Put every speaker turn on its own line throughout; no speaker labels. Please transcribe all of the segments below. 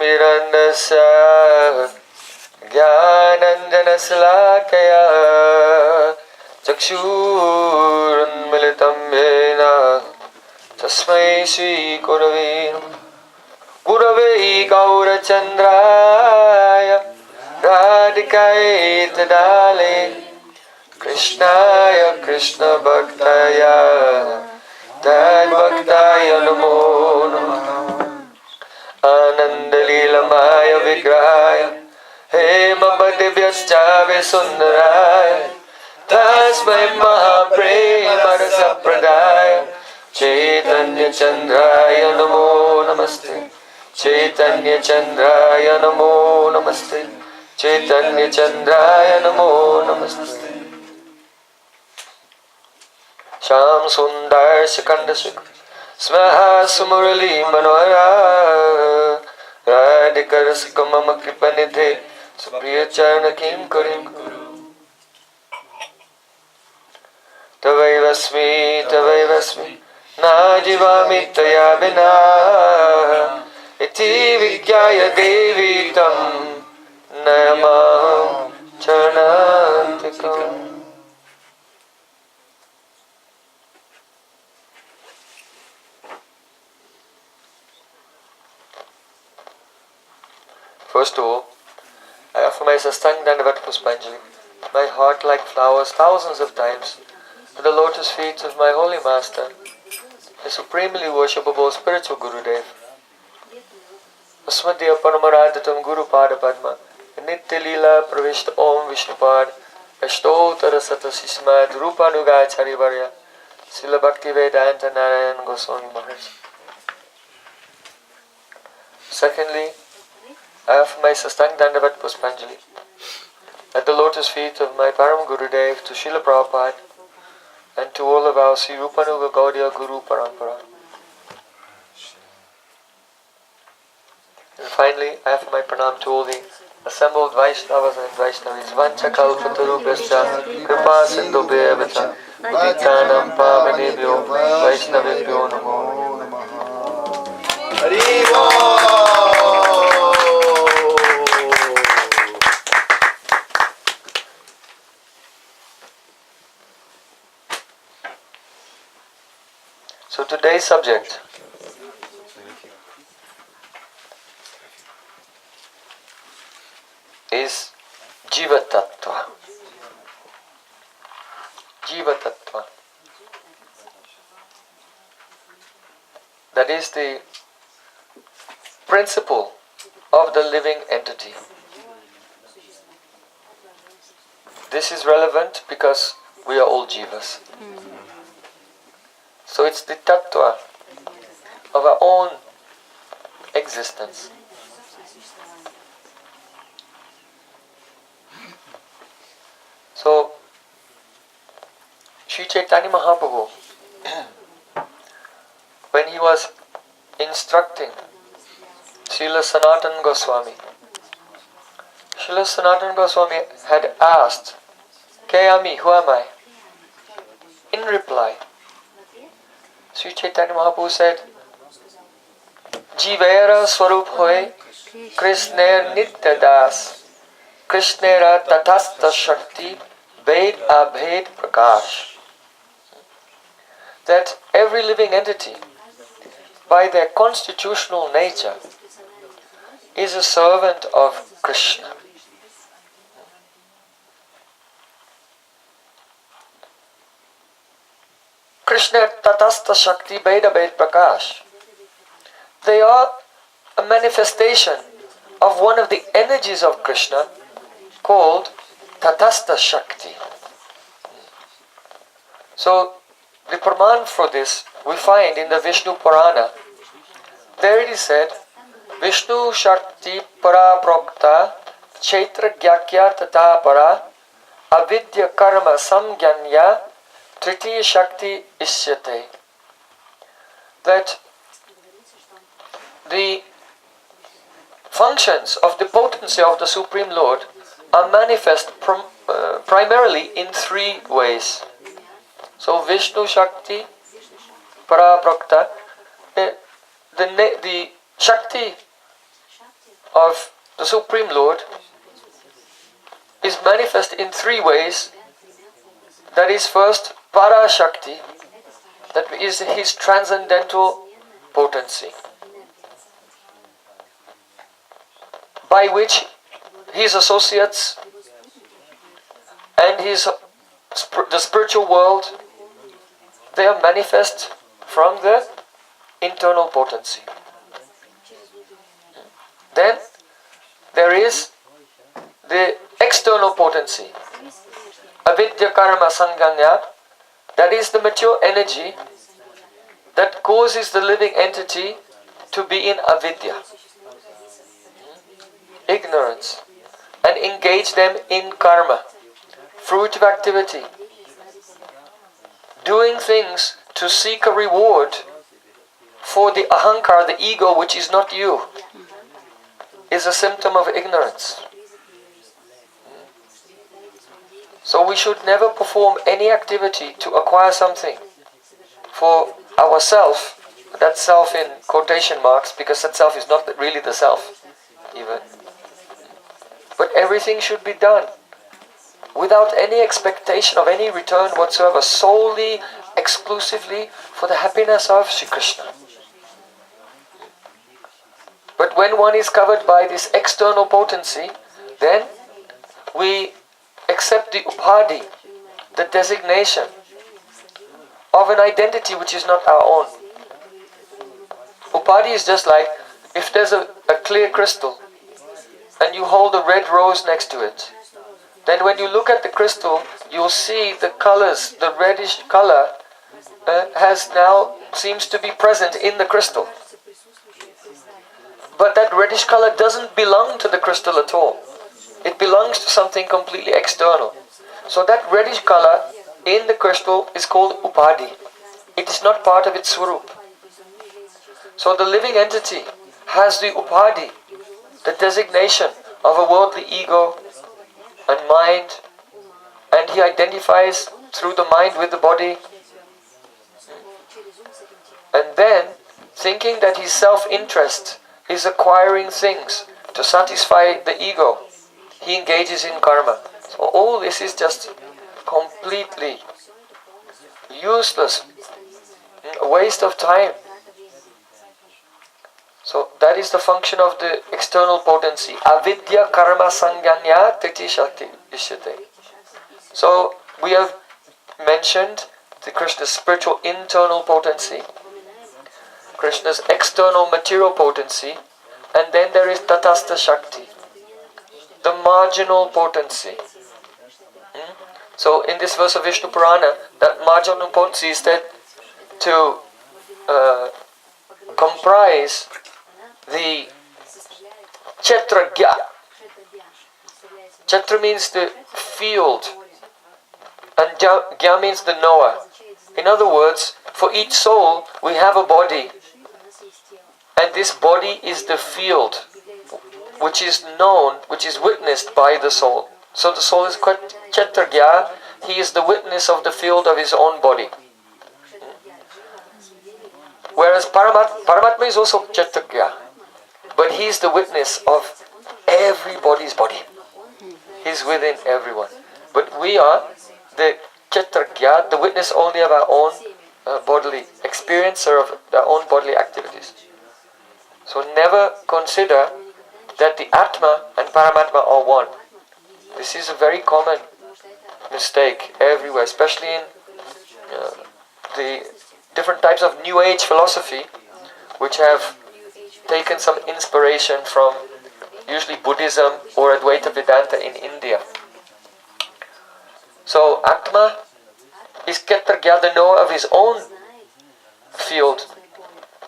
Jnanatimirandasya Jnananjanasalakaya Chakshurunmilitam yena Tasmai Shri Gurave Gurave Gaurachandraya Radhikaye Tadale Krishnaya Krishna Bhaktaya Tad Bhaktaya Namo Namaha Anandalilamaya Vigraya Hema Bhadivyaschave Sundaraya Tasmai Mahaprema Rasapradaya Chaitanya Chandraya Namo Namaste Chaitanya Chandraya Namo Namaste Chaitanya Chandraya Namo Namaste Sham Sundar Sikandasik Smaha Sumurali Manohara Radhikar Sikamama Kripanidhe Supriya Charna Kim Karim Tavai Vasmi Na Jivami Taya Vina Iti Vigyaya Devi Tam Nayamam Charnantikam. First of all, I offer my Sastang Dandavat Puspanjali, my heart like flowers thousands of times, to the lotus feet of my holy master, the supremely worshipable spiritual Gurudev. Asmadhya Paramaradatam Guru Pada Padma, Nitya Leela Pravishta Om Vishnupad, Ashtotara Sata Sismad Rupanugacharya Varya, Srila Bhakti Vedanta Narayan Goswami Maharaj. Secondly, I offer my Sastang Dandavat Puspanjali at the lotus feet of my Param Gurudev to Srila Prabhupada and to all of our Sri Rupanuga Gaudiya Guru Parampara. And finally, I offer my pranam to all the assembled Vaishnavas and Vaishnavis. Vancha kalpatarubhyascha kripa sindhubhya vacha paditanam pavanebhyo Vaishnavibhyo namo namaha. Haribo! So today's subject is Jiva-Tattva. Jiva-Tattva. That is the principle of the living entity. This is relevant because we are all Jivas. So it's the Tattva of our own existence. So, Sri Chaitanya Mahaprabhu, when he was instructing Srila Sanatana Goswami, Srila Sanatana Goswami had asked, Kayami, who am I? In reply, Sri Chaitanya Mahaprabhu said, Jivera Swarup Hoy, Krishner Nitya Das, Krishnera Tatasta Shakti, Ved Abhed Prakash. That every living entity, by their constitutional nature, is a servant of Krishna. Krishna Tatasta Shakti Veda Ved Prakash. They are a manifestation of one of the energies of Krishna called Tatasta Shakti. So the praman for this we find in the Vishnu Purana. There it is said, Vishnu Shakti Para Prokta Chaitra Gyakya Tata Para Avidya Karma Samgyanya Tritiya Shakti Isyate. That the functions of the potency of the Supreme Lord are manifest primarily in three ways. So Vishnu Shakti Paraprakta, the Shakti of the Supreme Lord is manifest in three ways. That is, first, Parashakti, that is his transcendental potency, by which his associates and the spiritual world, they are manifest from the internal potency. Then there is the external potency, avidya karma sanganya, that is the mature energy that causes the living entity to be in avidya, ignorance, and engage them in karma, fruitive activity, doing things to seek a reward for the ahankar, the ego, which is not you, is a symptom of ignorance. So we should never perform any activity to acquire something for ourself, that self in quotation marks, because that self is not really the self even. But everything should be done without any expectation of any return whatsoever, solely, exclusively for the happiness of Sri Krishna. But when one is covered by this external potency, then we accept the upadhi, the designation of an identity which is not our own. Upadhi is just like if there's a clear crystal and you hold a red rose next to it. Then when you look at the crystal, you'll see the colors, the reddish color seems to be present in the crystal. But that reddish color doesn't belong to the crystal at all. It belongs to something completely external. So that reddish color in the crystal is called upadhi. It is not part of its swarup. So the living entity has the upadhi, the designation of a worldly ego and mind, and he identifies through the mind with the body. And then, thinking that his self-interest is acquiring things to satisfy the ego, he engages in karma. So all this is just completely useless, a waste of time. So that is the function of the external potency. Avidya karma sanganya titi shakti ishyate. So we have mentioned the Krishna's spiritual internal potency, Krishna's external material potency, and then there is tatastha shakti, the marginal potency. So in this verse of Vishnu Purana, that marginal potency is said to comprise the Kshetragya. Kshetra means the field, and Gya means the knower. In other words, for each soul we have a body, and this body is the field which is known, which is witnessed by the soul. So the soul is Kshetragya, he is the witness of the field of his own body. Whereas Paramatma is also Kshetragya, but he is the witness of everybody's body. He's within everyone. But we are the Kshetragya, the witness only of our own bodily experience or of our own bodily activities. So never consider that the Atma and Paramatma are one. This is a very common mistake everywhere, especially in the different types of New Age philosophy, which have taken some inspiration from usually Buddhism or Advaita Vedanta in India. So Atma is Kshetragya, the knower of his own field,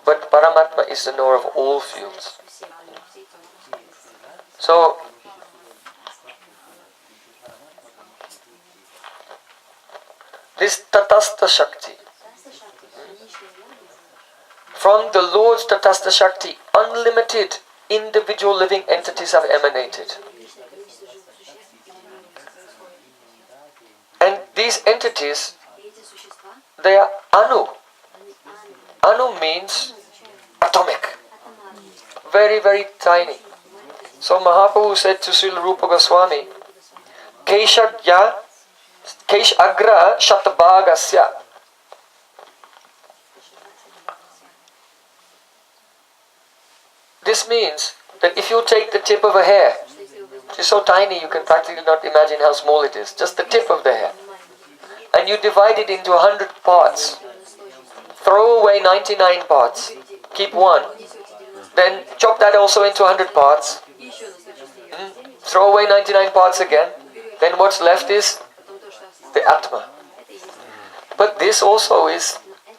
but Paramatma is the knower of all fields. So this Tatastha Shakti, from the Lord's Tatastha Shakti, unlimited individual living entities have emanated. And these entities, they are Anu. Anu means atomic. Very, very tiny. So Mahaprabhu said to Srila Rupa Goswami, Kesh agra shatabhagasya. This means that if you take the tip of a hair, which is so tiny you can practically not imagine how small it is, just the tip of the hair, and you divide it into 100 parts, throw away 99 parts, keep one, then chop that also into 100 parts, throw away 99 parts again, then what's left is the Atma. But this also is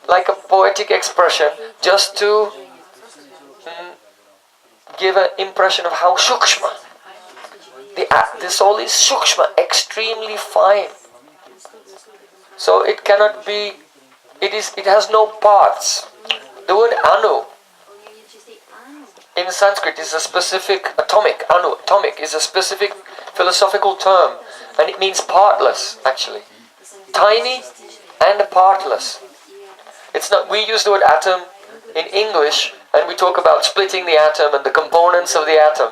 like a poetic expression just to give an impression of how shukshma. The soul is shukshma, extremely fine. So it cannot be, it has no parts. The word anu in Sanskrit is a specific, atomic is a specific philosophical term, and it means partless actually. Tiny and partless. It's not, we use the word atom in English and we talk about splitting the atom and the components of the atom.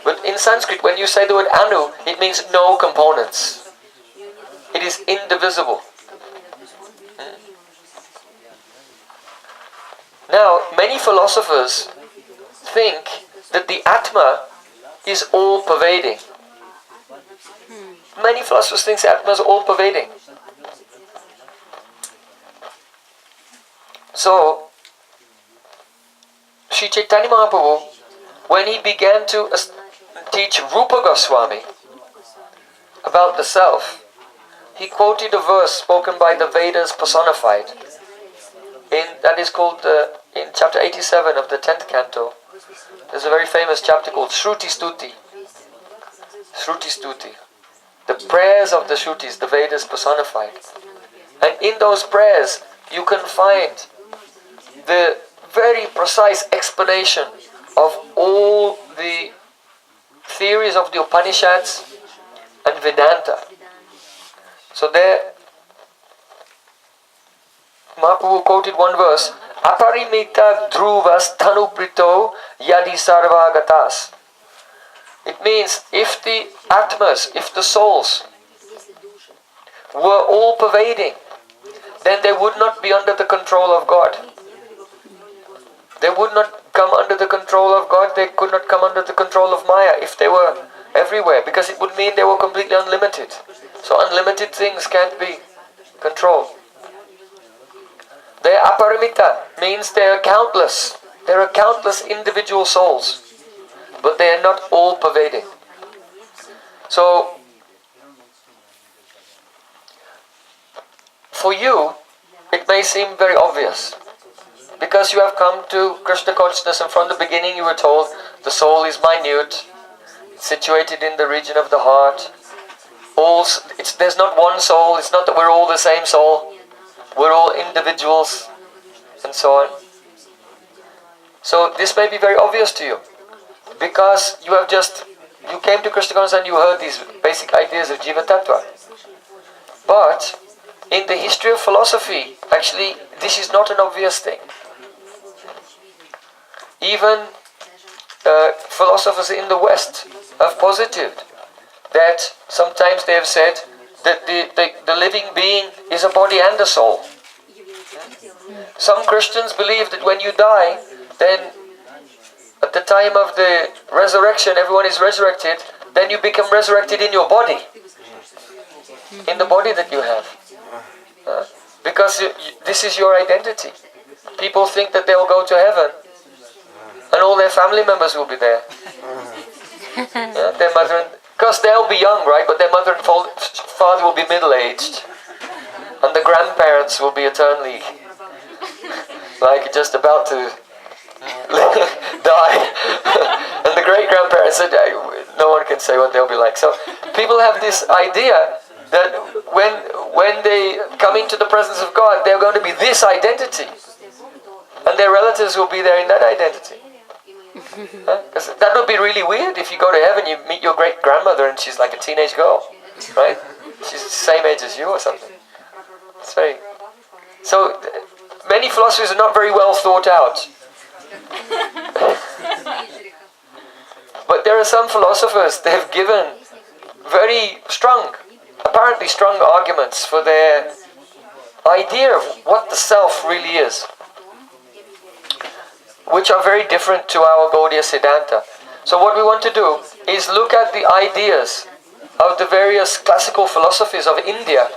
But in Sanskrit, when you say the word anu, it means no components. It is indivisible. Now, many philosophers think that the Atma is all-pervading. Many philosophers think the Atma is all-pervading. So, Sri Chaitanya Mahaprabhu, when he began to teach Rupa Goswami about the self, he quoted a verse spoken by the Vedas personified. That is called, in chapter 87 of the 10th canto, there's a very famous chapter called Shruti Stuti. Shruti Stuti. The prayers of the Shrutis, the Vedas personified. And in those prayers, you can find the very precise explanation of all the theories of the Upanishads and Vedanta. So there, Mahaprabhu quoted one verse, Aparimita dhruvas tanuprito yadi sarvagatas. It means if the atmas, if the souls were all pervading, then they would not be under the control of God. They would not come under the control of God, they could not come under the control of Maya if they were everywhere, because it would mean they were completely unlimited. So unlimited things can't be controlled. They are aparimita, means they are countless. There are countless individual souls, but they are not all pervading. So, for you, it may seem very obvious, because you have come to Krishna consciousness and from the beginning you were told the soul is minute, situated in the region of the heart. There's not one soul, it's not that we're all the same soul, we're all individuals, and so on. So this may be very obvious to you, because you came to Krishna consciousness and you heard these basic ideas of Jiva-Tattva. But in the history of philosophy, actually, this is not an obvious thing. Even philosophers in the West have posited that sometimes they have said that the living being is a body and a soul. Some Christians believe that when you die, then at the time of the resurrection, everyone is resurrected, then you become resurrected in your body, in the body that you have. Because this is your identity. People think that they'll go to heaven and all their family members will be there. Their mother, because they'll be young, right? But their mother and father will be middle-aged, and the grandparents will be eternally like just about to die. And the great-grandparents said, no one can say what they'll be like. So people have this idea that when they come into the presence of God, they're going to be this identity, and their relatives will be there in that identity. Because that would be really weird if you go to heaven, you meet your great-grandmother and she's like a teenage girl, right? She's the same age as you or something. It's very... So many philosophies are not very well thought out. But there are some philosophers, they have given very strong, apparently strong arguments for their idea of what the self really is, which are very different to our Gaudiya Siddhanta. So what we want to do is look at the ideas of the various classical philosophies of India,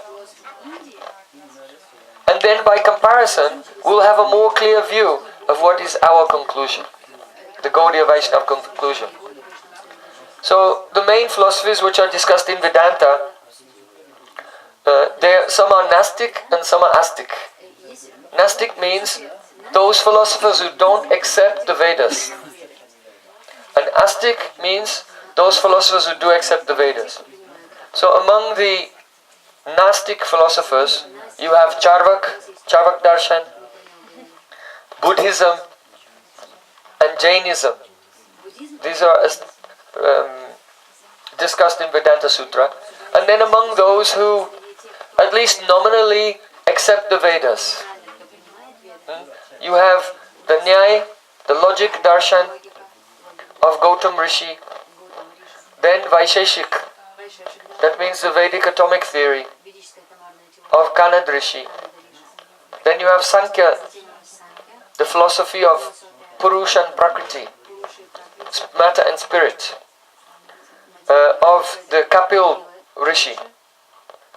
and then by comparison we'll have a more clear view of what is our conclusion, the Gaudiya Vaishnava conclusion. So the main philosophies which are discussed in Vedanta, some are Gnostic and some are Astic. Gnostic means those philosophers who don't accept the Vedas. And Astic means those philosophers who do accept the Vedas. So among the Gnostic philosophers, you have Charvak Darshan, Buddhism and Jainism. These are discussed in Vedanta Sutra. And then among those who at least nominally accept the Vedas, you have the Nyaya, the logic darshan of Gautam Rishi, then Vaisheshik, that means the Vedic atomic theory of Kanad Rishi. Then you have Sankhya, the philosophy of Purusha and Prakriti, matter and spirit, of the Kapil Rishi.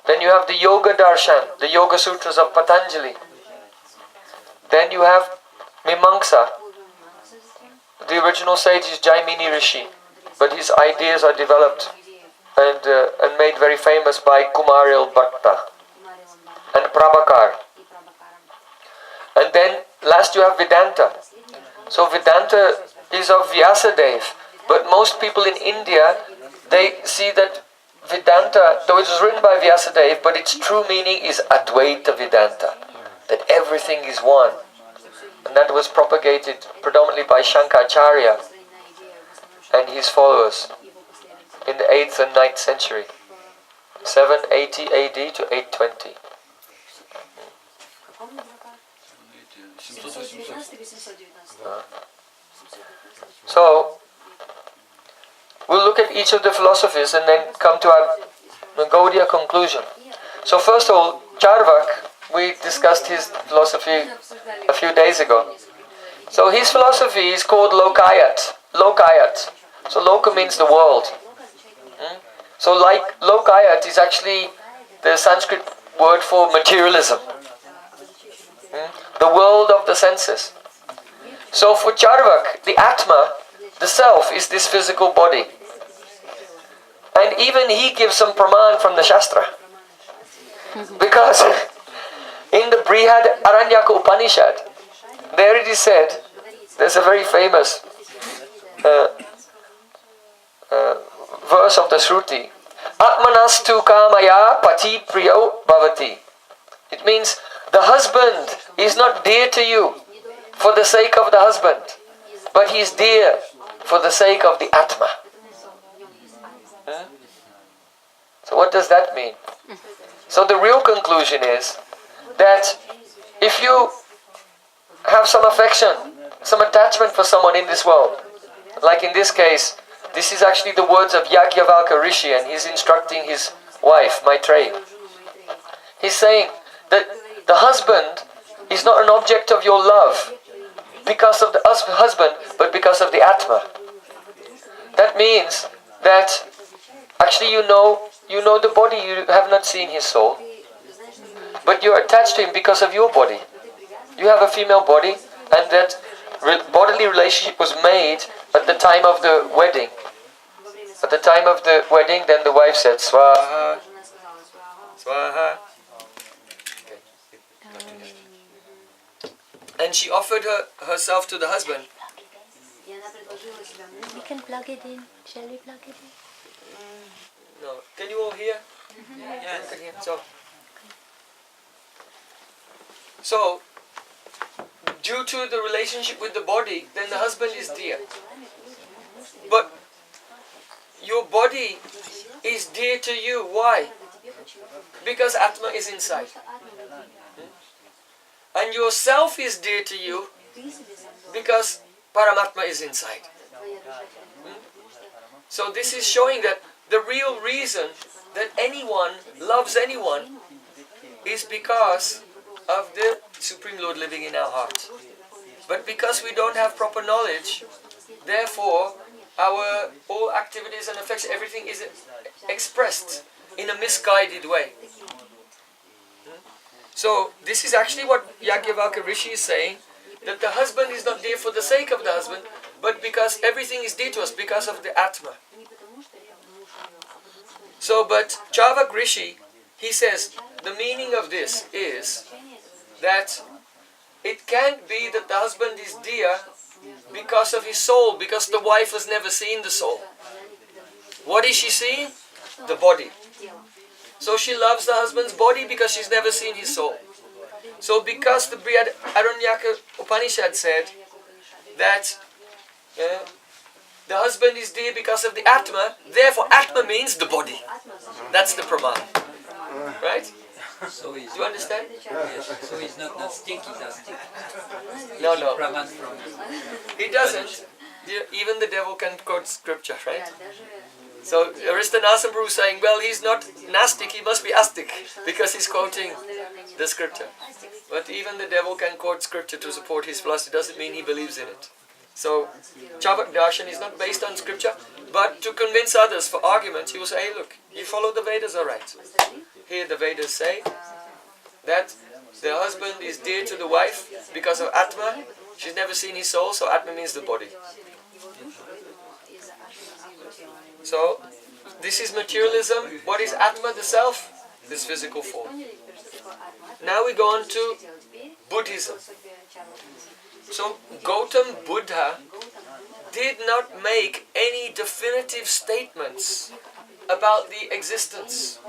Then you have the Yoga Darshan, the Yoga Sutras of Patanjali. Then you have Mimamsa. The original sage is Jaimini Rishi, but his ideas are developed and made very famous by Kumaril Bhatta and Prabhakar. And then last you have Vedanta. So Vedanta is of Vyasadeva, but most people in India, they see that Vedanta, though it was written by Vyasadeva, but its true meaning is Advaita Vedanta, that everything is one. And that was propagated predominantly by Shankaracharya and his followers in the 8th and 9th century, 780 AD to 820. So, we'll look at each of the philosophies and then come to our Gaudiya conclusion. So first of all, Charvak, we discussed his philosophy a few days ago. So his philosophy is called Lokayat. Lokayat. So Loka means the world. So like Lokayat is actually the Sanskrit word for materialism. The world of the senses. So for Charvak, the Atma, the self, is this physical body. And even he gives some praman from the Shastra. Because in the Brihad Aranyaka Upanishad, there it is said, there's a very famous verse of the Shruti, Atmanastu kamaya pati priyo bhavati. It means the husband is not dear to you for the sake of the husband, but he is dear for the sake of the Atma. So what does that mean? So the real conclusion is that if you have some affection, some attachment for someone in this world, like in this case, this is actually the words of Yajnavalkya Rishi, and he's instructing his wife, Maitreyi. He's saying that the husband is not an object of your love because of the husband, but because of the Atma. That means that actually you know the body, you have not seen his soul, but you're attached to him because of your body. You have a female body, and that bodily relationship was made at the time of the wedding. At the time of the wedding, then the wife said, Swaha, Swaha. And she offered herself to the husband.
We can plug it in. Shall we plug it in?
No. Can you all hear?
Yes.
So, due to the relationship with the body, then the husband is dear. But your body is dear to you. Why? Because Atma is inside. And yourself is dear to you because Paramatma is inside. So this is showing that the real reason that anyone loves anyone is because of the Supreme Lord living in our heart. But because we don't have proper knowledge, therefore our all activities and affections, everything is expressed in a misguided way. So this is actually what Yajnavalkya Rishi is saying, that the husband is not dear for the sake of the husband, but because everything is dear to us because of the Atma. So, but Chavak Rishi, he says, the meaning of this is that it can't be that the husband is dear because of his soul, because the wife has never seen the soul. What is she seeing? The body. So she loves the husband's body because she's never seen his soul. So because the Brihad Aranyaka Upanishad said that the husband is dear because of the Atma, therefore Atma means the body. That's the Praman. Right?
So he's,
Do you understand?
yes, so he's not stinky, dusty.
No.
Brahman from
He doesn't. Even the devil can quote scripture, right? So Aristanasam Prabhu is saying, well, he's not nastic, he must be astic, because he's quoting the scripture. But even the devil can quote scripture to support his philosophy, doesn't mean he believes in it. So Chavak Darshan is not based on scripture, but to convince others for arguments, he will say, hey look, you follow the Vedas, alright. Here the Vedas say that the husband is dear to the wife because of Atma. She's never seen his soul, so Atma means the body. So, this is materialism. What is Atma, the self? This physical form. Now we go on to Buddhism. So, Gautam Buddha did not make any definitive statements about the existence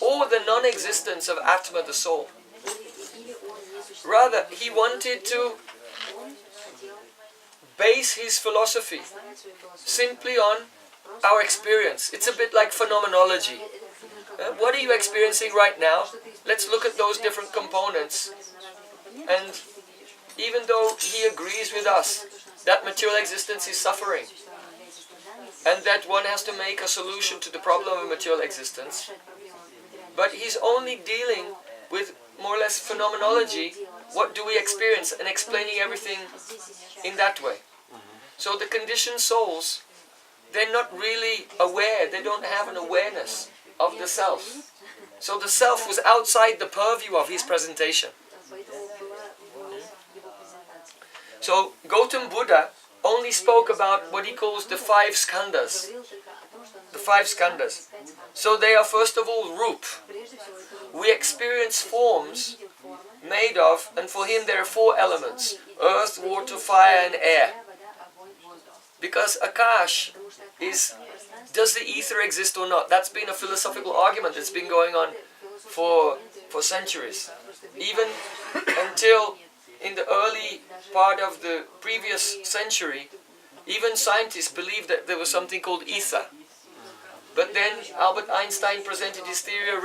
or the non-existence of Atma, the soul. Rather, he wanted to base his philosophy simply on our experience. It's a bit like phenomenology. What are you experiencing right now? Let's look at those different components. And even though he agrees with us that material existence is suffering, and that one has to make a solution to the problem of material existence, but he's only dealing with more or less phenomenology. What do we experience, and explaining everything in that way. So the conditioned souls, they're not really aware, they don't have an awareness of the self. So the self was outside the purview of his presentation. So Gautam Buddha only spoke about what he calls the 5 skandhas. The 5 skandhas. So they are first of all Roop. We experience forms made of, and for him there are 4 elements: earth, water, fire and air. Because Akash is, does the ether exist or not? That's been a philosophical argument that's been going on for centuries. Even until in the early part of the previous century, even scientists believed that there was something called ether. But then Albert Einstein presented his theory of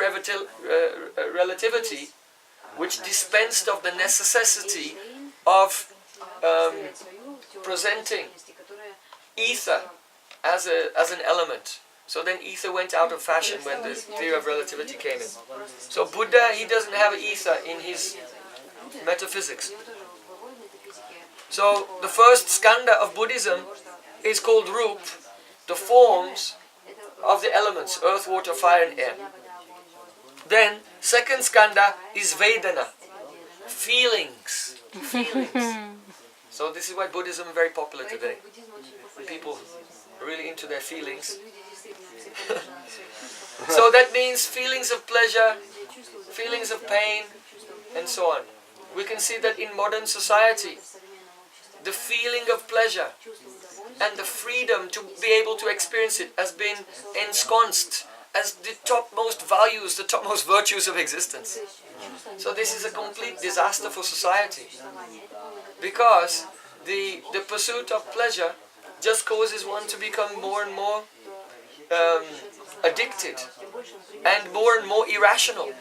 relativity, which dispensed of the necessity of presenting ether as an element. So then ether went out of fashion when the theory of relativity came in. So Buddha, he doesn't have ether in his metaphysics. So the first skandha of Buddhism is called Roop, the forms of the elements, earth, water, fire and air. Then second skandha is Vedana, feelings. So this is why Buddhism is very popular today. People are really into their feelings. So that means feelings of pleasure, feelings of pain, and so on. We can see that in modern society, the feeling of pleasure and the freedom to be able to experience it has been ensconced as the topmost values, the topmost virtues of existence. So this is a complete disaster for society, because the pursuit of pleasure just causes one to become more and more addicted and more irrational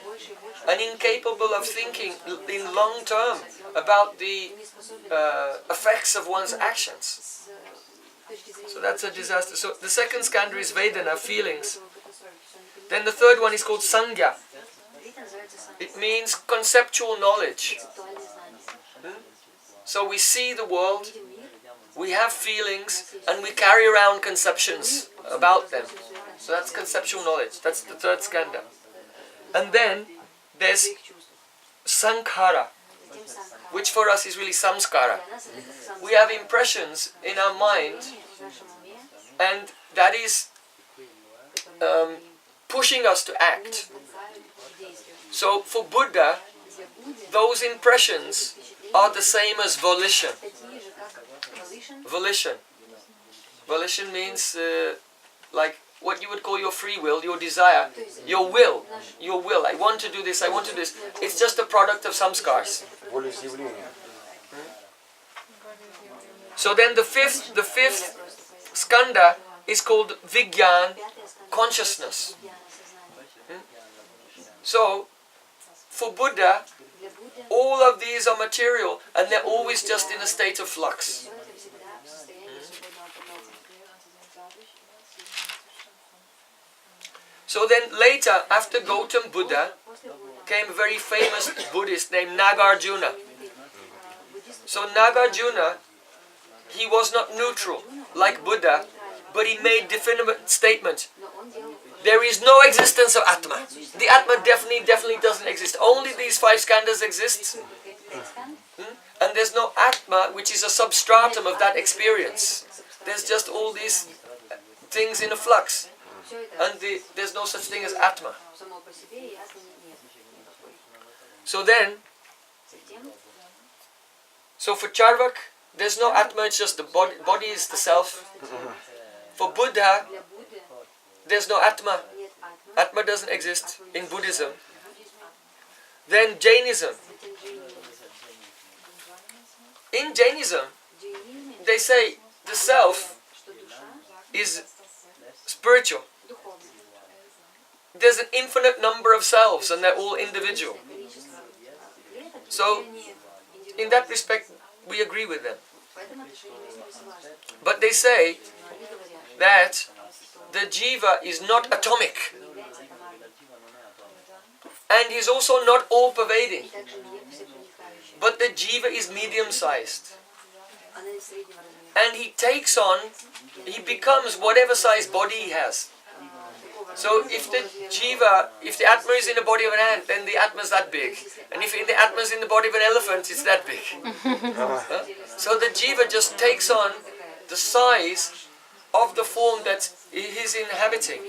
and incapable of thinking in long term about the effects of one's actions. So that's a disaster. So the second skandha is Vedana, feelings. Then the third one is called Sangha. It means conceptual knowledge. So we see the world, we have feelings, and we carry around conceptions about them. So that's conceptual knowledge. That's the third skandha. And then there's Sankhara, which for us is really samskara. We have impressions in our mind, and that is pushing us to act. So for Buddha, those impressions are the same as volition. Volition. Volition means like what you would call your free will, your desire, your will. I want to do this, I want to do this. It's just a product of samskars. So then the fifth skandha is called Vigyan, consciousness. So for Buddha, all of these are material and they're always just in a state of flux. So then later, after Gautam Buddha, came a very famous Buddhist named Nagarjuna. So Nagarjuna, he was not neutral like Buddha, but he made definitive statement. There is no existence of Atma. The Atma definitely doesn't exist. Only these 5 skandhas exist. And there's no Atma, which is a substratum of that experience. There's just all these things in a flux. And there's no such thing as Atma. So then, so for Charvak, there's no Atma, it's just the body. Body is the self. For Buddha, there's no Atma. Atma doesn't exist in Buddhism. Then Jainism. In Jainism, they say the self is spiritual. There's an infinite number of selves and they're all individual. So, in that respect, we agree with them. But they say that the Jiva is not atomic. And he's also not all-pervading. But the Jiva is medium-sized. And he takes on, he becomes whatever size body he has. So if the Jiva, if the Atma is in the body of an ant, then the Atma is that big. And if the Atma is in the body of an elephant, it's that big. So the Jiva just takes on the size of the form that he's inhabiting.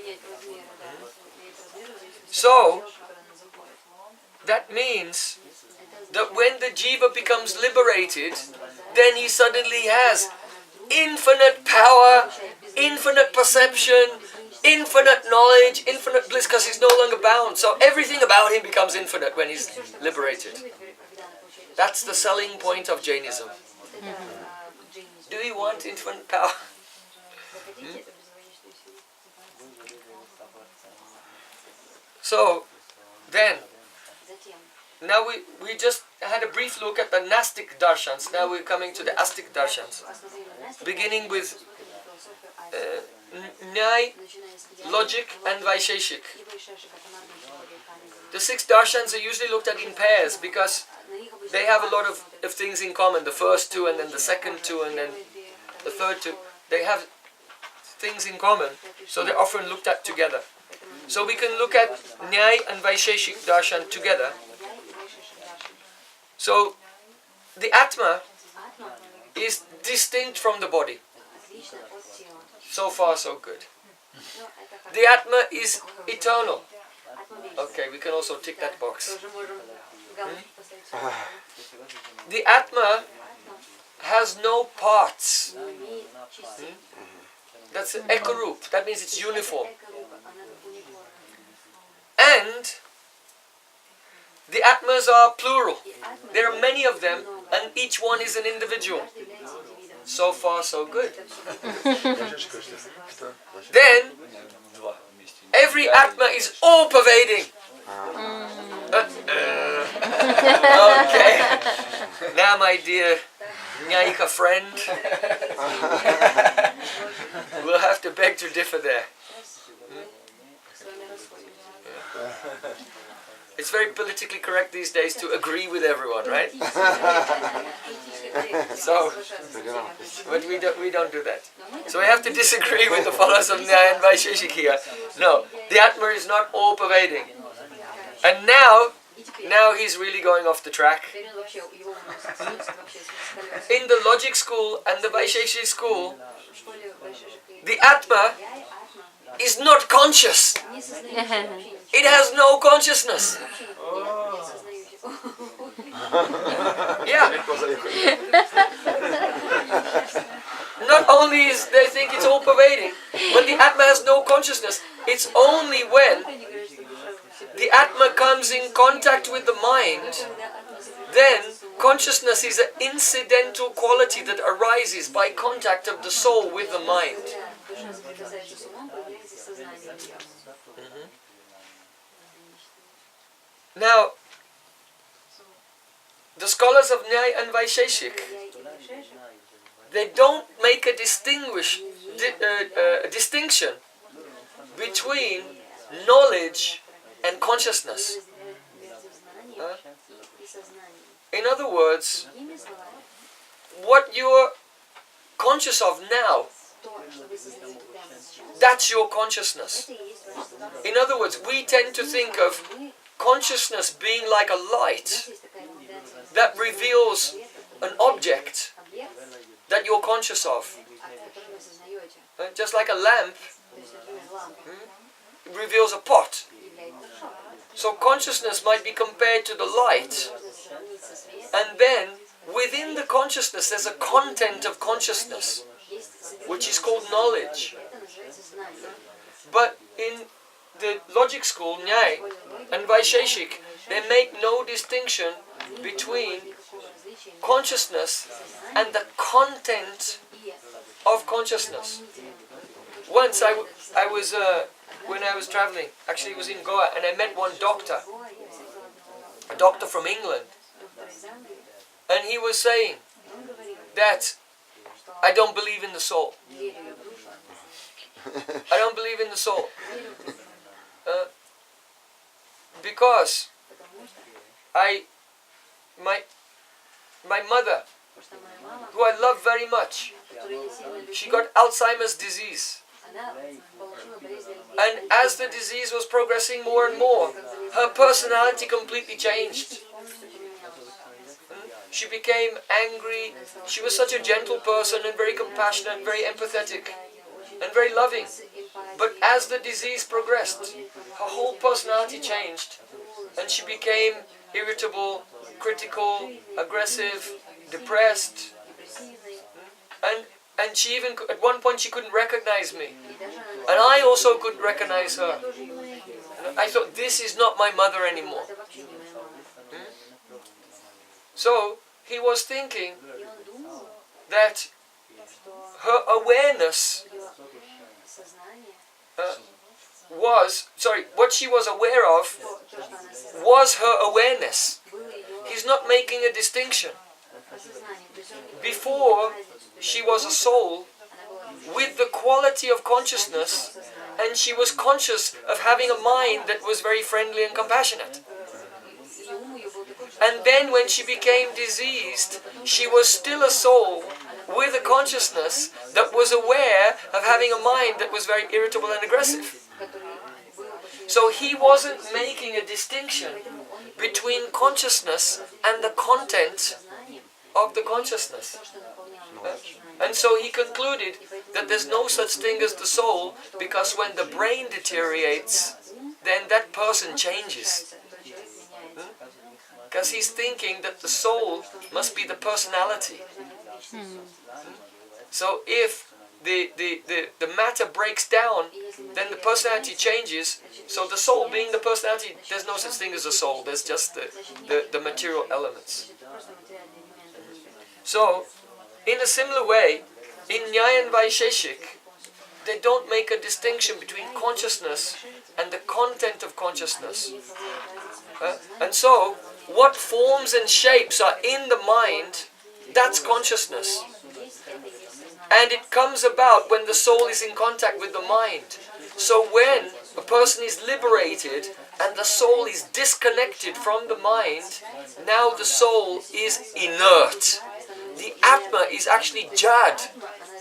So, that means that when the Jiva becomes liberated, then he suddenly has infinite power, infinite perception, infinite knowledge, infinite bliss, because he's no longer bound. So everything about him becomes infinite when he's liberated. That's the selling point of Jainism. Do you want infinite power? So, then, now we just had a brief look at the Nastic Darshans. Now we're coming to the Astic Darshans. Beginning with Nyay, logic and Vaisheshik. The 6 Darshans are usually looked at in pairs because they have a lot of things in common. The first 2 and then the second 2 and then the third 2. They have things in common, so they're often looked at together. So we can look at Nyay and Vaisheshik Darshan together. So the Atma is distinct from the body. So far so good. The Atma is eternal. Okay, we can also tick that box. The Atma has no parts. That's an ekarup. That means it's uniform. And the Atmas are plural. There are many of them, and each one is an individual. So far, so good. Then, every Atma is all-pervading. Okay. Now, my dear Nyayika friend, We'll have to beg to differ there. It's very politically correct these days to agree with everyone, right? So, but we don't do that. So we have to disagree with the followers of Nyaya and Vaisheshik here. No, the Atma is not all-pervading. And now he's really going off the track. In the logic school and the Vaisheshik school, the Atma is not conscious. It has no consciousness. Yeah. Not only is they think it's all pervading, but the Atma has no consciousness. It's only when the Atma comes in contact with the mind, then consciousness is an incidental quality that arises by contact of the soul with the mind. Now, the scholars of Nyaya and Vaisheshik, they don't make a distinction between knowledge and consciousness. In other words, what you're conscious of now, that's your consciousness. In other words, we tend to think of consciousness being like a light that reveals an object that you're conscious of. Just like a lamp reveals a pot. So consciousness might be compared to the light, and then within the consciousness there's a content of consciousness which is called knowledge. But in the logic school, Nyaya and Vaisheshik, they make no distinction between consciousness and the content of consciousness. Once I was, when I was traveling, actually it was in Goa, and I met one doctor, a doctor from England, and he was saying that I don't believe in the soul. I don't believe in the soul. Because my mother, who I love very much, she got Alzheimer's disease. And as the disease was progressing more and more, her personality completely changed. She became angry. She was such a gentle person and very compassionate, very empathetic, and very loving. But as the disease progressed, her whole personality changed, and she became irritable, critical, aggressive, depressed, and she even, at one point she couldn't recognize me, and I also couldn't recognize her. I thought, this is not my mother anymore. So he was thinking that her awareness what she was aware of was her awareness. He's not making a distinction. Before, she was a soul with the quality of consciousness, and she was conscious of having a mind that was very friendly and compassionate. And then when she became diseased, she was still a soul with a consciousness that was aware of having a mind that was very irritable and aggressive. So he wasn't making a distinction between consciousness and the content of the consciousness. And so he concluded that there's no such thing as the soul, because when the brain deteriorates, then that person changes. Because he's thinking that the soul must be the personality. So if the matter breaks down, then the personality changes. So the soul being the personality, there's no such thing as a soul, there's just the material elements. So, in a similar way, in Nyaya and Vaisheshik, they don't make a distinction between consciousness and the content of consciousness. And so, what forms and shapes are in the mind, that's consciousness. And it comes about when the soul is in contact with the mind. So when a person is liberated and the soul is disconnected from the mind, now the soul is inert. The Atma is actually Jad.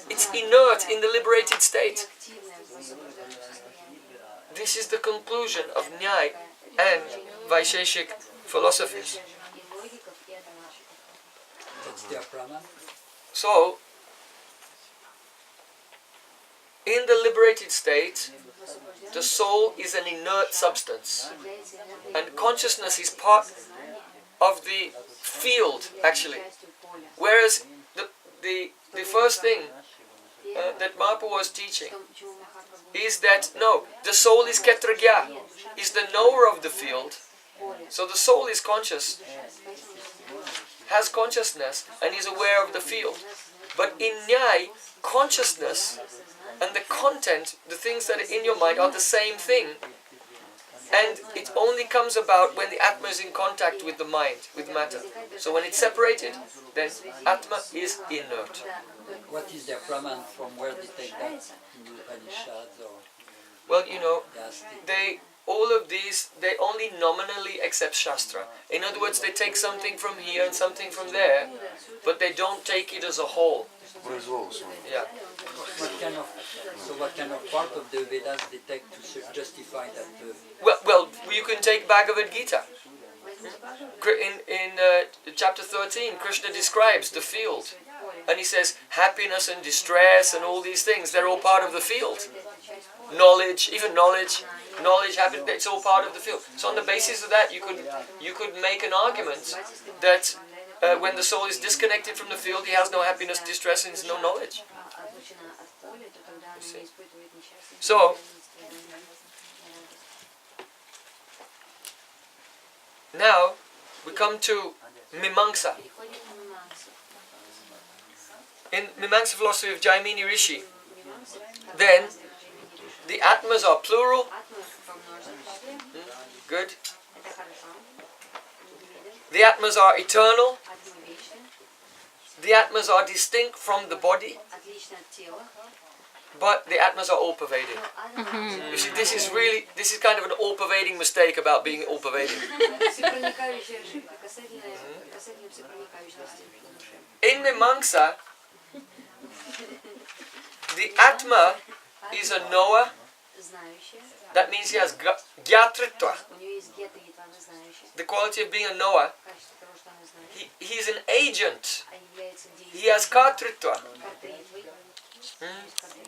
It's inert in the liberated state. This is the conclusion of Nyaya and Vaisheshik philosophies.
That's their Praman.
So, in the liberated state, the soul is an inert substance. And consciousness is part of the field, actually. Whereas the first thing that Mahaprabhu was teaching is that, no, the soul is Ketragya, is the knower of the field. So the soul is conscious, has consciousness, and is aware of the field. But in Nyaya, consciousness and the content, the things that are in your mind, are the same thing. And it only comes about when the Atma is in contact with the mind, with matter. So when it's separated, then Atma is inert.
What is their Praman? From where they take that? In the Upanishads or
Well, you know,
Yasti?
all of these, they only nominally accept Shastra. In other words, they take something from here and something from there, but they don't take it as a whole. Yeah.
What kind of part of the Vedas they take to justify that?
Well, you can take Bhagavad Gita. In chapter 13, Krishna describes the field. And he says, happiness and distress and all these things, they're all part of the field. Knowledge, even knowledge, happiness, it's all part of the field. So on the basis of that, you could make an argument that when the soul is disconnected from the field, he has no happiness, distress, and no knowledge. So, now we come to Mimamsa. In Mimamsa philosophy of Jaimini Rishi, then the Atmas are plural. Good. The Atmas are eternal. The Atmas are distinct from the body. But the Atmas are all-pervading. You see, this is kind of an all-pervading mistake about being all-pervading. In Mimamsa, the Atma is a knower. That means he has Gyatritva. The quality of being a knower. He is an agent. He has Kartritva.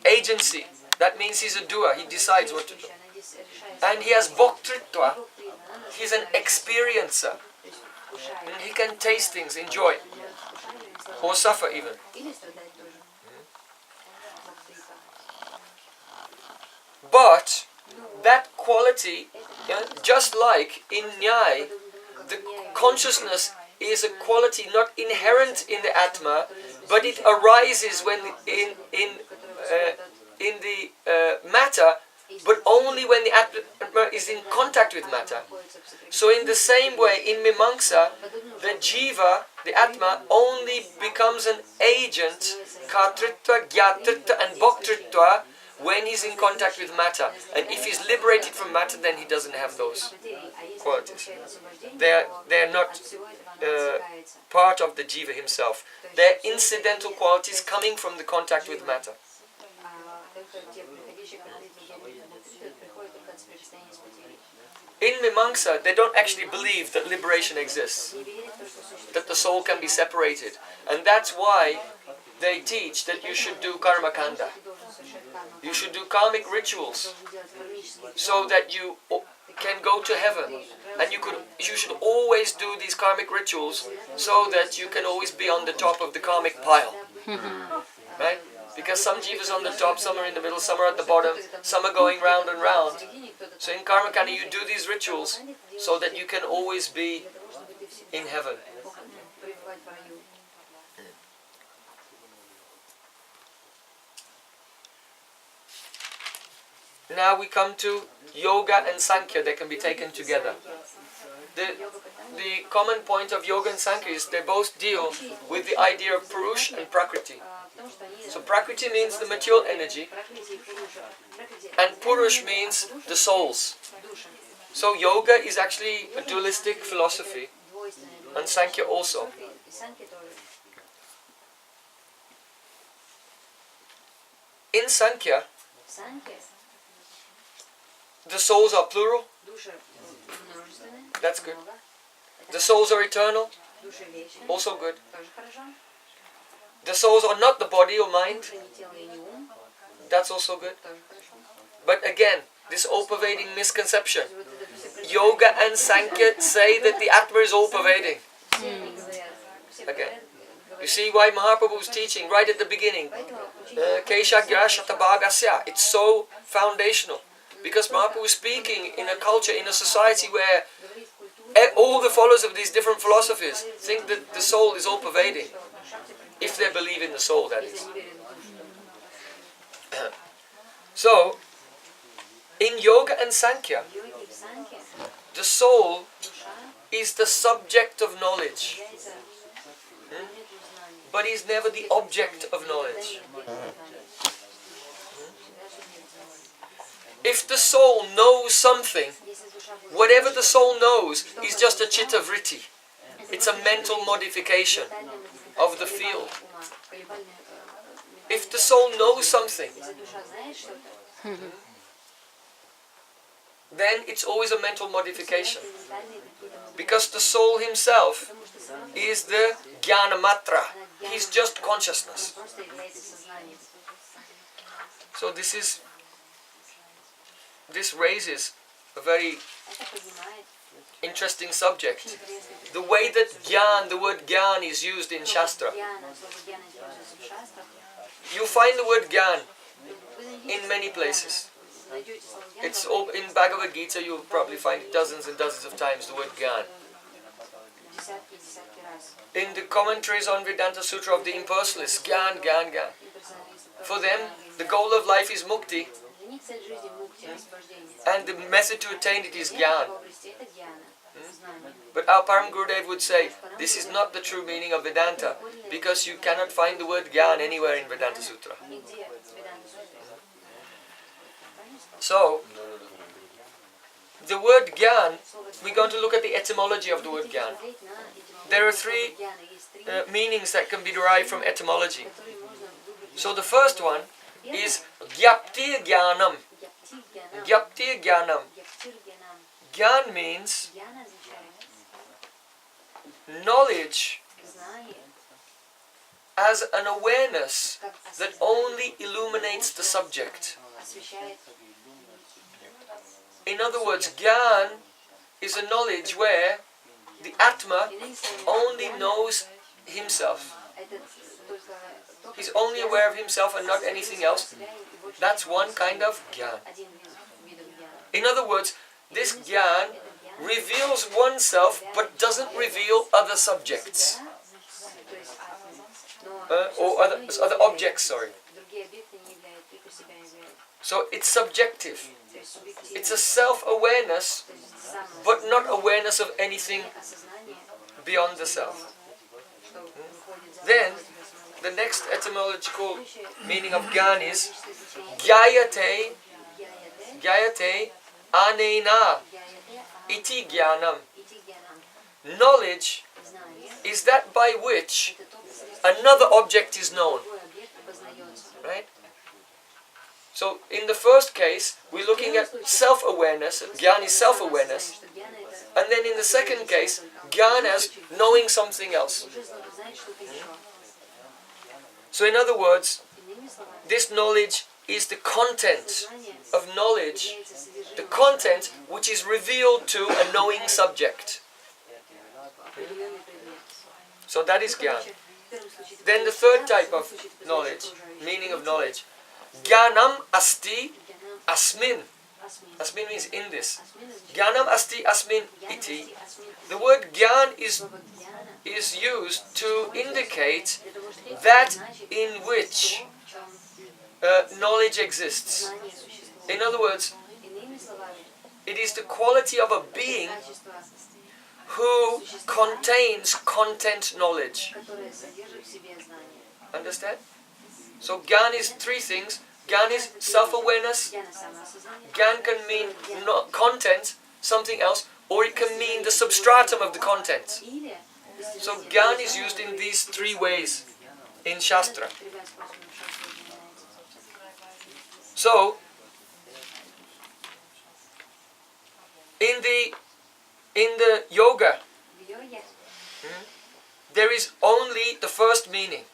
Agency. That means he's a doer. He decides what to do. And he has Bhoktritva. He's an experiencer. And he can taste things, enjoy. Or suffer even. But that quality, just like in Nyaya, the consciousness is a quality not inherent in the Atma, but it arises when in the matter, but only when the Atma is in contact with matter. So in the same way, in Mimamsa, the Jiva, the Atma, only becomes an agent, Kartritva, Gyatritva and Bhoktritva, when he's in contact with matter. And if he's liberated from matter, then he doesn't have those qualities. They're not part of the Jiva himself. They're incidental qualities coming from the contact with matter. In Mimamsa, they don't actually believe that liberation exists, that the soul can be separated. And that's why they teach that you should do karma kanda. You should do karmic rituals so that you can go to heaven. And you should always do these karmic rituals so that you can always be on the top of the karmic pile. Right? Because some jivas are on the top, some are in the middle, some are at the bottom, some are going round and round. So in karma kanda you do these rituals so that you can always be in heaven. Now we come to yoga and sankhya. They can be taken together. The common point of yoga and sankhya is they both deal with the idea of purush and prakriti. So Prakriti means the material energy, and Purush means the souls. So yoga is actually a dualistic philosophy, and Sankhya also. In Sankhya, the souls are plural. That's good. The souls are eternal. Also good. The souls are not the body or mind. That's also good. But again, this all-pervading misconception. Yoga and Sankhya say that the Atma is all-pervading. Again. You see why Mahaprabhu was teaching right at the beginning. Keshagyara Shatabhagasya. It's so foundational. Because Mahaprabhu is speaking in a culture, in a society where all the followers of these different philosophies think that the soul is all-pervading. If they believe in the soul, that is. So, in Yoga and Sankhya, the soul is the subject of knowledge. But is never the object of knowledge. If the soul knows something, whatever the soul knows is just a chitta vritti. It's a mental modification of the field. If the soul knows something, then it's always a mental modification. Because the soul himself is the jnana matra. He's just consciousness. So this raises a very interesting subject. The way that jnana, the word jnana is used in Shastra. You find the word jnana in many places. It's all, in Bhagavad Gita you'll probably find it dozens and dozens of times, the word jnana. In the commentaries on Vedanta Sutra of the impersonalists, jnana, jnana, jnana. For them, the goal of life is mukti. And the method to attain it is jnana. But our Param Gurudev would say, this is not the true meaning of Vedanta, because you cannot find the word jnana anywhere in Vedanta Sutra. So, the word jnana, we're going to look at the etymology of the word jnana. There are three meanings that can be derived from etymology. So the first one is gyapti jnanam. Gyapti jnanam. Gyan means knowledge as an awareness that only illuminates the subject. In other words, Gyan is a knowledge where the Atma only knows himself. He's only aware of himself and not anything else. That's one kind of Gyan. In other words, this Gyan reveals oneself but doesn't reveal other subjects. Or other objects, sorry. So it's subjective. It's a self-awareness, but not awareness of anything beyond the self. Then, the next etymological meaning of Gyan is Gyayate anena iti Gyanam. Knowledge is that by which another object is known. Right? So in the first case, we're looking at self-awareness. Gyan is self-awareness. And then in the second case, Gyan as knowing something else. So in other words, this knowledge is the content of knowledge. The content which is revealed to a knowing subject. So that is Gyan. Then the third type of knowledge, meaning of knowledge. Jnanam asti asmin. Asmin means in this. Jnanam asti asmin iti. The word jnan is used to indicate that in which knowledge exists. In other words, it is the quality of a being who contains content knowledge. Understand? So Gyan is three things. Gyan is self-awareness. Gyan can mean not content, something else, or it can mean the substratum of the content. So Gyan is used in these three ways in Shastra. So, in the yoga, there is only the first meaning.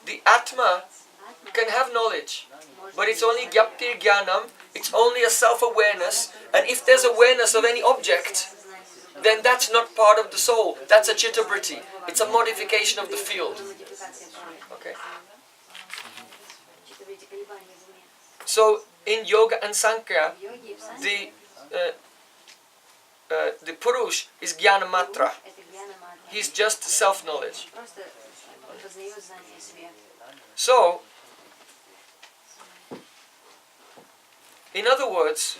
The Atma can have knowledge, but it's only Gyaptir Jnanam, it's only a self-awareness, and if there's awareness of any object, then that's not part of the soul, that's a chitta-vritti, it's a modification of the field. Okay? So, in Yoga and Sankhya, the Purush is Jnana Matra. He's just self-knowledge. So, in other words,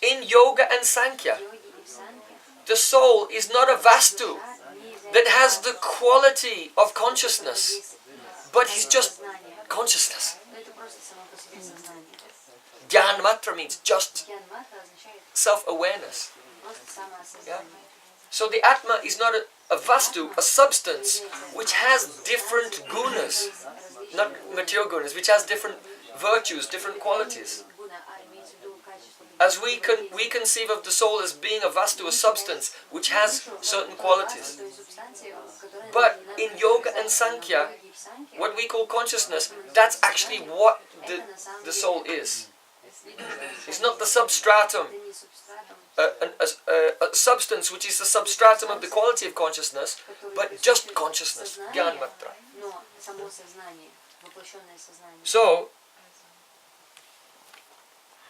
in Yoga and Sankhya, the soul is not a Vastu that has the quality of consciousness, but he's just consciousness. Jnana Matra means just self-awareness. Yeah? So the Atma is not a Vastu, a substance which has different gunas, not material gunas, which has different virtues, different qualities. As we conceive of the soul as being a Vastu, a substance which has certain qualities. But in Yoga and Sankhya, what we call consciousness, that's actually what the soul is. It's not the substratum, a substance which is the substratum of the quality of consciousness, but just consciousness, Jnana Matra. So,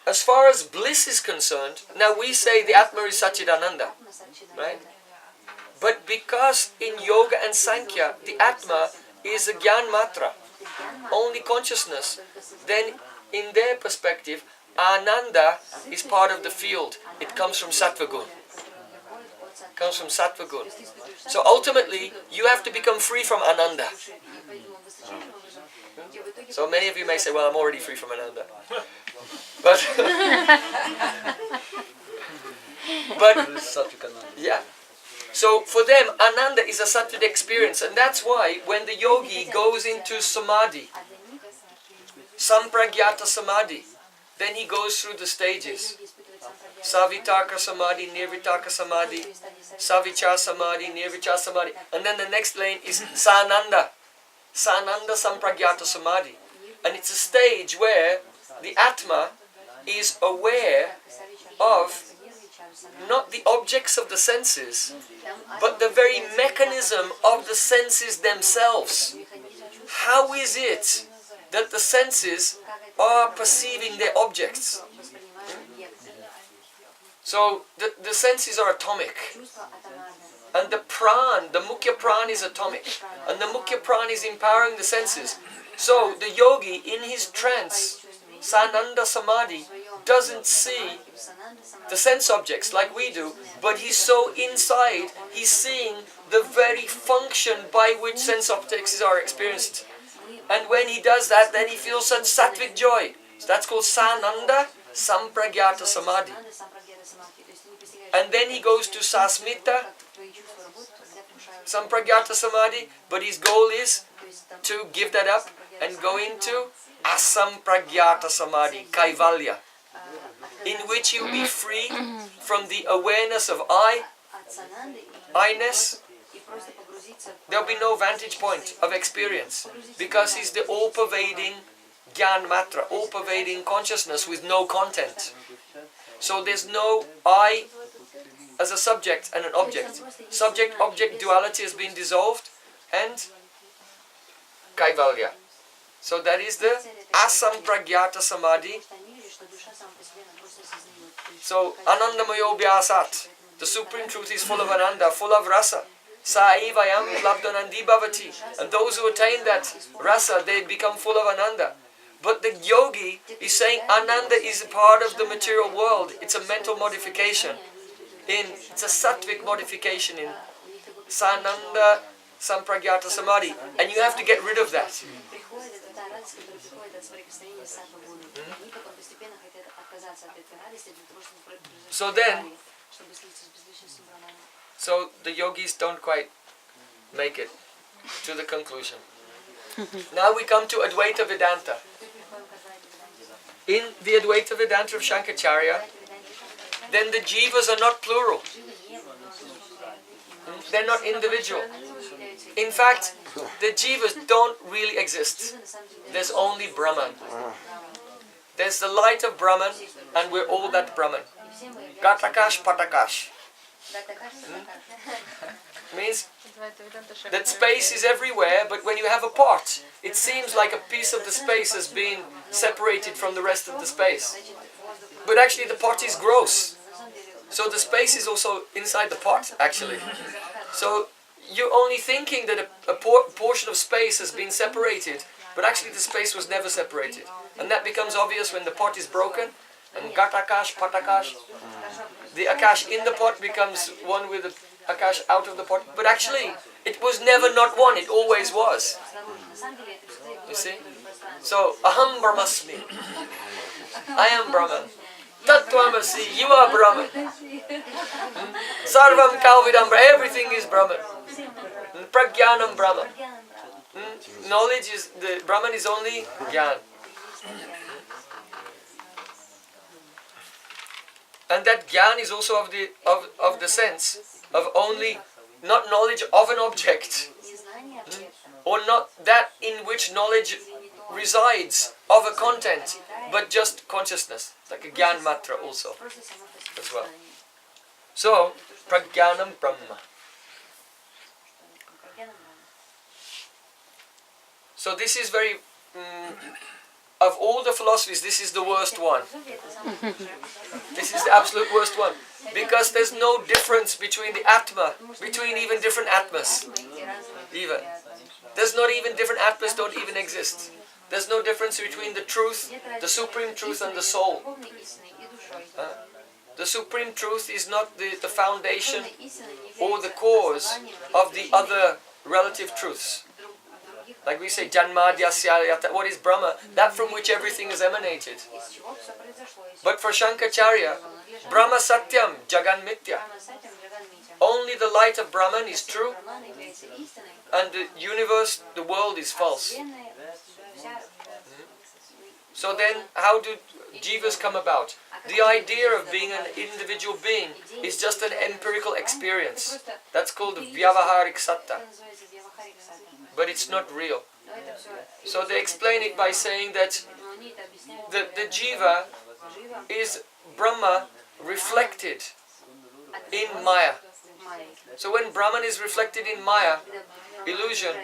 as far as bliss is concerned, now we say the Atma is Satchidananda, right? But because in Yoga and Sankhya, the Atma is a Jnana Matra, only consciousness, then in their perspective, Ananda is part of the field. It comes from Sattva Gun. Comes from Sattva Gun. So ultimately, you have to become free from Ananda. So many of you may say, well, I'm already free from Ananda. But yeah. So for them, Ananda is a Sattvic experience, and that's why when the yogi goes into Samadhi, Sampragyata Samadhi, then he goes through the stages. Savitaka Samadhi, Nirvitaka Samadhi, Savichar Samadhi, Nirvichar Samadhi. And then the next lane is Sananda. Sananda Sampragyata Samadhi. And it's a stage where the Atma is aware of not the objects of the senses, but the very mechanism of the senses themselves. How is it that the senses are perceiving their objects? So the senses are atomic, and the pran, the mukhya pran is atomic, and the mukhya pran is empowering the senses. So the yogi in his trance, Sananda Samadhi, doesn't see the sense objects like we do, but he's so inside, he's seeing the very function by which sense objects are experienced. And when he does that, then he feels such sattvic joy. So that's called Sananda Sampragyata Samadhi. And then he goes to Sasmita Sampragyata Samadhi, but his goal is to give that up and go into Asampragyata Samadhi, Kaivalya, in which he will be free from the awareness of I-ness. There will be no vantage point of experience, because he's the all-pervading Jnana Matra, all-pervading consciousness with no content. So there's no I as a subject and an object. Subject-object duality has been dissolved, and Kaivalya. So that is the Asampragyata Samadhi. So Anandamayo Vyasat, the Supreme Truth is full of Ananda, full of Rasa. Sa evayam labdhanandi bhavati. And those who attain that Rasa, they become full of Ananda. But the yogi is saying Ananda is a part of the material world. It's a mental modification. It's a sattvic modification in Sananda sampragyata samadhi, and you have to get rid of that.
Приходит это та радость, которая приходит от соприкосновения с сатва гуной. Они потом постепенно хотят отказаться от этой радости для того, чтобы
So then,
чтобы слиться с безличностью Брахмана.
so the yogis don't quite make it to the conclusion. Now we come to Advaita Vedanta. In the Advaita Vedanta of Shankaracharya, then the jivas are not plural. They're not individual. In fact, the jivas don't really exist. There's only Brahman. There's the light of Brahman, and we're all that Brahman. Gatakash patakash. Means that space is everywhere, but when you have a pot, it seems like a piece of the space has been separated from the rest of the space. But actually the pot is gross. So the space is also inside the pot, actually. So you're only thinking that a portion of space has been separated, but actually the space was never separated. And that becomes obvious when the pot is broken, and gatakash, patakash, the akash in the pot becomes one with the akash out of the pot. But actually, it was never not one, it always was. You see? So, aham brahmasmi. I am Brahman. Tattvamasi, you are Brahman. Sarvam kalvidam, everything is Brahman. Prajnanam Brahman. Knowledge is, the Brahman is only Gyan. And that Gyan is also of the sense of only, not knowledge of an object, or not that in which knowledge resides of a content, but just consciousness, like a Gyan Matra also, as well. So, Prajnanam Brahma. So this is very, of all the philosophies, this is the worst one. This is the absolute worst one. Because there's no difference between the Atma, between even different Atmas. Even. There's not even different Atmas don't even exist. There's no difference between the truth, the supreme truth and the soul. The supreme truth is not the foundation or the cause of the other relative truths. Like we say, Janmadhyasya, what is Brahma? That from which everything is emanated. But for Shankaracharya, Brahma Satyam, Jagan Mithya. Only the light of Brahman is true, and the universe, the world is false. So then, how do jivas come about? The idea of being an individual being is just an empirical experience. That's called Vyavaharik Satta. But it's not real. So they explain it by saying that the jiva is Brahma reflected in Maya. So when Brahman is reflected in Maya, illusion,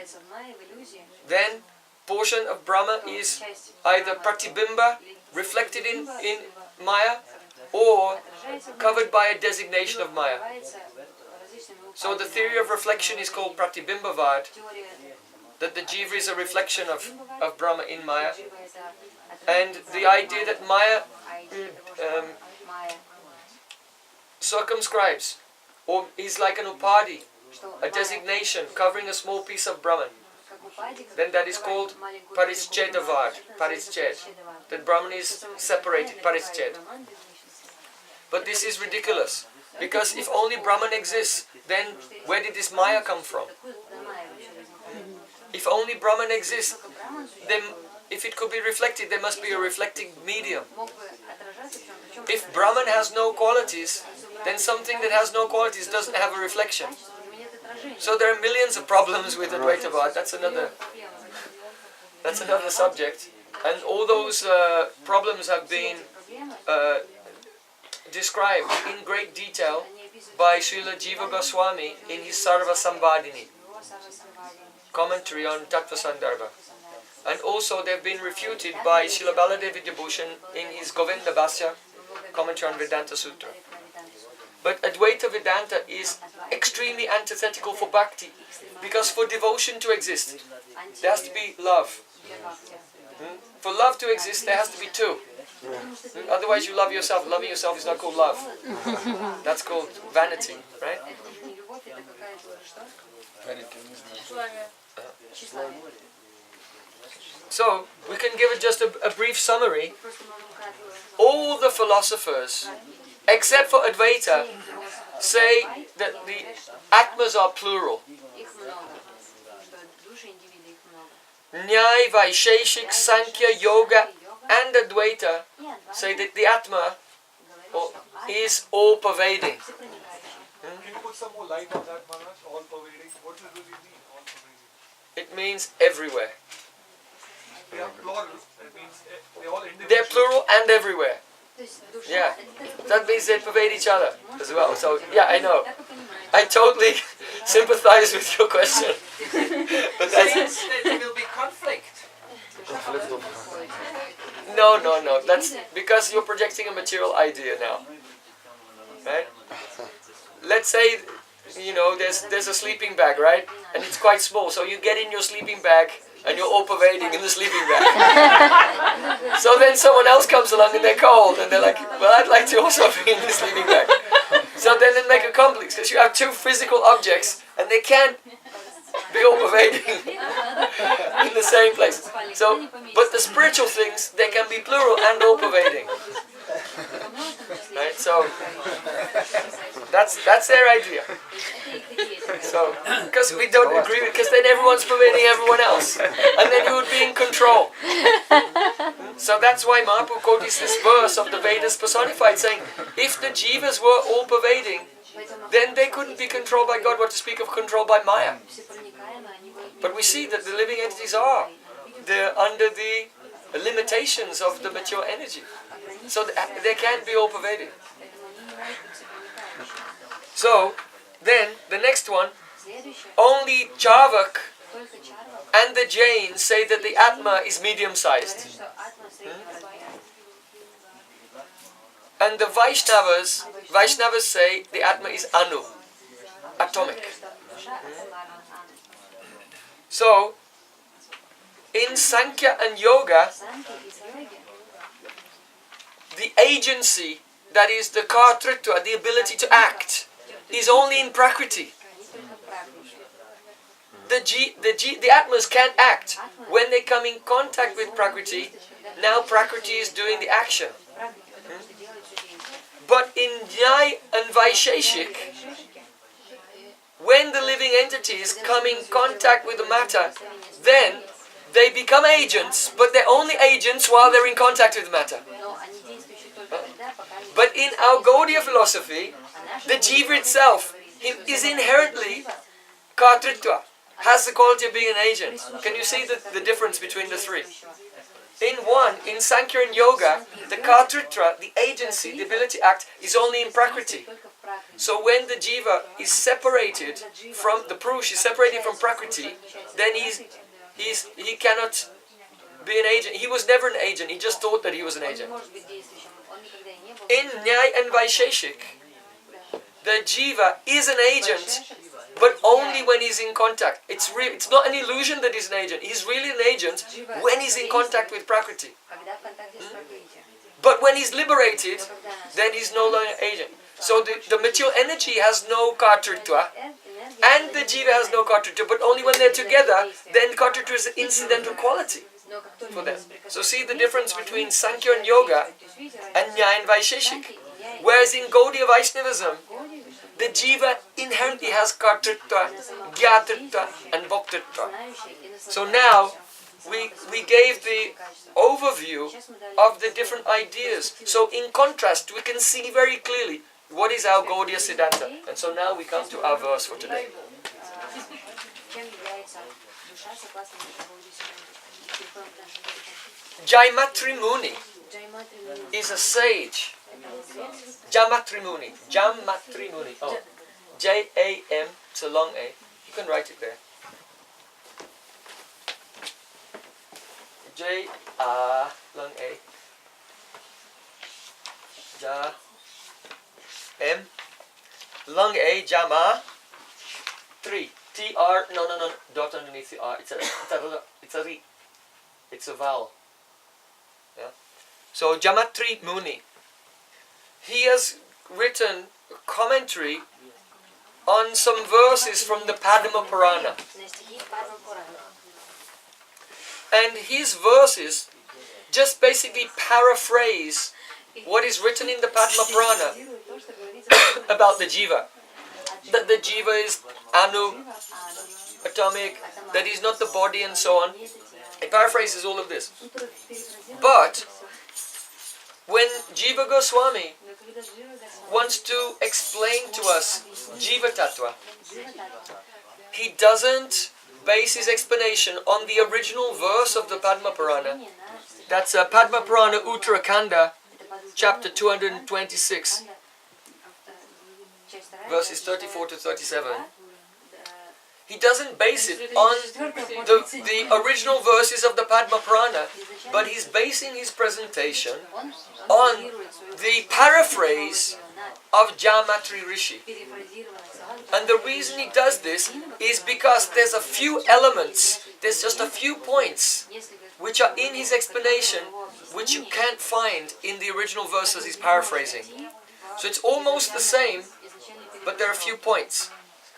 then portion of Brahma is either pratibimba, reflected in Maya, or covered by a designation of Maya. So the theory of reflection is called Pratibimbavad, that the jiva is a reflection of Brahma in Maya. And the idea that Maya circumscribes, or is like an upadhi, a designation covering a small piece of Brahman, then that is called Parischedavad, Parisched, that Brahman is separated, Parisched. But this is ridiculous, because if only Brahman exists, then where did this Maya come from? If only Brahman exists, then if it could be reflected, there must be a reflecting medium. If Brahman has no qualities, then something that has no qualities doesn't have a reflection. So there are millions of problems with Advaitavad. That's another subject. And all those problems have been described in great detail by Srila Jiva Goswami in his Sarva Sambhadini commentary on Tattva Sandarbha. And also they've been refuted by Srila Baladev Vidyabhushan in his Govinda Bhasya commentary on Vedanta Sutra. But Advaita Vedanta is extremely antithetical for bhakti, because for devotion to exist, there has to be love. For love to exist, there has to be two. Otherwise you love yourself. Loving yourself is not called love. That's called vanity, right?
любовь это какая-то уже что? Тщеславие.
So, we can give it just a brief summary.
Мы просто можем кратко.
All the philosophers, except for Advaita, say that the Atmas are plural.
Их много. Что души индивида их много.
Nyaya, Vaisheshik, Sankhya, Yoga and Advaita
И Адвайта
say that the Atma
говорит, что
is all-pervading.
всепроникающий.
Can you put some more light on that, Maharaj? All pervading. What does it really mean? All pervading.
It means everywhere.
They are plural. That means they all individual.
They're plural and everywhere.
То есть душа
Yeah.
это
That means they pervade each other as well. So, yeah, I know.
так вы понимаете.
I totally sympathize with your question. But that's,
There will be conflict.
no. That's because you're projecting a material idea now. Right? Let's say, there's a sleeping bag, right? And it's quite small. So you get in your sleeping bag and you're all pervading in the sleeping bag. So then someone else comes along and they're cold and they're like, well, I'd like to also be in the sleeping bag. So then they make a complex because you have two physical objects and they can't be all pervading in the same place. So, but the spiritual things, they can be plural and all pervading. Right? So that's their idea. So, because we don't agree with, because then everyone's pervading everyone else, and then you would be in control. So that's why Mahaprabhu quotes this verse of the Vedas personified, saying, if the jivas were all pervading, then they couldn't be controlled by God. What to speak of control by Maya? But we see that the living entities are. They're under the limitations of the material energy. So they can't be all pervading. So, then, the next one, only Charvak and the Jains say that the Atma is medium-sized. And the Vaishnavas say the Atma is Anu, atomic. So, in Sankhya and Yoga, the agency, that is the kartritva, the ability to act, is only in Prakriti. The Atmas can't act. When they come in contact with Prakriti, now Prakriti is doing the action. But in Nyaya and Vaisheshik, when the living entities come in contact with the matter, then they become agents, but they're only agents while they're in contact with the matter. But in our Gaudiya philosophy, the jiva itself is inherently kartritva, has the quality of being an agent. Can you see the difference between the three? In Sankhya and Yoga, the kartritva, the agency, the ability to act, is only in Prakriti. So when the jiva is separated from the Purush, is separated from Prakriti, then he cannot be an agent. He was never an agent, he just thought that he was an agent. In Nyaya and Vaisheshik, the jiva is an agent, but only when he's in contact. It's not an illusion that he's an agent. He's really an agent when he's in contact with Prakriti. But when he's liberated, then he's no longer an agent. So the material energy has no kartritva, and the jiva has no kartritva, but only when they're together, then kartritva is an incidental quality for them. So see the difference between Sankhya and Yoga and Nyaya and Vaisheshik. Whereas in Gaudiya Vaishnavism, the jiva inherently has kartritva, gyatritva and bhoktritva. So now, we gave the overview of the different ideas. So in contrast, we can see very clearly what is our Gaudiya Siddhanta. And so now we come to our verse for today. Jiva-Tattva Muni is a sage. Jiva-Tattva Muni. Jiva-Tattva Muni. Oh. J-A-M, it's a long A. You can write it there. J-A, long A. Ja-M, long A, Jama, 3. T-R, no, dot underneath the R. It's a ri. It's a vowel. Yeah. So Jiva-Tattva Muni. He has written a commentary on some verses from the Padma Purana.
на стихи Падма Пурана.
And his verses just basically paraphrase what is written in the Padma Purana
То, что говорится
about the Jiva. That the Jiva is atomic, that he's not the body and so on. It paraphrases all of this. But when Jiva Goswami wants to explain to us Jiva-Tattva, he doesn't base his explanation on the original verse of the Padma Purana. That's Padma Purana Uttarakhanda, chapter 226, verses 34 to 37. He doesn't base it on the original verses of the Padma Purana, but he's basing his presentation on the paraphrase of Jamatri Rishi. And the reason he does this is because there's a few elements, there's just a few points which are in his explanation which you can't find in the original verses he's paraphrasing. So it's almost the same, but there are a few points.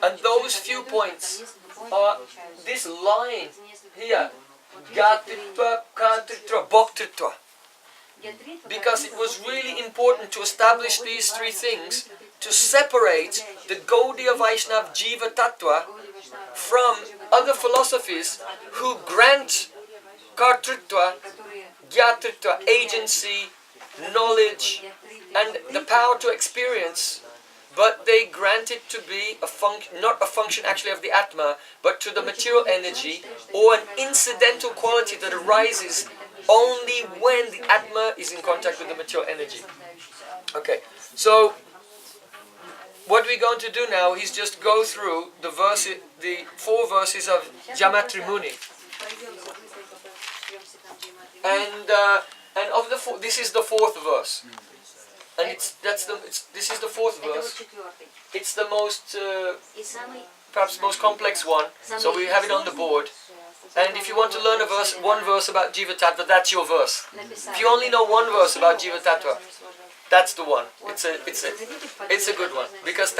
And those few points are this line here, Gyatritva, Kartritva, Bhaktritva. Because it was really important to establish these three things to separate the Gaudiya Vaishnava Jiva-Tattva from other philosophies who grant Kartritva, Gyatritva, agency, knowledge, and the power to experience, but they grant it to be not a function actually of the Atma, but to the material energy, or an incidental quality that arises only when the Atma is in contact with the material energy. Okay, so what we're going to do now is just go through the 4 verses of Jamatri Muni. And of the 4, this is the 4th verse. And this is the 4th verse. It's the most, perhaps most complex one. So we have it on the board. And if you want to learn one verse about Jiva-Tattva, that's your verse. If you only know one verse about Jiva-Tattva, that's the one. It's a good one, because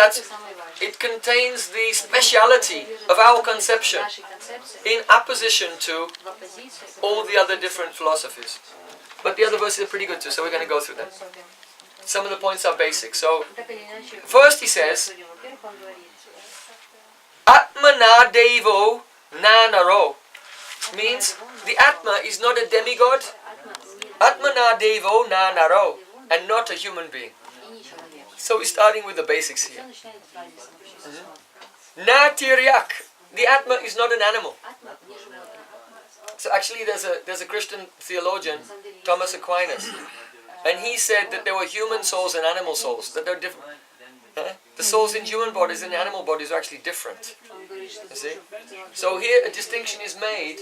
it contains the speciality of our conception in opposition to all the other different philosophies. But the other verses are pretty good too, so we're going to go through them. Some of the points are basic. So first he says, Atmana Devo Nanaro, means the Atma is not a demigod. Atmana Devo Nanaro, and not a human being. So we're starting with the basics here. Na Tiryak, the Atma is not an animal. So actually there's a Christian theologian, Thomas Aquinas, and he said that there were human souls and animal souls, that they're different. The souls in human bodies and animal bodies are actually different. You see? So here a distinction is made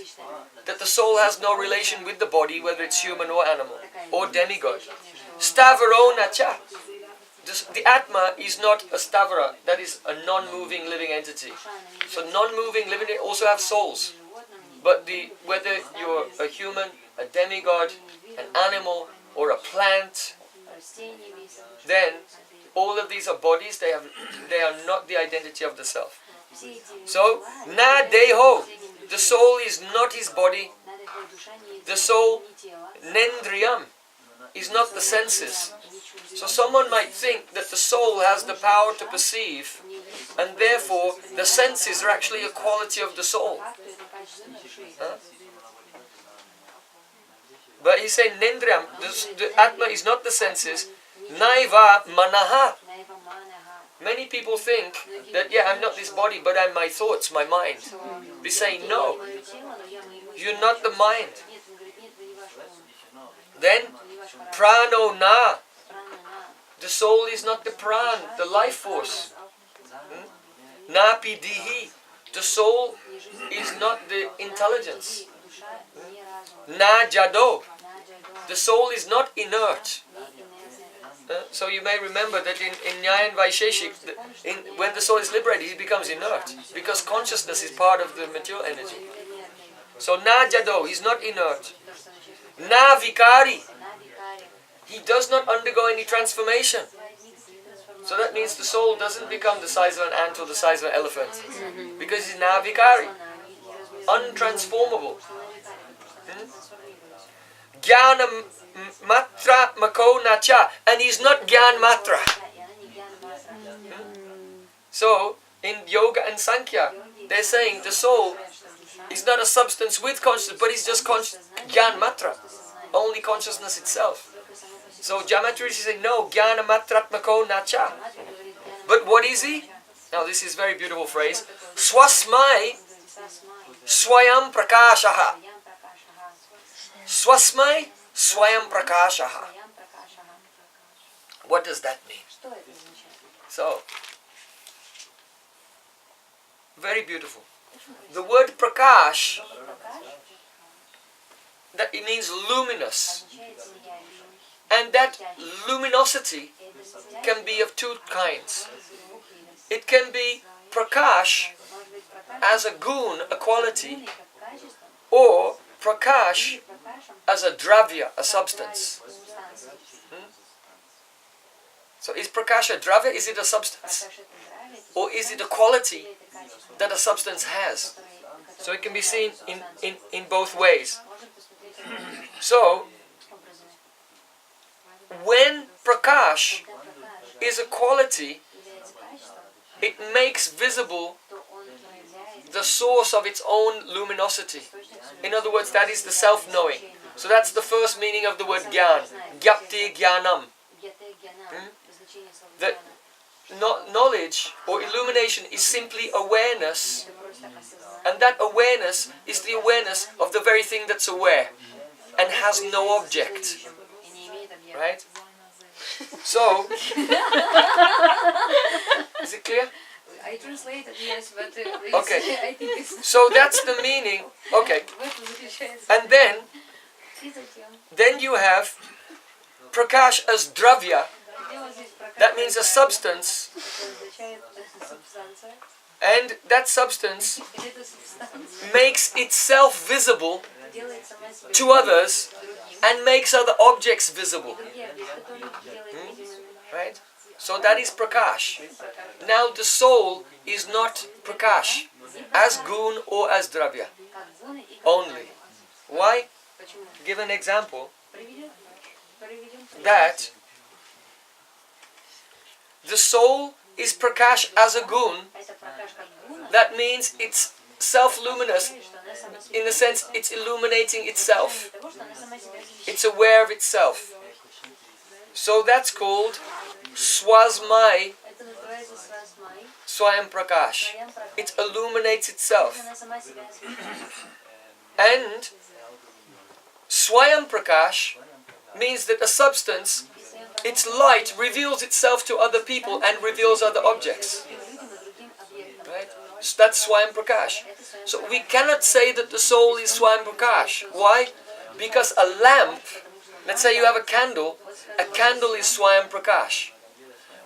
that the soul has no relation with the body, whether it's human or animal, or demigod. Stavaro Nacha. The Atma is not a stavara, that is a non-moving living entity. So non-moving living also have souls. But whether you're a human, a demigod, an animal, or a plant, then all of these are bodies, they are not the identity of the self. So, na deho, the soul is not his body. The soul, nendriyam, is not the senses. So someone might think that the soul has the power to perceive, and therefore the senses are actually a quality of the soul. But he's saying nendriyam, the Atma is not the senses. Naiva manaha. Many people think that, I'm not this body, but I'm my thoughts, my mind. We say, no, you're not the mind. Then, prano na. The soul is not the pran, the life force. Na pidihi. The soul is not the intelligence. Na jado. The soul is not inert. So you may remember that in Nyaya and Vaisheshik, when the soul is liberated, he becomes inert, because consciousness is part of the material energy. So na jado, he's not inert. Na vikari, he does not undergo any transformation. So that means the soul doesn't become the size of an ant or the size of an elephant. Because it's navikari, untransformable. Jnana matra mako nacha, and he's not Gyan matra. So in Yoga and Sankhya, they're saying the soul is not a substance with consciousness, but it's just Gyan matra, only consciousness itself. So Geometry is saying, no, Jnana matratmako nacha. But what is he? Now this is a very beautiful phrase. Swasmai swayam prakashaha. Swasmai swayam prakashaha. What does that mean? So, very beautiful. The word prakash, that it means luminous. And that luminosity can be of two kinds. It can be prakash as a gun, a quality, or prakash as a dravya, a substance. So is prakash a dravya? Is it a substance? Or is it a quality that a substance has? So it can be seen in both ways. So, when prakash is a quality, it makes visible the source of its own luminosity. In other words, that is the self-knowing. So that's the first meaning of the word jnana. Gyapti jnanam. That knowledge or illumination is simply awareness, and that awareness is the awareness of the very thing that's aware and has no object. Right? So, is it clear?
I translated, yes, but
Okay.
I think it's...
So that's the meaning. Okay. And then you have prakash as dravya. That means a substance. And that substance makes itself visible to others and makes other objects visible. Right? So that is prakash. Now the soul is not prakash, as gun or as dravya. Only. Why? Give an example. That the soul is prakash as a gun. That means it's self-luminous. In a sense, it's illuminating itself. It's aware of itself. So that's called swasmai swayam prakash. It illuminates itself. And swayam prakash means that a substance, its light reveals itself to other people and reveals other objects. Right? So that's swayam prakash. So we cannot say that the soul is swayam prakash. Why? Because a lamp, let's say you have a candle is swayam prakash.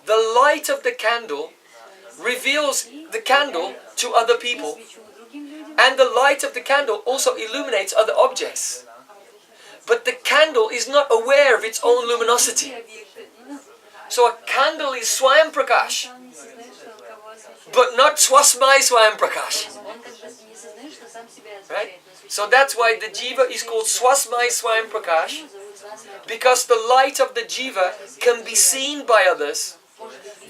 The light of the candle reveals the candle to other people, and the light of the candle also illuminates other objects. But the candle is not aware of its own luminosity. So a candle is swayam prakash, but not swasmai swayam prakash. Right? So that's why the jiva is called swasmai swayam prakash, because the light of the jiva can be seen by others.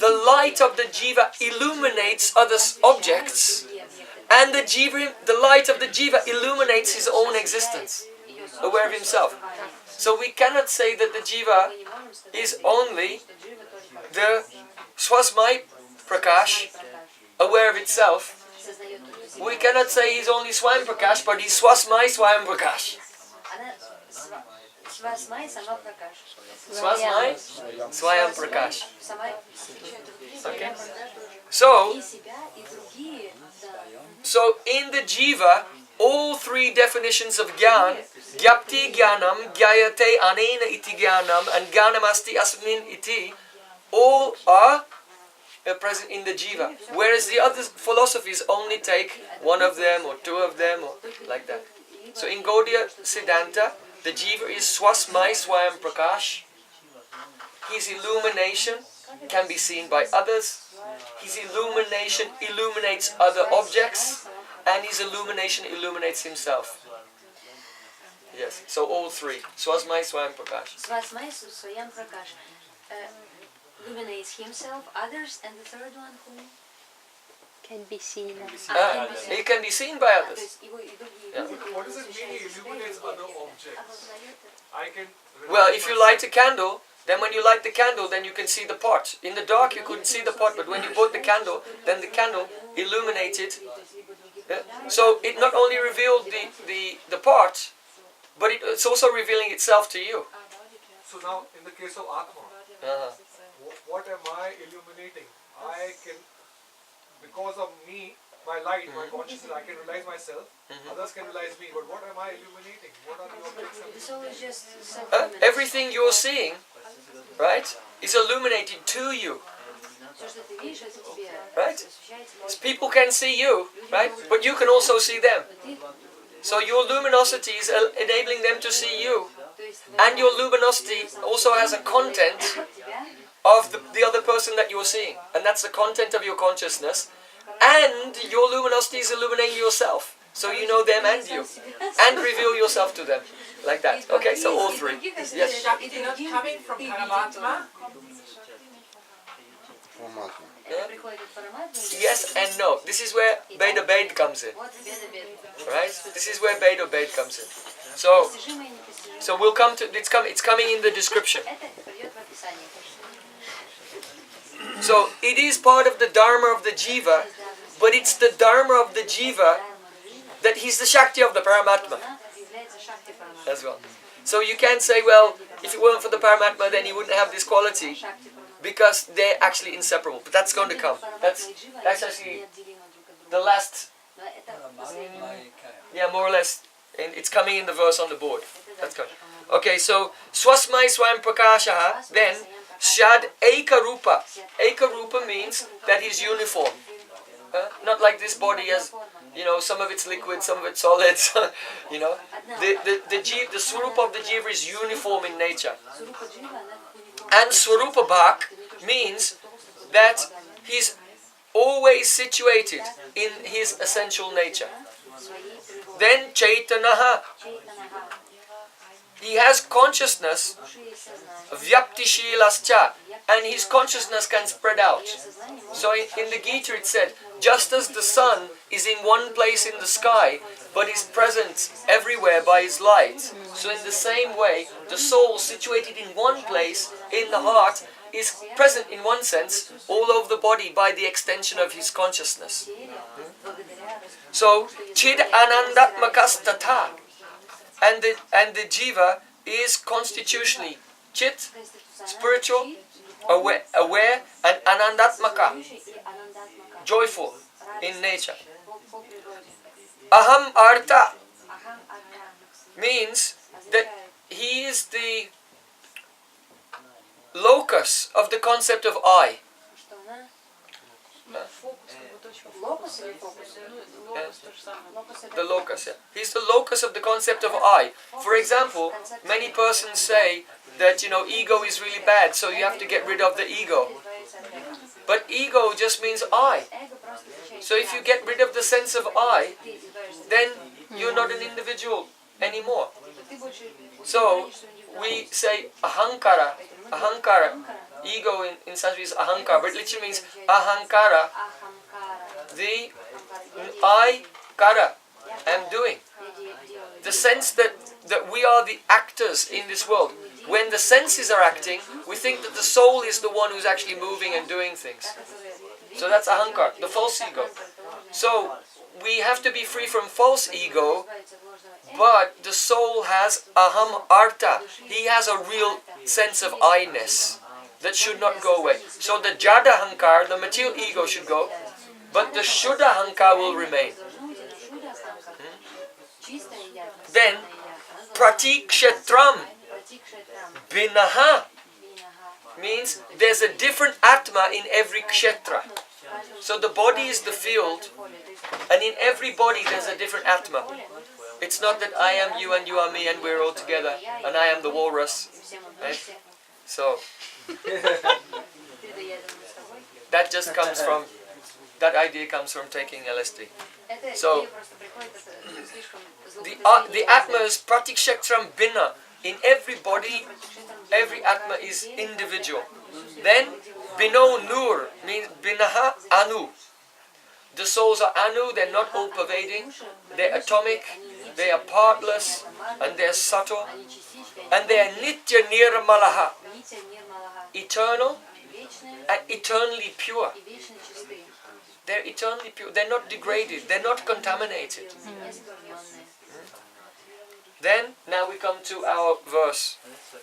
The light of the jiva illuminates other objects, and the light of the jiva illuminates his own existence, aware of himself. So we cannot say that the jiva is only the swasmai prakash, aware of itself. We cannot say he's only swayam prakash, but he's swasmai swayam prakash. Swasmai swayam prakash. Okay. So in the jiva, all three definitions of jnana, gyapti jnanam, gyayate anena iti jnanam, and jnanamasti asmin iti, all are present in the jiva. Whereas the other philosophies only take one of them or two of them or like that. So in Gaudiya Siddhanta, the jiva is swasmai swayam prakash. His illumination can be seen by others. His illumination illuminates other objects, and his illumination illuminates himself. Yes, so all three. Swasmai Swayam Prakash.
Swasmai Swayam Prakash illuminates himself, others, and the third one who
Can be seen.
It can be seen by
То
others.
есть его и другие
Yeah.
видят, и
What
он
does it mean he
освещает себя,
illuminates
и
other
другие
objects?
опознает.
I can.
Well, if you light a candle, then when you light the candle, then you can see the pot. In the dark, you couldn't see the pot, but when you bought the candle, then the candle illuminated. Yeah? So it not only revealed the pot, but it's also revealing itself to you.
So now, in the case of Atma,
Uh-huh.
what am I illuminating? I can, because of me, my light, my consciousness, I can realize myself. Others can realize me. But what am I illuminating? What are the objects?
The soul is just self-illuminating.
Everything you're seeing, right, is illuminated to you.
Всё, что ты видишь, это тебе
Right?
освещает тебя.
People can see you, right, but you can also see them. So your luminosity is enabling them to see you.
То есть
And your luminosity also has a content
тебя
of the other person that you're seeing. And that's the content of your consciousness. And your luminosity is illuminating yourself. So you know them and you. And reveal yourself to them. Like that. Okay, so all three. Yes.
Shakti not coming from Paramatma.
это приходит от Параматмы.
Yes and no. This is where Beda Bed comes in.
Вот беда-бед.
Right? This is where Beda Bed comes in. So
Постижимое и непостижимое.
so we'll come to it's coming in the description.
Это придет в описании.
So it is part of the dharma of the jiva, but it's the dharma of the jiva that he's the Shakti of the Paramatma
Она является шахтой Параматмы.
as well. So you can't say, well, if it weren't for the Paramatma, then he wouldn't have this quality,
Шахты Параматмы.
because they're actually inseparable. But that's going to come. That's actually
неотделимы друг от друга.
the last,
Но это последнее.
yeah, more or less, and it's coming in the verse on the board. That's good. Okay, so Swasmai Swayam Prakashaha, then Shad Eka Rupa. Eka Rupa means that he's uniform. Not like this body as, some of it's liquid, some of it's solid. The Swarupa of the Jiva is uniform in nature.
Сурупа Джива, она униформа.
And Swarupa Bhak means that he's always situated in his essential nature.
Своей природой.
Then Chaitanaha,
Чайтанаха.
he has consciousness,
Души и сознание.
Vyaptishilascha, and his consciousness can spread out.
Ее сознание может
So in the Gita it said, just as the sun is in one place in the sky, but is present everywhere by his light, so in the same way, the soul situated in one place in the heart is present in one sense all over the body by the extension of his consciousness.
благодаря
So, Chid Anandatmakastata, and the Jiva is constitutionally Chit, spiritual, aware, and Anandatmaka, joyful in nature. Aham Artha means that he is the locus of the concept of I.
что она локус или фокус? Локус это
The locus, yeah. He's the locus of the concept of I. For example, many persons say that, ego is really bad, so you have to get rid of the ego.
избавиться от эго.
But ego just means I.
Эго просто означает
So if you
я.
get rid of the sense of I,
Ты избавишься от
then you're not an individual anymore.
эго. Ты больше
So
не что
we say ahankara. Ahankara. Ego in Sanskrit is ahankara, but it literally means ahankara,
Ахамкара.
the I kara, am doing. The sense that we are the actors in this world. When the senses are acting, we think that the soul is the one who's actually moving and doing things. So that's ahankar, the false ego. So we have to be free from false ego, but the soul has aham artha. He has a real sense of I-ness that should not go away. So the jada hankar, the material ego, should go, but the shuddha hankar will remain. Then Pratikshetram Binaha means there's a different Atma in every Kshetra. So the body is the field, and in every body there's a different Atma. It's not that I am you and you are me and we're all together, and I am the walrus. Right? So
Ты доедем с тобой.
that just comes from, that idea comes from taking LSD.
Эта
So,
идея просто приходит, это слишком
The Atma is pratikshekhtram binna. In every body, every Atma is individual. Then, bino nur means binaha anu. The souls are anu, they're not all-pervading, they're atomic, they are partless, and they're subtle, and they are nitya nirmalaha,
Нитя нирмалаха,
eternal
вечные
and eternally pure.
и вечно чистые,
They're eternally pure, they're not degraded, they're not contaminated.
неоскверненные.
Then, now we come to our verse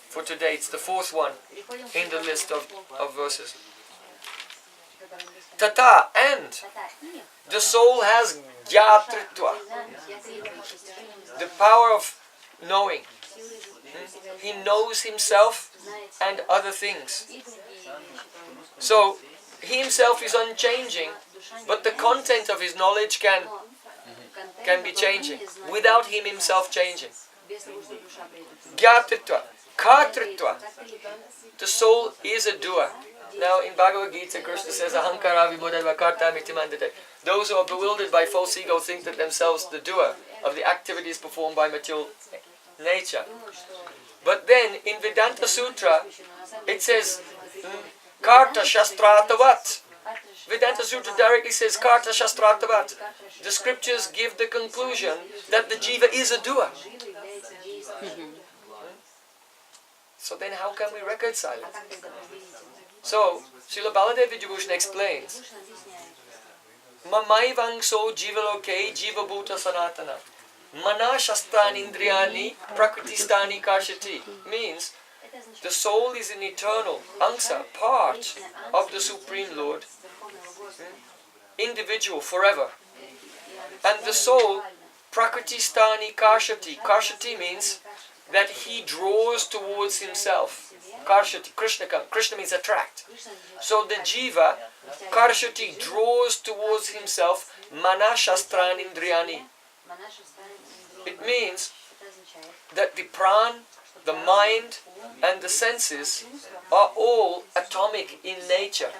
for today. It's the fourth one
Переходим к
in the list of
пункту,
verses.
который мы сказали.
Tata, and
Тата и
the soul has Jiva-Tattva, the power of knowing. He knows himself and other things. So, he himself is unchanging, but the content of his knowledge can be changing, without him himself changing. Jiva-Tattva, Kartritva, the soul is a doer. Now in Bhagavad Gita, Krishna says, Ahankara vimudaiva karta miti mandate. Those who are bewildered by false ego think that themselves the doer of the activities performed by material nature. But then in Vedanta Sutra, it says, Karta Shastratavat. Vedanta Sutra directly says, Karta Shastratavat. The scriptures give the conclusion that the jiva is a doer. So then how can we reconcile it? So, Srila Baladev Vidyabhushan explains, Mamaivang so jivaloke jiva bhuta sanatana. Mana shastrani indriyani prakriti-stani karshati. Means, the soul is an eternal angsa, part of the Supreme Lord, individual, forever. And the soul, prakriti-stani karshati. Karshati means that he draws towards himself. Karshati, Krishna means attract. So the jiva, karshati, draws towards himself, mana shastrani indriyani. It means that the pran, the mind, and the senses are all atomic in nature.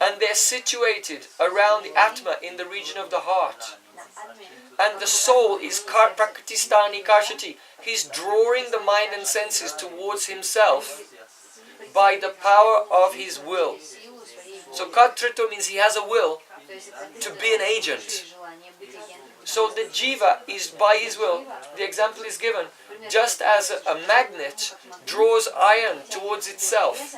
And they're situated around the Atma in the region of the heart. And the soul is prakriti-stani karshati. He's drawing the mind and senses towards himself by the power of his will. So kartrito means he has a will to be an agent. So the jiva is by his will. The example is given. Just as a magnet draws iron towards itself,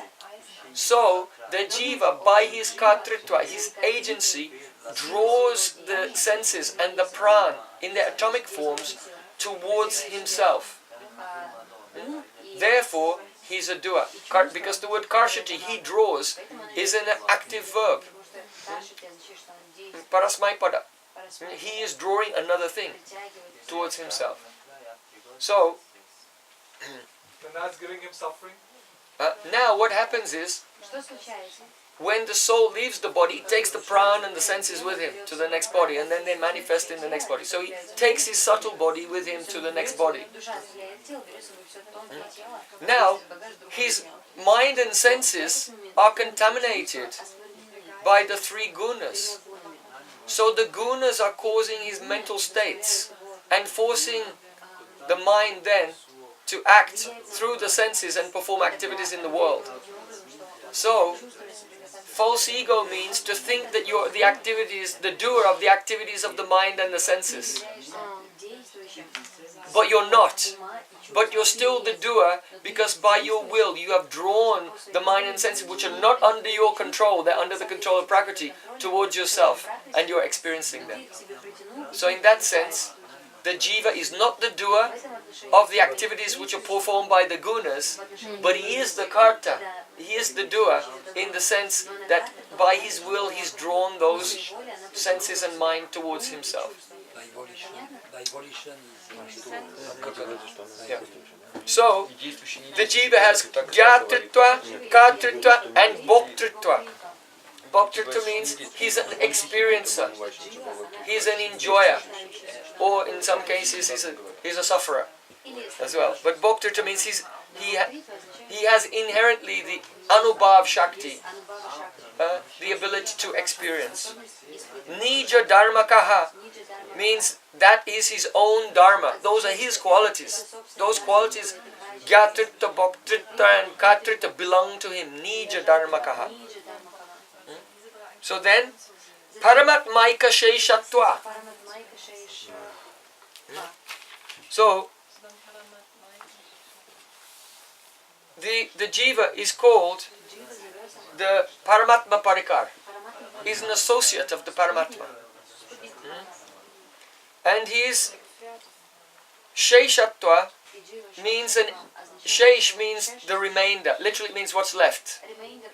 so the jiva by his kartritva, his agency, draws the senses and the pran in their atomic forms towards himself. Therefore, he's a doer. Because the word karshati, he draws, is an active verb. Parasmaipada. He is drawing another thing towards himself. So,
Then that's giving him suffering.
now what happens is, when the soul leaves the body, it takes the pran and the senses with him to the next body, and then they manifest in the next body. So he takes his subtle body with him to the next body. Now, his mind and senses are contaminated by the three gunas. So the gunas are causing his mental states and forcing the mind then to act through the senses and perform activities in the world. So, false ego means to think that you're the activities, the doer of the activities of the mind and the senses. But you're not. But you're still the doer because by your will you have drawn the mind and senses which are not under your control, they're under the control of Prakriti, towards yourself, and you're experiencing them. So in that sense, the jiva is not the doer of the activities which are performed by the gunas, but he is the karta, he is the doer in the sense that by his will he's drawn those senses and mind towards himself.
By volition is
Yeah. So, the jiva has Jiva-Tattva, Kartritva and Bhoktritva. Bhoktritva means he's an experiencer, he's an enjoyer, or in some cases he's a sufferer as well. But Bhoktritva means he has inherently the Anubhav Shakti,
Anubhava Shakti.
the ability to experience. Nija Dharmakaha means that is his own dharma. Those are his qualities. Those qualities, Gyatrita, Bhaktrita and Katrita, belong to him. Nija Dharmakaha. So then, Paramatmaika Sheshatva.
Paramatmaika Shesha.
So, the Jiva is called the Paramatma Parikar. He's an associate of the Paramatma. And his Sheshatva means Shesh means the remainder. Literally means what's left.
Remainder,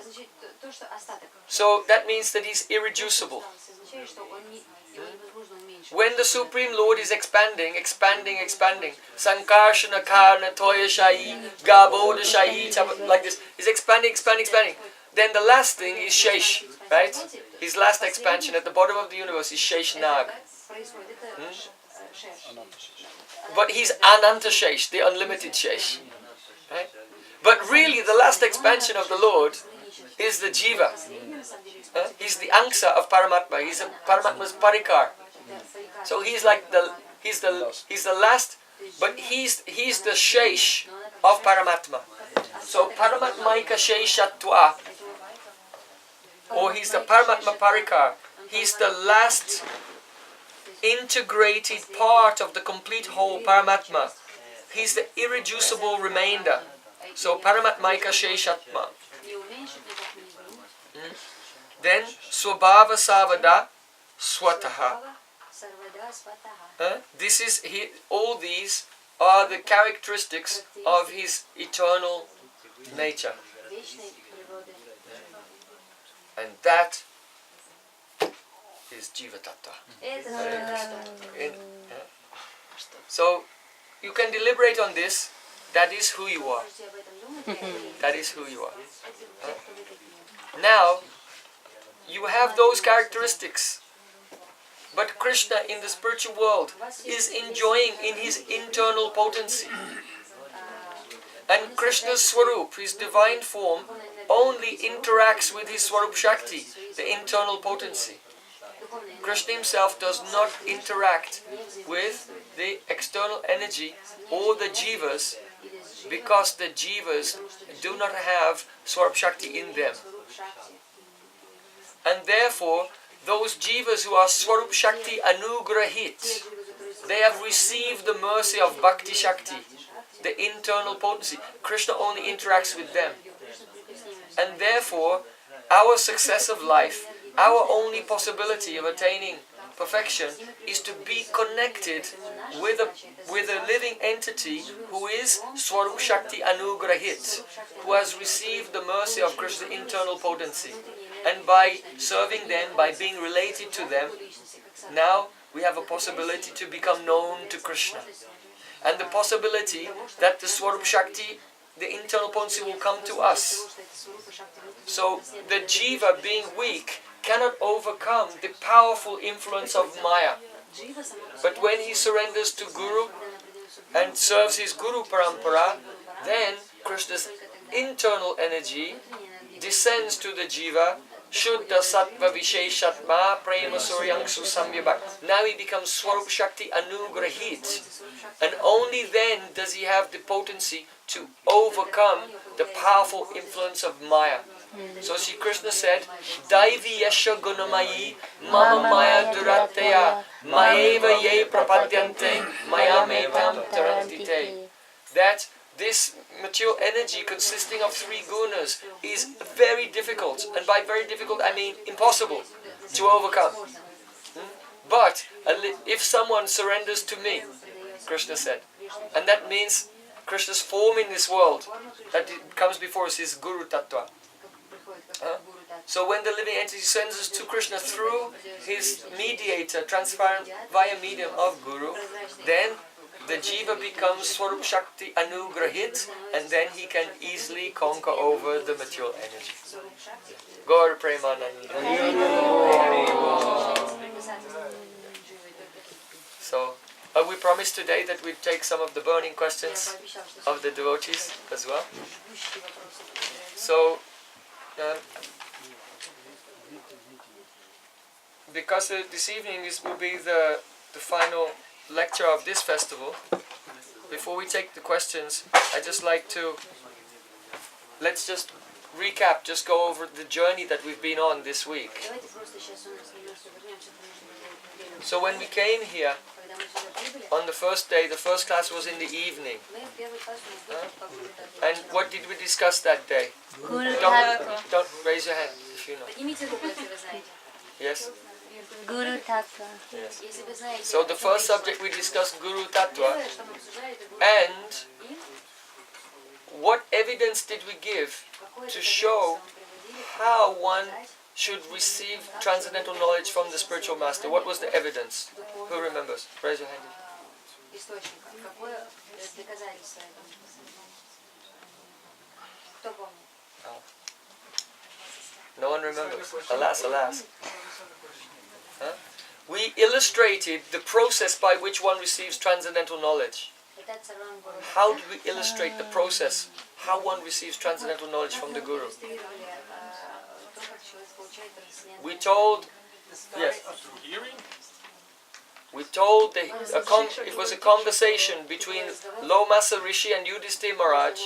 значит, то, что остаток.
So that means that he's irreducible.
Означает, что он не, его невозможно уменьшить.
When the Supreme Lord is expanding, Sankarshana Karna Toya Shai, Gaboda Shai, like this, is expanding. Then the last thing is Shesh, right? His last expansion at the bottom of the universe is Shesh Nag. But he's Ananta Shesh, the unlimited Shesh. Right? But really the last expansion of the Lord is the Jiva. He's the Angsa of Paramatma. He's a Paramatma's Parikar. So he's like he's the last, but he's the Shesh of Paramatma. So Paramatmaika Sheshatva, or he's the Paramatma Parikar. He's the last integrated part of the complete whole Paramatma. He's the irreducible remainder. So Paramatmaika Sheshatma. Then Swabhava Savada Swataha. This is all these are the characteristics of his eternal nature. And that is Jiva-Tattva. So you can deliberate on this. That is who you are. That is who you are. Now, you have those characteristics. But Krishna in the spiritual world is enjoying in his internal potency. And Krishna's Swarup, his divine form, only interacts with his Swarup Shakti, the internal potency. Krishna himself does not interact with the external energy or the Jivas, because the Jivas do not have Swarup Shakti in them. And therefore, those Jivas who are Swarup Shakti Anugrahit, they have received the mercy of Bhakti Shakti, the internal potency. Krishna only interacts with them. And therefore, our success of life, our only possibility of attaining perfection is to be connected with a living entity who is Swarup Shakti Anugrahit, who has received the mercy of Krishna's internal potency. And by serving them, by being related to them, now we have a possibility to become known to Krishna. And the possibility that the Swarup Shakti, the internal potency, will come to us. So the Jiva, being weak, cannot overcome the powerful influence of Maya. But when he surrenders to Guru and serves his Guru Parampara, then Krishna's internal energy descends to the Jiva. Shuddha Sattva Visheshatma Prema Suryangsu Samyabhak. Now he becomes Swarup Shakti Anugrahit. And only then does he have the potency to overcome the powerful influence of Maya. So Sri Krishna said, Daivi Yasha Gunamayi Mama Maya Durateya Maeva Ye Prapadyante Mayametam Tarantite. That this material energy consisting of three gunas is very difficult, and by very difficult I mean impossible to overcome. But if someone surrenders to me, Krishna said, and that means Krishna's form in this world that comes before us is Guru Tattva. So when the living entity surrenders to Krishna through his mediator, transparent via medium of Guru, then the Jiva becomes Swarup Shakti Anugrahit, and then he can easily conquer over the material energy. Gaur Premananda. So We promised today that we'd take some of the burning
Я
questions
пообещал, что
of the devotees as well.
жгущие вопросы повторяю.
So, because this evening will be the final lecture of this festival, before we take the questions, I'd just like to, let's just recap, just go over the journey that we've been on this week.
Давайте просто сейчас у нас немножко вернемся к тому, что мы делали.
So when we came here,
Когда мы сюда прибыли,
on the first day, the first class was in the evening.
мы в первый класс у нас был по
And what did we discuss that day?
Guru
Don't raise your hand if you know.
Поднимите руку, если вы знаете.
Yes?
Tattva.
Yes.
Если вы знаете.
So the first subject we discussed, Guru Tattwa,
Первое, что мы обсуждали, это Гуру
and
Tattva. И
what evidence did we give
какое
to
доказательство
show
мы приводили,
how one
показать
should receive transcendental knowledge from the spiritual master? What was the evidence? Who remembers? Raise your hand.
источника. Какое доказательство этого? Кто помнит?
No one remembers. Alas, alas. Huh? We illustrated the process by which one receives transcendental knowledge.
Это царам Гуру.
How do we illustrate the process? How one receives transcendental knowledge from the Guru?
Иллюстрировали, то, как человек получает трансцендентное
We told, yes, we told it was a conversation between Lomasa Rishi and Yudhishthira Maharaj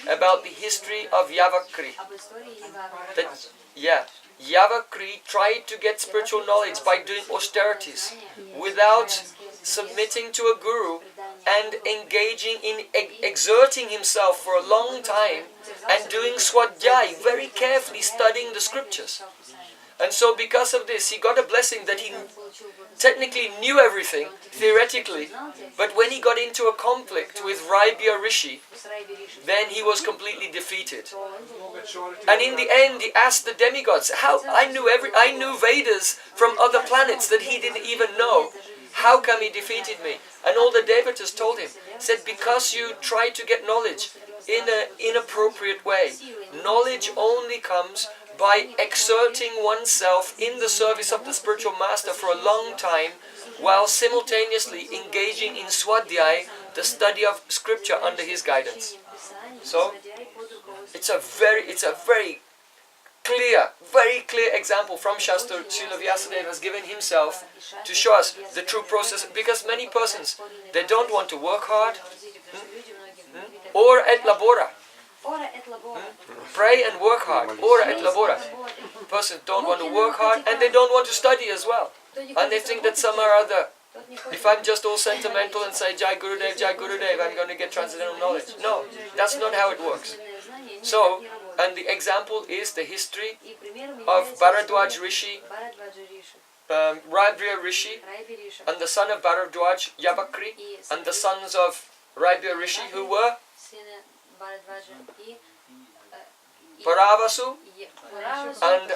about the history of Yavakri.
об истории Jiva.
That, yeah, Yavakri tried to get spiritual knowledge by doing austerities without submitting to a guru and engaging in exerting himself for a long time and doing swadhyay, very carefully studying the scriptures. And so because of this, he got a blessing that he technically knew everything, theoretically, but when he got into a conflict with Raibhya Rishi, then he was completely defeated. And in the end, he asked the demigods, "How I knew Vedas from other planets that he didn't even know. How come he defeated me?" And all the devatas told him, said, "Because you tried to get knowledge in an inappropriate way. Knowledge only comes by exerting oneself in the service of the spiritual master for a long time, while simultaneously engaging in swadhyay, the study of scripture under his guidance." So it's a very clear example from Shastra. Srila Vyasadeva has given himself to show us the true process, because many persons, they don't want to work hard, or et labora. Pray and work hard, or et labora. Persons don't want to work hard and they don't want to study as well. And they think that some or other, if I'm just all sentimental and say Jai Gurudev, I'm going to get transcendental knowledge. No, that's not how it works. So, and the example is the history of Bharadwaj Rishi, Raibhya Rishi, and the son of Bharadwaj, Yavakri, and the sons of Raibhya Rishi, who were Paravasu and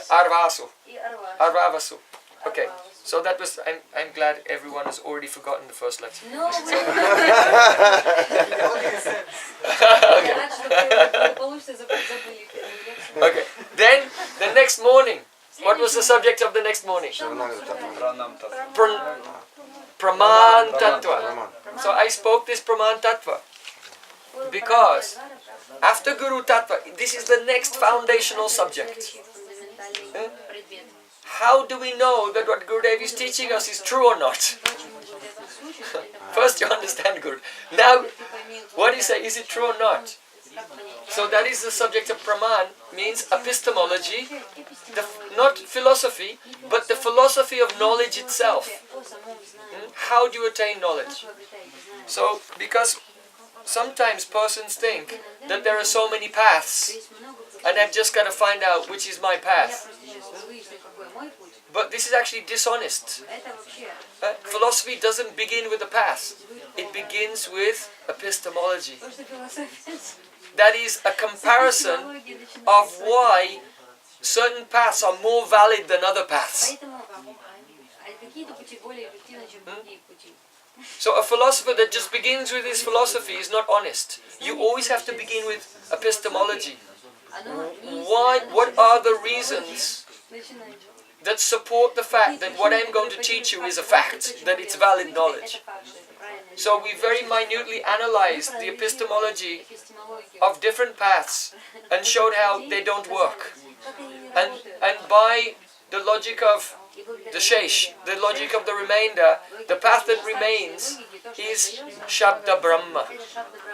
Arvavasu. Okay, so that was, I'm glad everyone has already forgotten the first lecture. Okay, then the next morning, what was the subject of the next morning? Praman Tattva. So I spoke this Praman Tattva because after Guru Tattva, this is the next foundational subject. How do we know that what Gurudev is teaching us is true or not? First you understand Guru. Now, what is it? Is it true or not? So that is the subject of Praman, means epistemology, not philosophy, but the philosophy of knowledge itself. How do you attain knowledge? So, because sometimes persons think that there are so many paths, and I've just got to find out which is my path. But this is actually dishonest. Philosophy doesn't begin with a path. It begins with epistemology. That is a comparison of why certain paths are more valid than other paths. So a philosopher that just begins with his philosophy is not honest. You always have to begin with epistemology. Why? What are the reasons that support the fact that what I'm going to teach you is a fact, that it's valid knowledge? So we very minutely analyzed the epistemology of different paths and showed how they don't work. And by the logic of the Shesh, the logic of the remainder, the path that remains is Shabda Brahma,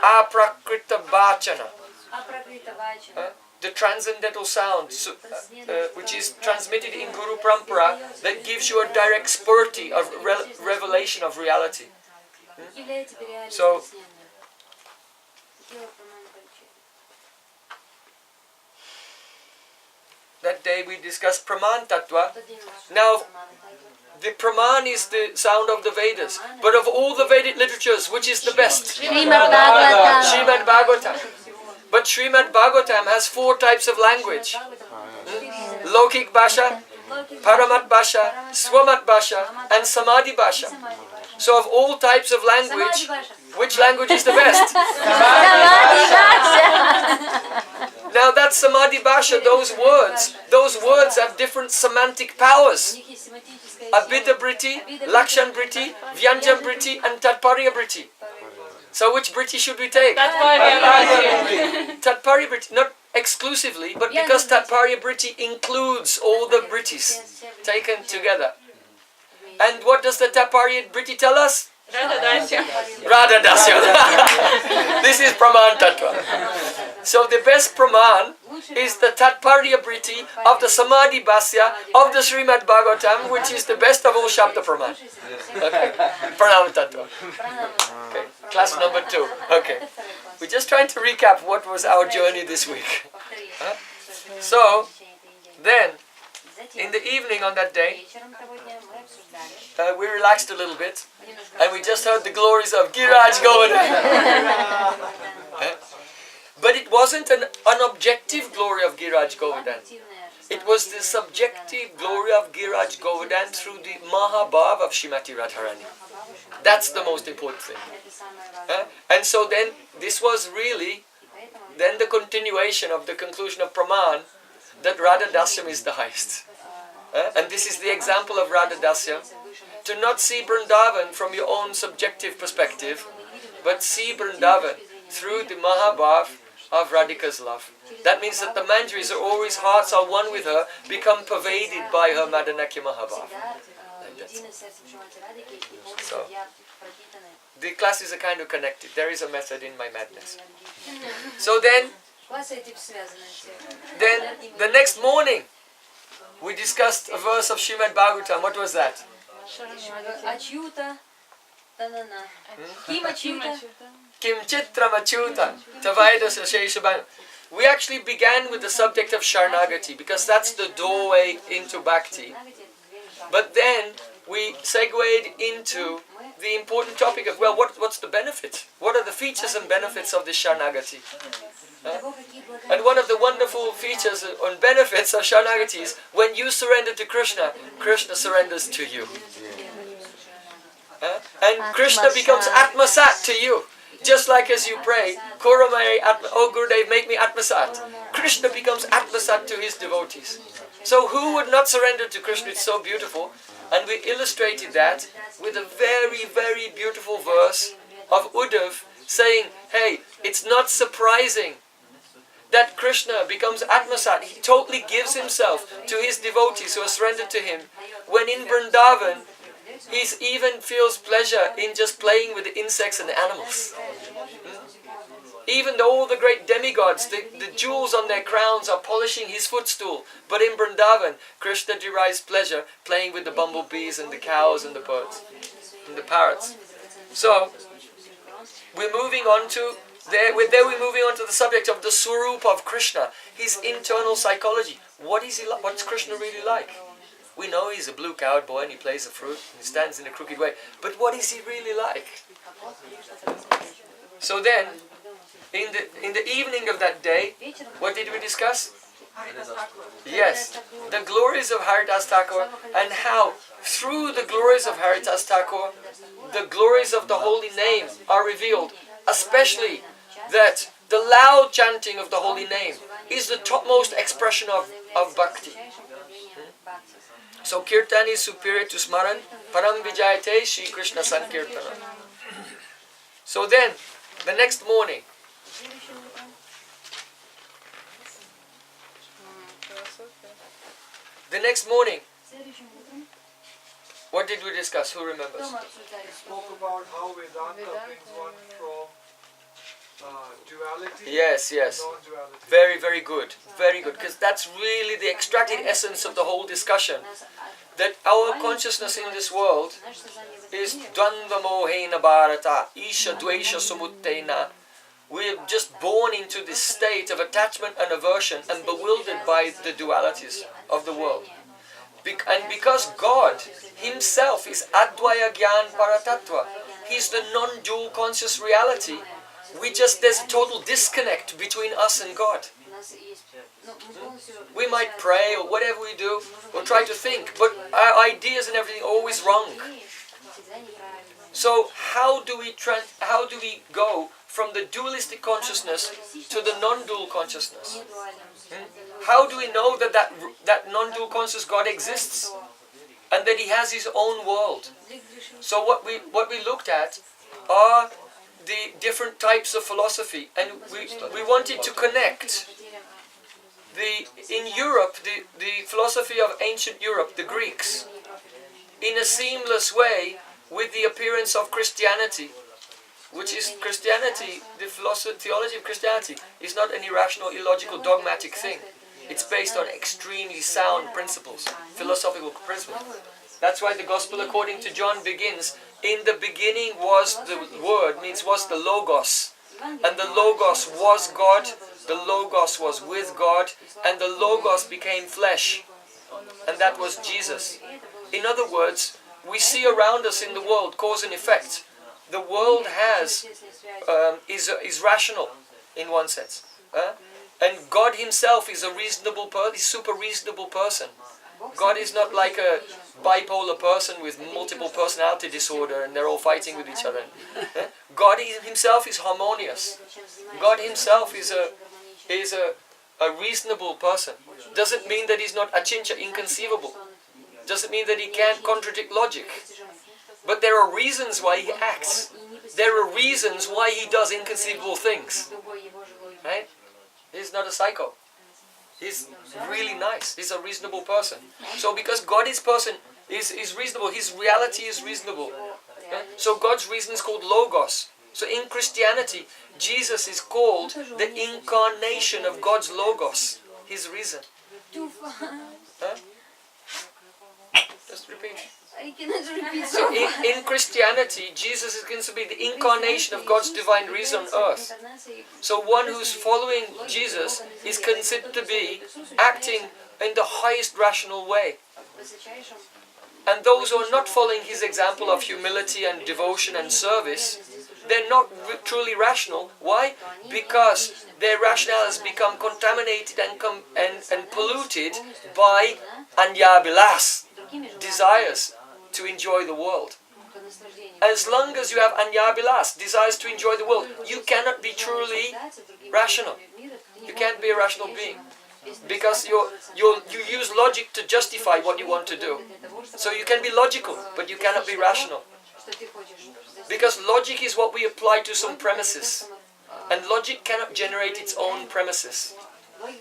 Aprakrita Bhachana, the transcendental sound, which is transmitted in Guru Parampara, that gives you a direct spurti of revelation of reality. So, that day we discussed Praman Tattva. Now, the Praman is the sound of the Vedas. But of all the Vedic literatures, which is the best?
Srimad Bhagavatam.
Srimad Bhagavatam. But Srimad Bhagavatam has 4 types of language. Lokik Bhasha, Paramat Bhasha, Swamat Bhasha, and Samadhi Bhasha. So of all types of language, which language is the best? Now that Samadhi Bhasha, those words have different semantic powers. Abhida Briti, Lakshan Briti, Vyanjan Briti, and Tatparya Briti. So which Briti should we take? Tatparya Briti, not exclusively, but because Tatparya Briti includes all the Britis taken together. And what does the Tatparya Briti tell us? Radha Dasya. This is Praman Tattva. So the best Praman is the Tatparya Briti of the Samadhi Bhasya of the Srimad Bhagavatam, which is the best of all Shabda Praman. Okay. Pranam Tattva. Okay. Class number 2. Okay. We're just trying to recap what was our journey this week. So, then, in the evening on that day, we relaxed a little bit, and we just heard the glories of Giraj Govardhan. But it wasn't an objective glory of Giraj Govardhan. It was the subjective glory of Giraj Govardhan through the Mahabhav of Srimati Radharani. That's the most important thing. And so then, this was really then the continuation of the conclusion of Praman, that Radha Dasyam is the highest. And this is the example of Radha Dasyam. To not see Vrindavan from your own subjective perspective, but see Vrindavan through the Mahabhav of Radhika's love. That means that the Manjaris are always, hearts are one with her, become pervaded by her Madanakya Mahabhav. So, the classes are kind of connected. There is a method in my madness. So then the next morning, we discussed a verse of Srimad Bhagavatam. What was that? Kim Chitram Achyutam Tavaidasa Sheshabhanu. We actually began with the subject of Sharnagati because that's the doorway into Bhakti. But then we segued into the important topic of, well, what's the benefit? What are the features and benefits of this Sharnagati? And one of the wonderful features and benefits of Sharnagati is when you surrender to Krishna, Krishna surrenders to you. And Krishna becomes Atmasat to you. Just like as you pray, Oh Gurudev, make me Atmasat. Krishna becomes Atmasat to his devotees. So who would not surrender to Krishna? It's so beautiful. And we illustrated that with a very, very beautiful verse of Uddhav saying, hey, it's not surprising that Krishna becomes Atmasat. He totally gives himself to his devotees who are surrendered to him. When in Vrindavan, he even feels pleasure in just playing with the insects and the animals. Even though all the great demigods, the jewels on their crowns are polishing his footstool. But in Vrindavan, Krishna derives pleasure playing with the bumblebees and the cows and the birds and the parrots. So, we're moving on to we're moving on to the subject of the Swarup of Krishna, his internal psychology. What is he like? What's Krishna really like? We know he's a blue cowboy and he plays a flute and he stands in a crooked way. But what is he really like? So then, in the evening of that day, what did we discuss? Yes, the glories of Haridas Thakur, and how through the glories of Haridas Thakur, the glories of the holy name are revealed. Especially that the loud chanting of the holy name is the topmost expression of bhakti. So Kirtan is superior to Smaran. Param Vijayate Shri Krishna Sankirtana. So then, the next morning,
Следующим утром
what did we discuss? Who remembers?
дома обсуждали,
Spoke about how Vedanta brings one from duality
Yes, yes.
to non-duality.
Very, very good. Very good. Because that's really the extracted essence of the whole discussion. That our consciousness in this world
наше сознание в
is
этом мире
Dvandva Mohena Bharata, Isha Dvesha Sumuttena. We're just born into this state of attachment and aversion and bewildered by the dualities of the world. And because God Himself is Advaya Gyan Paratattva, He's the non-dual conscious reality, there's a total disconnect between us and God.
у нас есть, ну, мы полностью
We might pray or whatever we do, or try to think, but our ideas and everything are always wrong.
всегда неправильно.
So how do we go from the dualistic consciousness to the non-dual consciousness? How do we know that non-dual conscious God exists and that He has His own world? So what we looked at are the different types of philosophy, and we wanted to connect in Europe the philosophy of ancient Europe, the Greeks, in a seamless way with the appearance of Christianity, which is Christianity. The theology of Christianity is not an irrational, illogical, dogmatic thing. It's based on extremely sound principles, philosophical principles. That's why the Gospel according to John begins, in the beginning was the Word, was the Logos. And the Logos was God, the Logos was with God, and the Logos became flesh. And that was Jesus. In other words, we see around us in the world cause and effect. The world is rational in one sense. And God Himself is a reasonable person, super reasonable person. God is not like a bipolar person with multiple personality disorder and they're all fighting with each other. God Himself is harmonious. God Himself is a reasonable person. Doesn't mean that He's not achincha, inconceivable. Doesn't mean that He can't contradict logic. But there are reasons why He acts. There are reasons why He does inconceivable things. Right? He's not a psycho. He's really nice. He's a reasonable person. So because God is reasonable, His reality is reasonable. So God's reason is called Logos. So in Christianity, Jesus is called the incarnation of God's Logos, His reason. Just repeat. So in Christianity, Jesus is going to be the incarnation of God's divine reason on earth. So one who's following Jesus is considered to be acting in the highest rational way. And those who are not following His example of humility and devotion and service, they're not truly rational. Why? Because their rationale has become contaminated and polluted by anya-bilas, desires to enjoy the world. As long as you have anya-bilas, desires to enjoy the world, you cannot be truly rational. You can't be a rational being. Because you use logic to justify what you want to do. So you can be logical, but you cannot be rational. Because logic is what we apply to some premises. And logic cannot generate its own premises.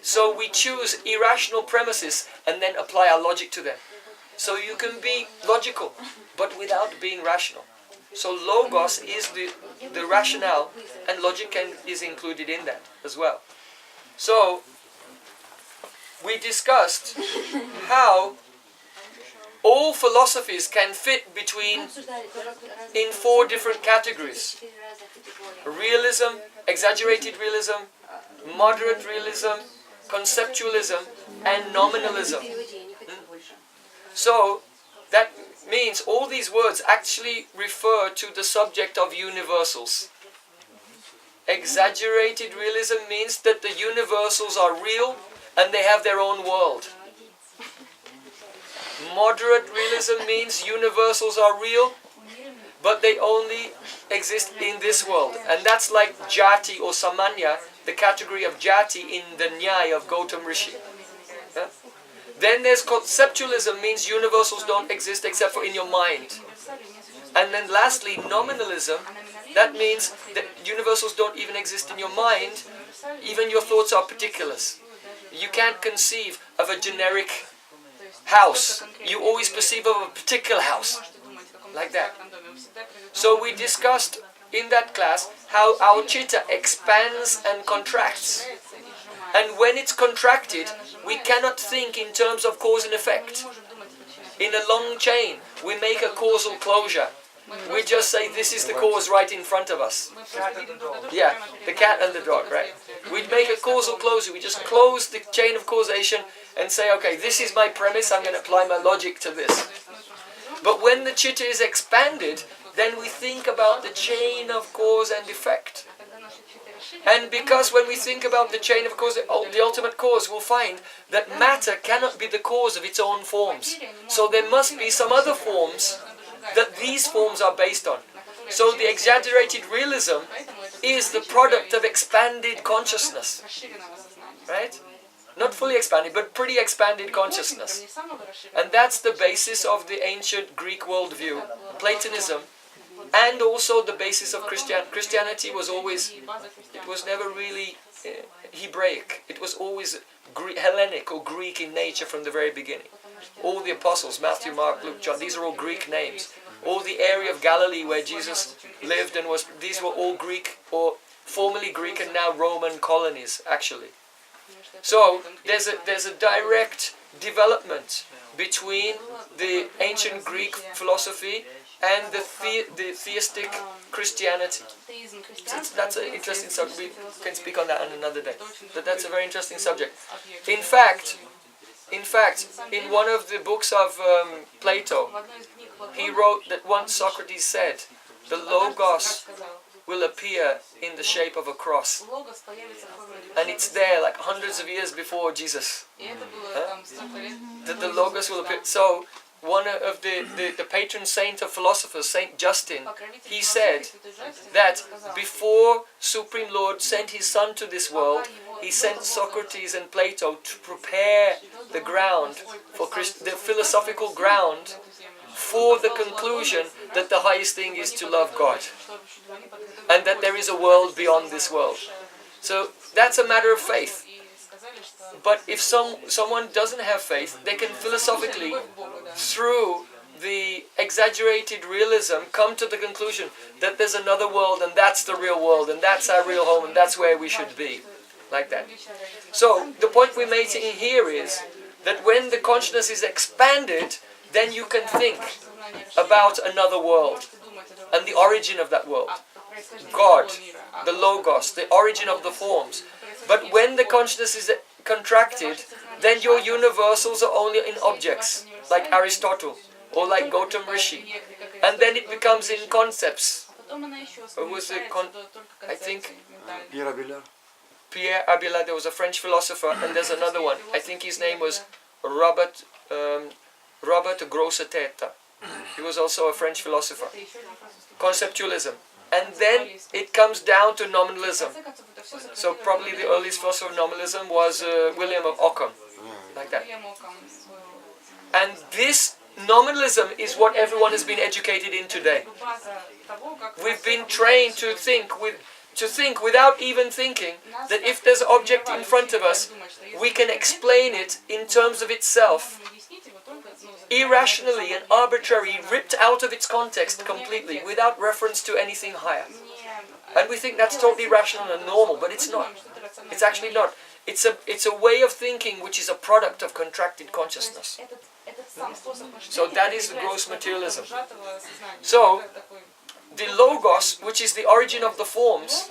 So we choose irrational premises and then apply our logic to them. So you can be logical, but without being rational. So Logos is the rationale, and logic is included in that as well. So we discussed how all philosophies can fit in 4 different categories: realism, exaggerated realism, moderate realism, conceptualism, and nominalism. So that means all these words actually refer to the subject of universals. Exaggerated realism means that the universals are real and they have their own world. Moderate realism means universals are real, but they only exist in this world. And that's like Jati or Samanya, the category of Jati in the Nyaya of Gautam Rishi. Yeah? Then there's conceptualism, means universals don't exist except for in your mind. And then lastly, nominalism That means that universals don't even exist in your mind. Even your thoughts are particulars. You can't conceive of a generic house. You always perceive of a particular house. Like that. So we discussed in that class how our chitta expands and contracts. And when it's contracted, we cannot think in terms of cause and effect. In a long chain, we make a causal closure. We just say this is the cause right in front of us.
Cat and the dog.
Yeah, the cat and the dog, right? We make a causal closure. We just close the chain of causation and say, okay, this is my premise, I'm going to apply my logic to this. But when the chitta is expanded, then we think about the chain of cause and effect. And because when we think about the chain of cause, the ultimate cause, we'll find that matter cannot be the cause of its own forms. So there must be some other forms that these forms are based on. So the exaggerated realism is the product of expanded consciousness. Right? Not fully expanded, but pretty expanded consciousness. And that's the basis of the ancient Greek worldview, Platonism, and also the basis of Christianity was always, it was never really Hebraic. It was always Hellenic or Greek in nature from the very beginning. All the apostles, Matthew, Mark, Luke, John, these are all Greek names. All the area of Galilee where Jesus lived and was, these were all Greek or formerly Greek and now Roman colonies actually. So there's a direct development between the ancient Greek philosophy and the theistic Christianity. That's an interesting subject. We can speak on that on another day. But that's a very interesting subject. In fact, in one of the books of Plato, he wrote that once Socrates said, the Logos will appear in the shape of a cross. And it's there like hundreds of years before Jesus. That the Logos will appear. So, one of the patron saint of philosophers, Saint Justin, he said that before Supreme Lord sent his son to this world, he sent Socrates and Plato to prepare the ground for the philosophical ground for the conclusion that the highest thing is to love God and that there is a world beyond this world. So that's a matter of faith. But if someone doesn't have faith, they can philosophically, through the exaggerated realism, come to the conclusion that there's another world and that's the real world and that's our real home and that's where we should be. Like that. So the point we're making here is that when the consciousness is expanded, then you can think about another world and the origin of that world. God, the Logos, the origin of the forms. But when the consciousness is contracted, then your universals are only in objects, like Aristotle or like Gautam Rishi. And then it becomes in concepts. Or was it I think Pierre Abelard, there was a French philosopher, and there's another one. I think his name was Robert Grossetête. He was also a French philosopher. Conceptualism. And then it comes down to nominalism. So probably the earliest philosopher of nominalism was William of Ockham. Like that. And this nominalism is what everyone has been educated in today. We've been trained to think without even thinking that if there's an object in front of us, we can explain it in terms of itself, irrationally and arbitrarily, ripped out of its context completely, without reference to anything higher. And we think that's totally rational and normal, but it's not. It's actually not. It's a way of thinking which is a product of contracted consciousness. So that is the gross materialism. So the Logos, which is the origin of the forms,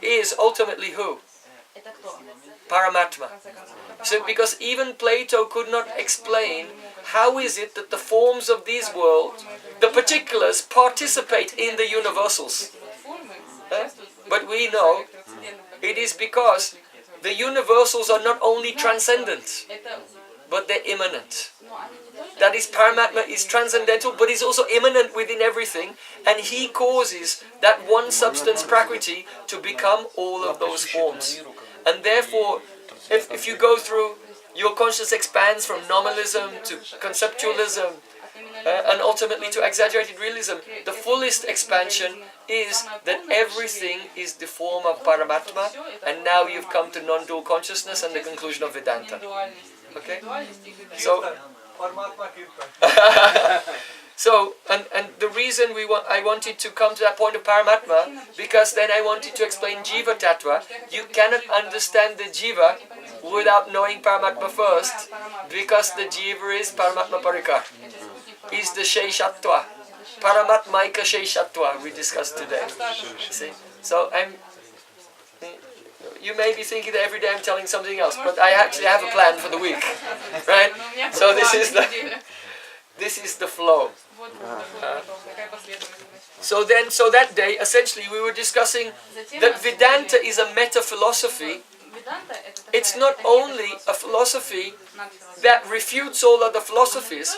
is ultimately who? Paramatma. So because even Plato could not explain how is it that the forms of these worlds, the particulars, participate in the universals. But we know it is because the universals are not only transcendent, but they're immanent. That is, Paramatma is transcendental, but is also immanent within everything, and he causes that one substance, Prakriti, to become all of those forms. And therefore, if you go through, your consciousness expands from nominalism to conceptualism, and ultimately to exaggerated realism. The fullest expansion is that everything is the form of Paramatma, and now you've come to non-dual consciousness and the conclusion of Vedanta. Okay? So,
Paramatma Kirtan.
so and the reason I wanted to come to that point of Paramatma, because then I wanted to explain Jiva-Tattva. You cannot understand the Jiva without knowing Paramatma first, because the Jiva is Paramatma Parikar, is the Sheshatva. Paramatmaika Sheshatva we discussed today. See? So you may be thinking that every day I'm telling something else, but I actually have a plan for the week, right? So this is the flow. So that day, essentially, we were discussing that Vedanta is a meta-philosophy. It's not only a philosophy that refutes all other philosophies,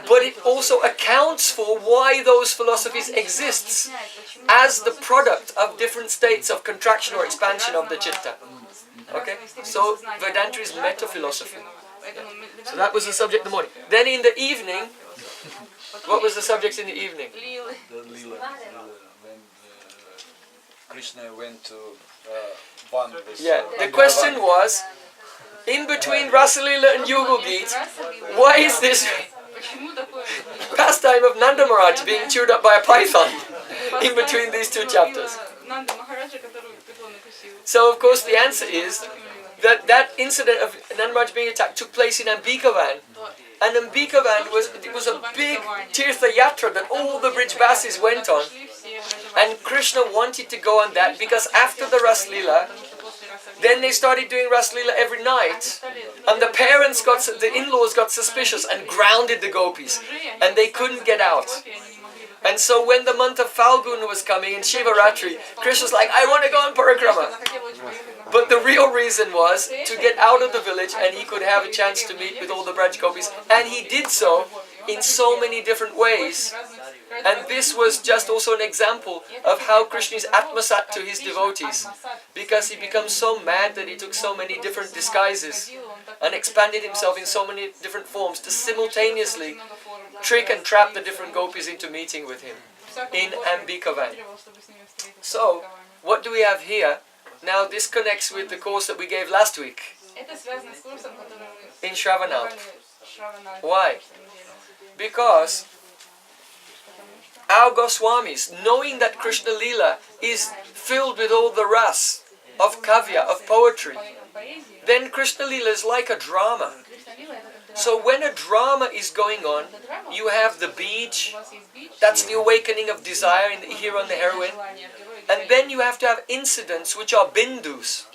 but it also accounts for why those philosophies exist as the product of different states of contraction or expansion of the citta. Okay? So Vedanta is meta-philosophy. So that was the subject in the morning. Then in the evening, what was the subject in the evening?
The Lila. When Krishna went to one with
the question was, in between Rasa Lila and Yugal Geet, why is this pastime of Nanda Maharaj being chewed up by a python in between these two chapters? So of course the answer is that incident of Nanda Maharaj being attacked took place in Ambikavan. And Ambikavan was a big Tirtha Yatra that all the Brijbasis went on. And Krishna wanted to go on that because after the Ras Leela, then they started doing Ras Leela every night. And the in-laws got suspicious and grounded the gopis. And they couldn't get out. And so when the month of Falgun was coming in Shivaratri, Krishna's like, I want to go on parikrama. But the real reason was to get out of the village and he could have a chance to meet with all the Braj gopis. And he did so in so many different ways. And this was just also an example of how Krishna is atmasat to his devotees. Because he becomes so mad that he took so many different disguises and expanded himself in so many different forms to simultaneously trick and trap the different gopis into meeting with him in Ambikavan. So, what do we have here? Now this connects with the course that we gave last week in Shravanalp. Why? Because our Goswamis, knowing that Krishna Leela is filled with all the ras of kavya, of poetry, then Krishna Leela is like a drama. So when a drama is going on, you have the beach, that's the awakening of desire in the hero and the heroine. And then you have to have incidents which are bindus.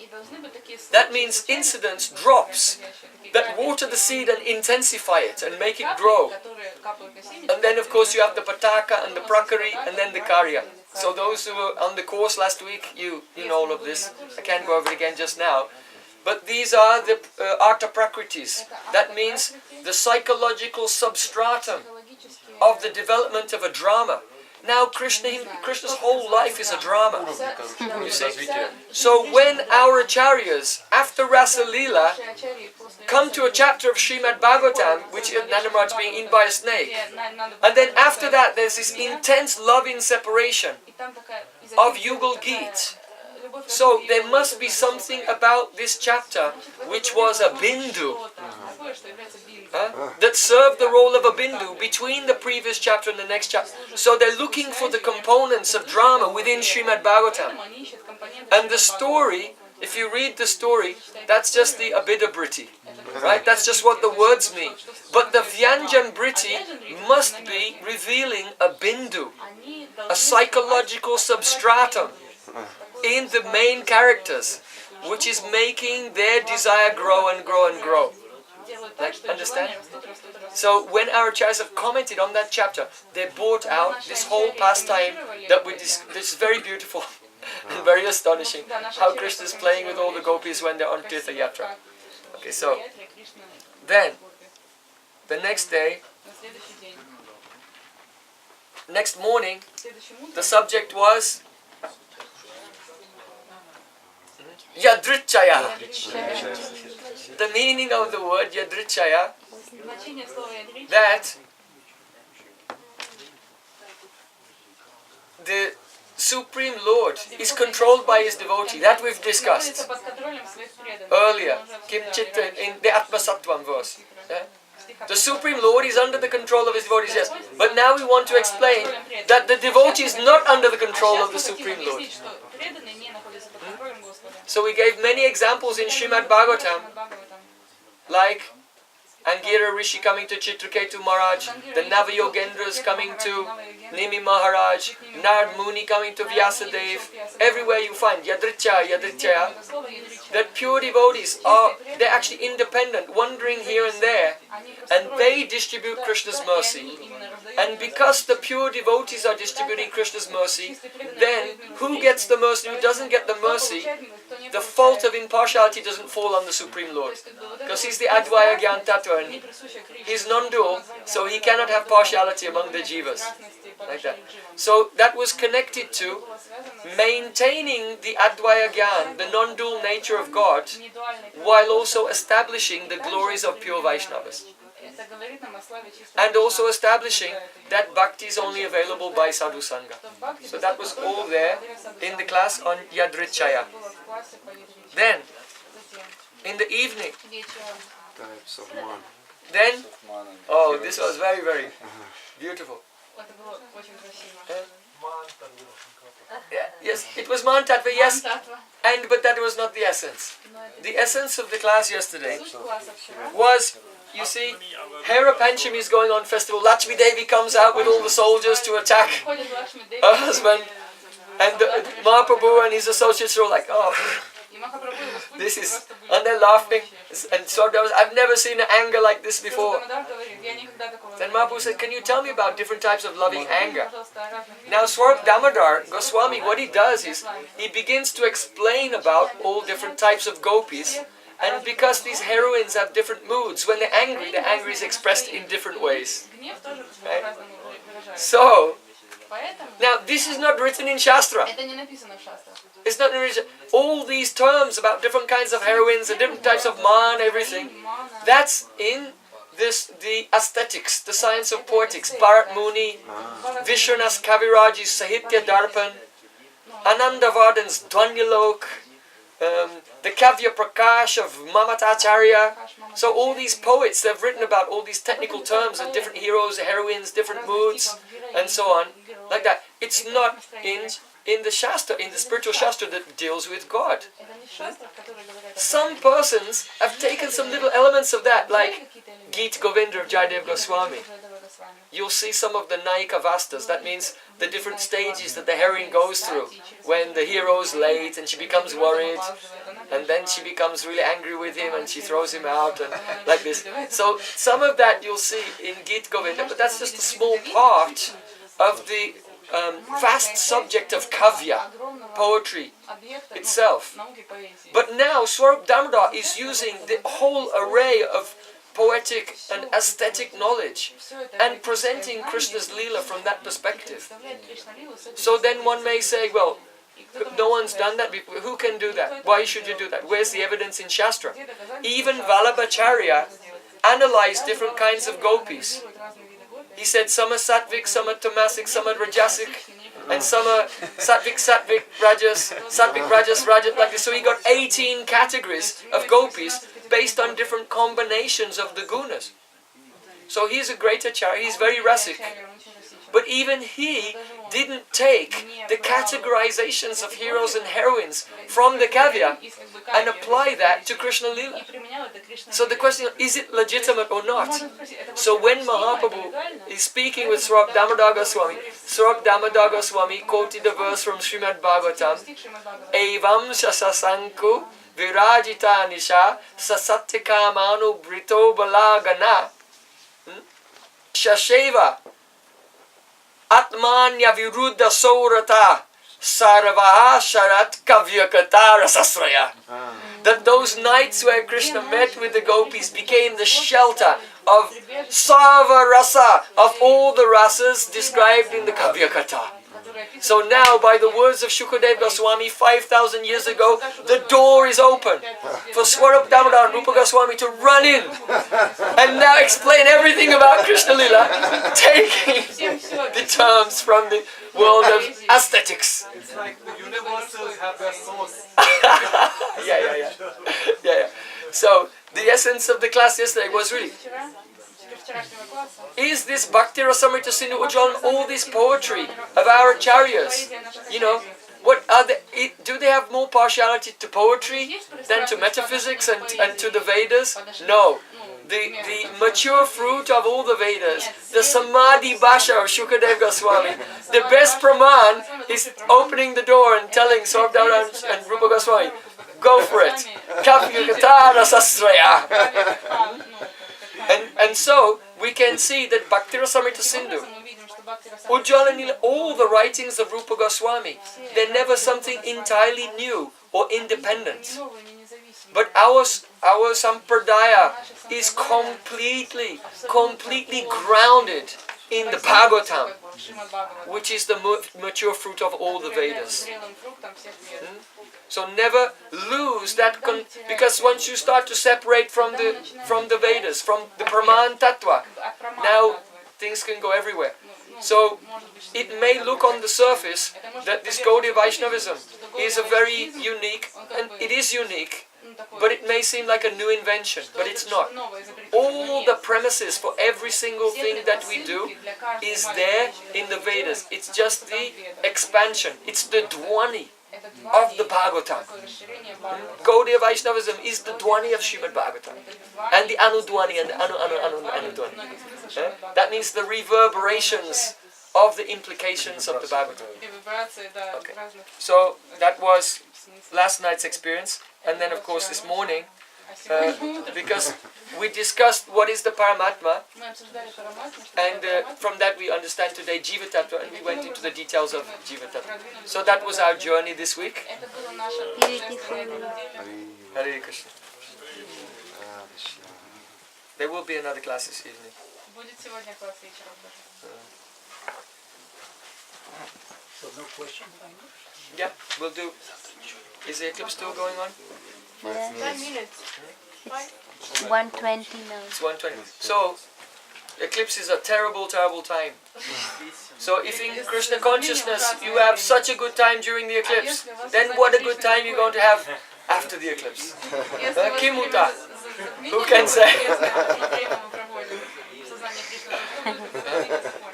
That means incidents, drops, that water the seed and intensify it and make it grow. And then of course you have the pataka and the prakari and then the karya. So those who were on the course last week, you know all of this. I can't go over it again just now. But these are the artha prakritis. That means the psychological substratum of the development of a drama. Now Krishna's whole life is a drama. You see? So when our acharyas, after Rasa Leela, come to a chapter of Srimad Bhagavatam, which is Nanda Maharaj being eaten by a snake, and then after that there's this intense loving separation of Yugal Geet. So there must be something about this chapter which was a bindu, that served the role of a bindu between the previous chapter and the next chapter. So they're looking for the components of drama within Srimad Bhagavatam. And the story, if you read the story, that's just the Abhida Briti, right? That's just what the words mean. But the Vyanjan Briti must be revealing a bindu, a psychological substratum in the main characters, which is making their desire grow and grow and grow. Like, understand? So when our acharyas have commented on that chapter, they brought out this whole pastime that this is very beautiful and very astonishing, how Krishna is playing with all the gopis when they're on Tirtha Yatra. Okay, so then the next day, next morning, the subject was Yadrichaya. The meaning of the word Yadrichaya, that the Supreme Lord is controlled by his devotee. That we've discussed earlier. Kimchit in the Atma-sattvam verse. Yeah? The Supreme Lord is under the control of his devotees, yes. But now we want to explain that the devotee is not under the control of the Supreme Lord. So we gave many examples in Srimad Bhagavatam, like Angira Rishi coming to Chitraketu Maharaj, the Navayogendras coming to Nimi Maharaj, Narad Muni coming to Vyasadev. Everywhere you find Yadrichya, that pure devotees they're actually independent, wandering here and there, and they distribute Krishna's mercy. And because the pure devotees are distributing Krishna's mercy, then who gets the mercy, who doesn't get the mercy, the fault of impartiality doesn't fall on the Supreme Lord. Because he's the Advaya Gyan Tattva, and he's non-dual, so he cannot have partiality among the jivas. Like that. So that was connected to maintaining the Advaya Gyan, the non-dual nature of God, while also establishing the glories of pure Vaishnavas. And also establishing that bhakti is only available by sadhu sangha. So that was all there in the class on Yadrichaya. Then, in the evening, then, oh, this was very, very beautiful. Yes, it was Man Tattva, yes, but that was not the essence. The essence of the class yesterday was, you see, Hera Panchami is going on festival. Lakshmi Devi comes out with all the soldiers to attack her husband, and Mahaprabhu and his associates are all like, oh, this is, and they're laughing. And so I've never seen an anger like this before. Then Mahaprabhu said, can you tell me about different types of loving anger? Now Swarup Damodar Goswami, what he does is, he begins to explain about all different types of gopis. And because these heroines have different moods, when they're angry, the anger is expressed in different ways. Right? So, now this is not written in Shastra. It's not written. All these terms about different kinds of heroines and different types of man, everything, that's in the aesthetics, the science of poetics. Bharat Muni, Vishwanath Kaviraj's Sahitya Darpan, Anandavardhan's Dwanyalok, the Kavya Prakash of Mamatacharya. So all these poets, they've written about all these technical terms of different heroes, heroines, different moods, and so on, like that. It's not in the Shastra, in the spiritual Shastra that deals with God. Some persons have taken some little elements of that, like Geet Govinda of Jayadev Goswami. You'll see some of the Naika Vastas, that means the different stages that the heroine goes through. When the hero's late and she becomes worried, and then she becomes really angry with him and she throws him out, and like this. So some of that you'll see in Geet Govinda, but that's just a small part of the vast subject of kavya, poetry itself. But now Swarup Damodar is using the whole array of poetic and aesthetic knowledge and presenting Krishna's Leela from that perspective. So then one may say, well, no one's done that before. Who can do that? Why should you do that? Where's the evidence in Shastra? Even Vallabhacharya analyzed different kinds of gopis. He said some are sattvic, some are tamasic, some are rajasic, and some are sattvic, rajas, like this. So he got 18 categories of gopis based on different combinations of the gunas. So he's a great acharya, he's very rasic. But even he didn't take the categorizations of heroes and heroines from the kavya and apply that to Krishna Leela. So the question is it legitimate or not? So when Mahaprabhu is speaking with Swarup Damodar Goswami quoted a verse from Srimad Bhagavatam, Evam Shasasanku Virajita Nisha Sasatyakamanu Brito Balagana Shasheva Atmanya Viruddha Saurata Sarvaha Sharat Kavyakata Rasasraya. That those nights where Krishna met with the gopis became the shelter of Sarva Rasa, of all the rasas described in the Kavyakata. So now, by the words of Shukadeva Goswami 5,000 years ago, the door is open for Swarup Damodar and Rupa Goswami to run in and now explain everything about Krishna Lila, taking the terms from the world of aesthetics.
It's like the universals have their source.
Yeah. So, the essence of the class yesterday was really, is this Bhakti Rasamrita Sindhu Ujjalan, all this poetry of our acharyas, what are do they have more partiality to poetry than to metaphysics and to the Vedas? No. The mature fruit of all the Vedas, the Samadhi Bhasha of Shukadeva Goswami, the best Praman is opening the door and telling Swarupdamodar and Rupa Goswami, go for it. Kavyukatara Sastraya. And so we can see that Bhakti Rasamrita Sindhu, Ujjalan, all the writings of Rupa Goswami, they're never something entirely new or independent. But our sampradaya is completely grounded in the Bhagavatam, which is the mature fruit of all the Vedas. So never lose that, because once you start to separate from the Vedas, from the Praman Tattwa, now things can go everywhere. So it may look on the surface that this Gaudiya Vaishnavism is a very unique, and it is unique, but it may seem like a new invention, but it's not. All the premises for every single thing that we do is there in the Vedas. It's just the expansion. It's the Dwani of the Bhagavatam. Gaudiya Vaishnavism is the Dwani of Srimad Bhagavatam. And the Anudwani and the Anudwani. That means the reverberations of the implications of the Bhagavatam. Okay. So that was last night's experience. And then of course this morning, because we discussed what is the Paramatma, and from that we understand today Jiva-Tattva, and we went into the details of Jiva-Tattva. So that was our journey this week. Hare Krishna. There will be another class this evening.
So no question?
Yeah, we'll do. Is the eclipse still going on?
5
minutes.
It's 1:20 now.
It's 1:20. So, eclipse is a terrible, terrible time. So if in Krishna consciousness you have such a good time during the eclipse, then what a good time you're going to have after the eclipse. Kimuta. Who can say?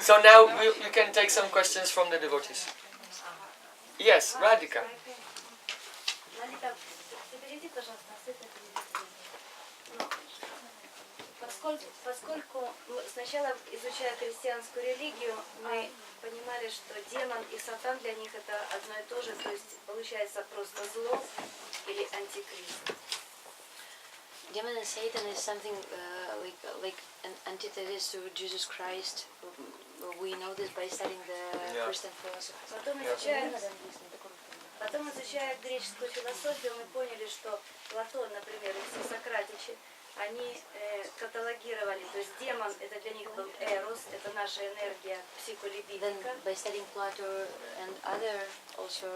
So now you can take some questions from the devotees. Yes, Radhika.
Поскольку сначала, изучая христианскую религию, мы понимали, что демон и сатан для них это одно и то же, то есть получается просто зло или антикрист.
Demon and Satan is something like an antithesis to Jesus Christ. We know this by studying the Christian philosophy.
Потом, изучая греческую философию, мы поняли, что Платон, например, и все сократичи, они каталогировали, то есть демон, это для них был эрос, это наша энергия психолибидика.
By studying Plato and other also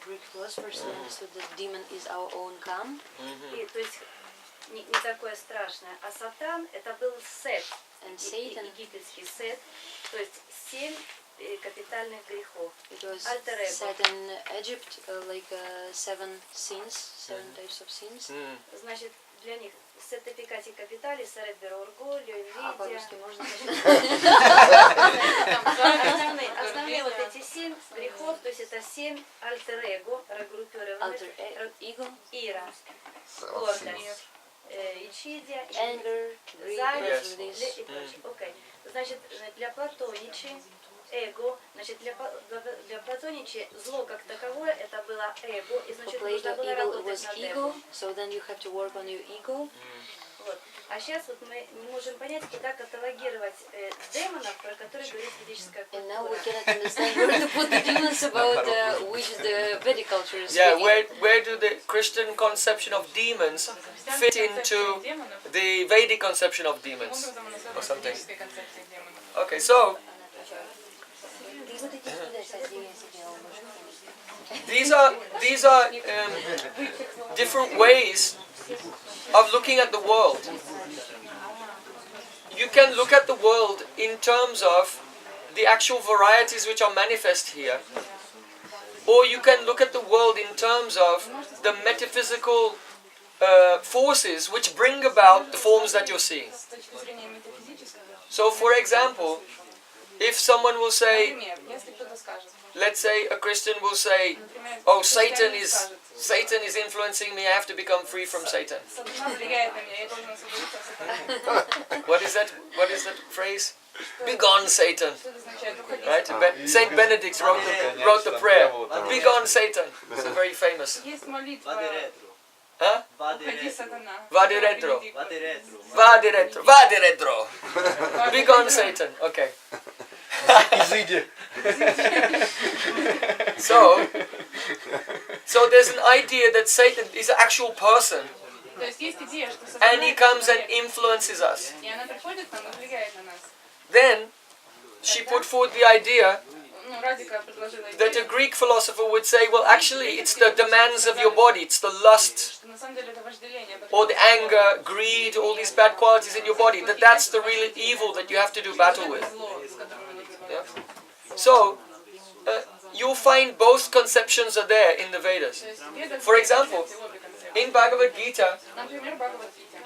Greek philosophers, we understood that demon is our own calm.
И, то есть не такое страшное. А Сатан это был Сет, египетский Сет, то есть 7 капитальных грехов.
It was said in Egypt like 7 sins, 7 types of sins.
Значит, для них сеттификати капитали, саребер оргулио, инвидия. Основные вот эти 7 грехов, то есть это 7 альтер-эго, регруппированных. Ира, гордость, ичидия, зависть и прочее. Окей. Значит, для Платоничи эго, значит, для Платоничи зло как таковое это было эго, и значит нужно было работать над эго.
So then you have to work on your ego.
Вот. А сейчас вот мы не можем понять, куда каталогировать демонов, про которые говорит ведическая культура.
And now we cannot understand where to put the demons about which is the Vedic culture is.
Yeah, where do the Christian conception of demons fit into the Vedic conception of demons or something? Okay, so These are different ways of looking at the world. You can look at the world in terms of the actual varieties which are manifest here, or you can look at the world in terms of the metaphysical forces which bring about the forms that you're seeing. So, for example, if someone will say, let's say a Christian will say, oh, Satan is influencing me, I have to become free from Satan. What is that phrase? Begone Satan. Right? Saint Benedict wrote the prayer. Begone Satan. It's a very famous. Huh? Vade retro. Vade retro. Vade retro. Begone Satan. Okay. So there's an idea that Satan is an actual person, and he comes and influences us. Then she put forth the idea that a Greek philosopher would say, well, actually it's the demands of your body, it's the lust or the anger, greed, all these bad qualities in your body, that's the real evil that you have to do battle with. Yeah? So you'll find both conceptions are there in the Vedas. For example, in Bhagavad Gita,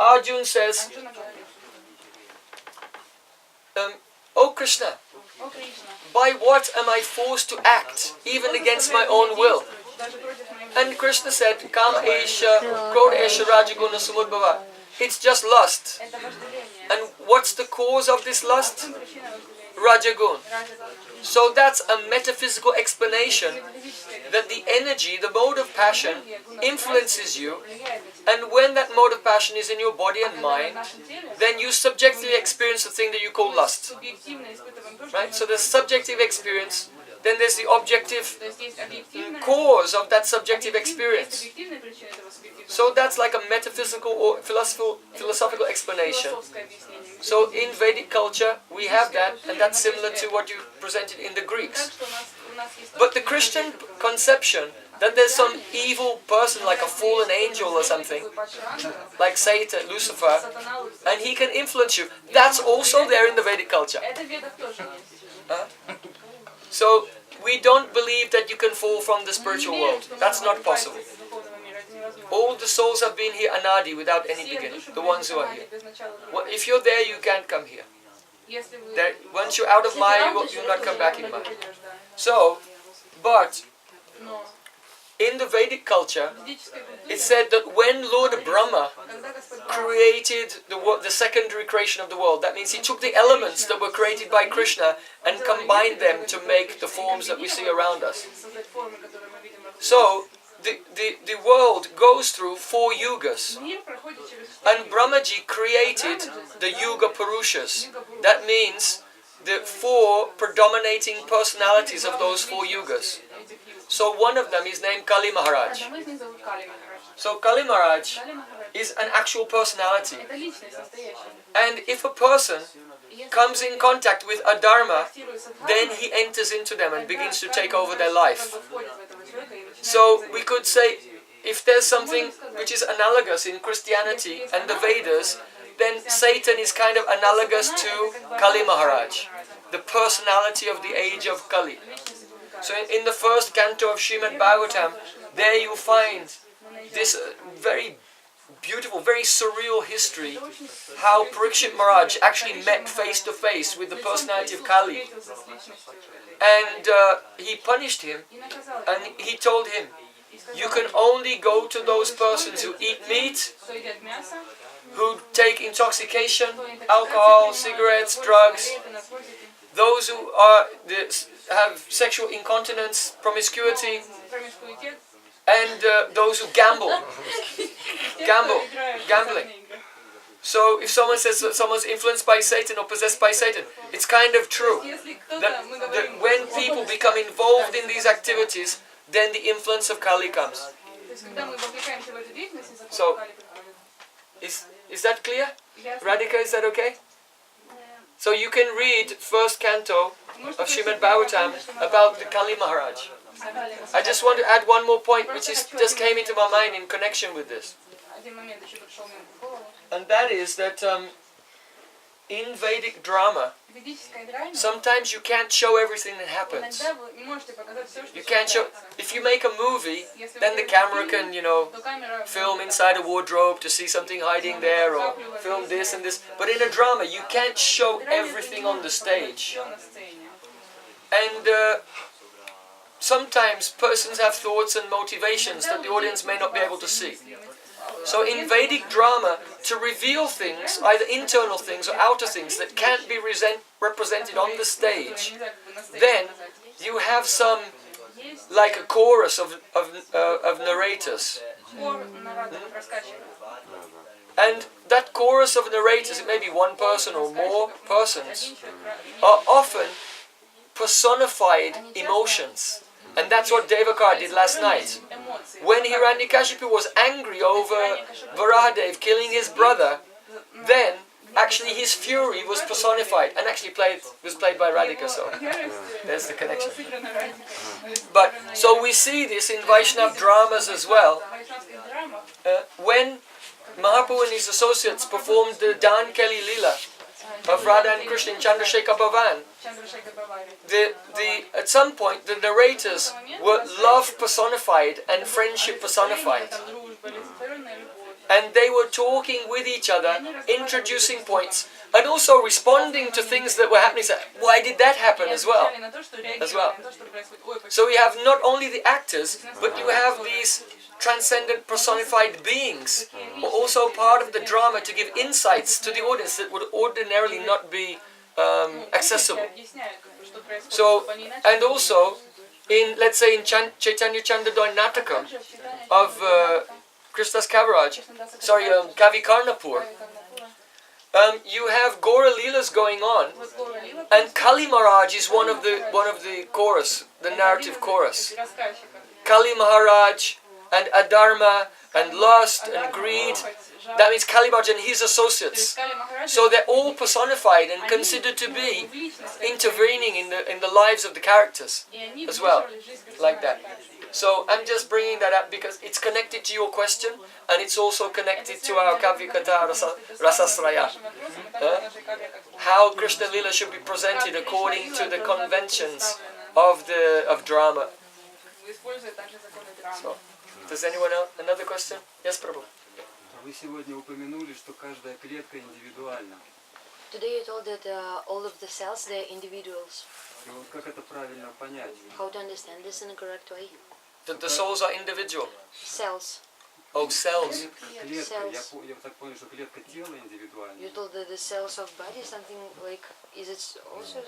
Arjuna says, oh Krishna, by what am I forced to act, even against my own will? And Krishna said, Kam Esha, Krodha Esha Rajaguna Samudbhava. It's just lust. And what's the cause of this lust? Rajagun. So that's a metaphysical explanation that the energy, the mode of passion, influences you, and when that mode of passion is in your body and mind, then you subjectively experience the thing that you call lust. Right? So there's subjective experience, then there's the objective cause of that subjective experience. So that's like a metaphysical or philosophical explanation. So in Vedic culture, we have that, and that's similar to what you presented in the Greeks. But the Christian conception that there's some evil person like a fallen angel or something, like Satan, Lucifer, and he can influence you, that's also there in the Vedic culture. So we don't believe that you can fall from the spiritual world. That's not possible. All the souls have been here anadi, without any beginning, the ones who are here. Well, if you're there, you can't come here. Once you're out of Maya, you'll not come back in Maya. So, but in the Vedic culture, it said that when Lord Brahma created the secondary creation of the world, that means he took the elements that were created by Krishna and combined them to make the forms that we see around us. So, the world goes through 4 yugas, and Brahmaji created the Yuga Purushas. That means the 4 predominating personalities of those 4 yugas. So one of them is named Kali Maharaj. So Kali Maharaj is an actual personality. And if a person comes in contact with a dharma, then he enters into them and begins to take over their life. So we could say, if there's something which is analogous in Christianity and the Vedas, then Satan is kind of analogous to Kali Maharaj, the personality of the age of Kali. So in the first canto of Srimad Bhagavatam, there you find this very beautiful, very surreal history, how Parikshit Maharaj actually met face to face with the personality of Kali. And he punished him, and he told him, you can only go to those persons who eat meat, who take intoxication, alcohol, cigarettes, drugs, those who have sexual incontinence, promiscuity, and those who gambling. So if someone says that someone's influenced by Satan or possessed by Satan, it's kind of true. That when people become involved in these activities, then the influence of Kali comes. So, is that clear? Radhika, is that okay? So you can read first canto of Srimad Bhagavatam about the Kali Maharaj. I just want to add one more point which just came into my mind in connection with this. And that is that in Vedic drama, sometimes you can't show everything that happens. You can't show. If you make a movie, then the camera can, film inside a wardrobe to see something hiding there, or film this and this. But in a drama, you can't show everything on the stage. And sometimes persons have thoughts and motivations that the audience may not be able to see. So in Vedic drama, to reveal things, either internal things or outer things that can't be represented on the stage, then you have some, like a chorus of narrators. And that chorus of narrators, it may be one person or more persons, are often personified emotions. And that's what Devakar did last night. When Hiranyakashipu was angry over Varahadev killing his brother, then actually his fury was personified and actually was played by Radhika. So there's the connection. But so we see this in Vaishnav dramas as well. When Mahaprabhu and his associates performed the Dan Kelly Lila of Radha and Krishna in Chandrasekhar Bhavan, at some point the narrators were love personified and friendship personified. And they were talking with each other, introducing points, and also responding to things that were happening. So, why did that happen as well? So you have not only the actors, but you have these transcendent personified beings who are also part of the drama to give insights to the audience that would ordinarily not be accessible. So, and also, let's say in Chaitanya Chandadoy Natakam of Krishna's Kaviraj, Kavi Karnapur, you have Gora Leelas going on, and Kali Maharaj is one of the chorus, the narrative chorus. Kali Maharaj and Adharma and lust and greed, that means Kali Maharaj and his associates. So they're all personified and considered to be intervening in the lives of the characters as well, like that. So I'm just bringing that up because it's connected to your question, and it's also connected to our Kavya Katha Rasasraya. How Krishna Lila should be presented according to the conventions of drama. So, does anyone else? Another question? Yes, Prabhu.
Вы сегодня упомянули, что каждая клетка индивидуальна.
Today you told that all of the cells, they're individuals.
И вот как это правильно понять?
How to understand this in a correct way?
That the souls are individual.
Cells.
Oh, cells.
Клетка. Я так понял, что клетка тела индивидуальна.
You told that the cells of body something like, is it also?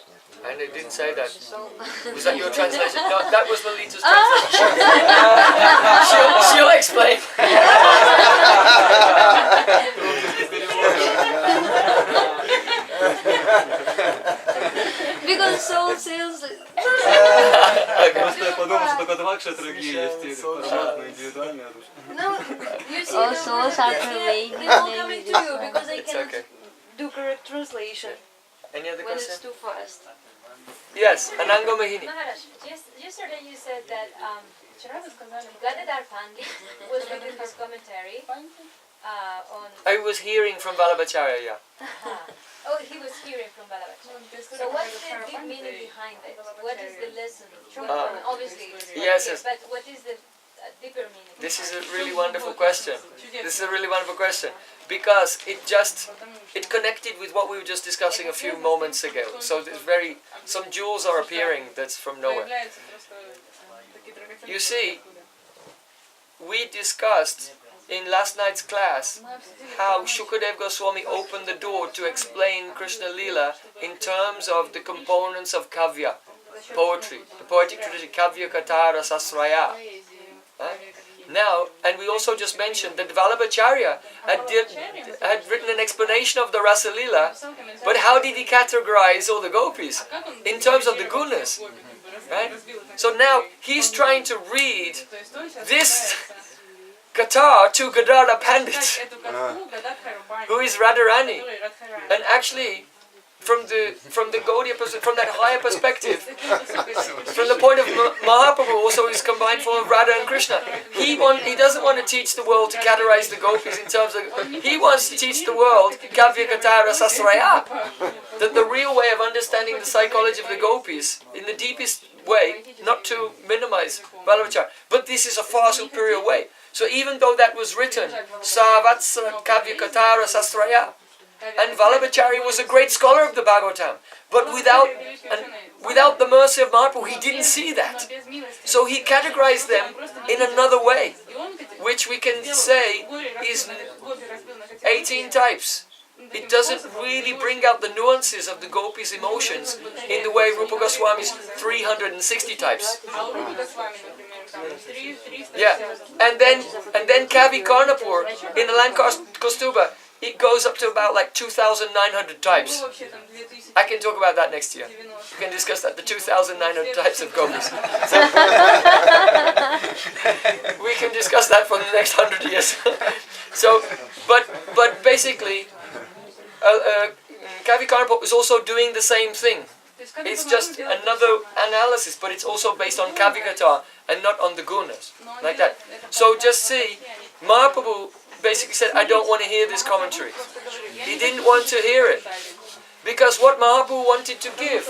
And they didn't say that.
So
Was that your translation? No, that was Lalita's translation. She'll explain.
because soul cells.
Просто я подумал, что только два кшатрагии есть, параматма индивидуальная душа.
No, you see,
All souls are pervading
we all
and
coming to
individual.
you because I
It's
cannot
okay.
do correct translation
Any other
when
question?
it's too fast.
Yes, Ananga Mohini.
Maharaj, yesterday you said that Gadadhar Pandit was reading his commentary on...
I was hearing from Vallabhacharya, yeah.
Oh, he was hearing from Vallabhacharya. So what's the deep meaning behind it? What is the lesson? Obviously, it's
Yes,
clear,
yes.
but what is the deeper meaning?
This is a really wonderful question. Because it connected with what we were just discussing a few moments ago. So some jewels are appearing that's from nowhere. You see, we discussed in last night's class how Shukadev Goswami opened the door to explain Krishna Lila in terms of the components of kavya, poetry, the poetic tradition, kavya katha rasasraya. Now, and we also just mentioned that Vallabhacharya had written an explanation of the Rasa Lila, but how did he categorize all the gopis? In terms of the gunas. Right? So now he's trying to read this Katha to Gadara Pandit, who is Radharani. And actually, from the Gaudiya from that higher perspective, from the point of Mahaprabhu also is combined for Radha and Krishna. He doesn't want to teach the world to categorize the gopis in terms of. He wants to teach the world Kavya Katara Sasraya, that the real way of understanding the psychology of the gopis in the deepest way, not to minimize Vallabhachari, but this is a far superior way. So even though that was written, Savatsara Kavya Katara Sasraya, and Vallabhachari was a great scholar of the Bhagavatam, but without the mercy of Mahaprabhu, he didn't see that. So he categorized them in another way, which we can say is 18 types. It doesn't really bring out the nuances of the gopis' emotions in the way Rupa Goswami's 360 types. Yeah, and then Kavi Karnapur in the Lankastuba, it goes up to about like 2,900 types. I can talk about that next year. We can discuss that, the 2,900 types of gopis. So, we can discuss that for the next 100 years. So, but basically, Kavi Karnapur is also doing the same thing. It's just another analysis, but it's also based on Kavikata and not on the gunas, like that. So just see, Mahaprabhu basically said, I don't want to hear this commentary. He didn't want to hear it. Because what Mahaprabhu wanted to give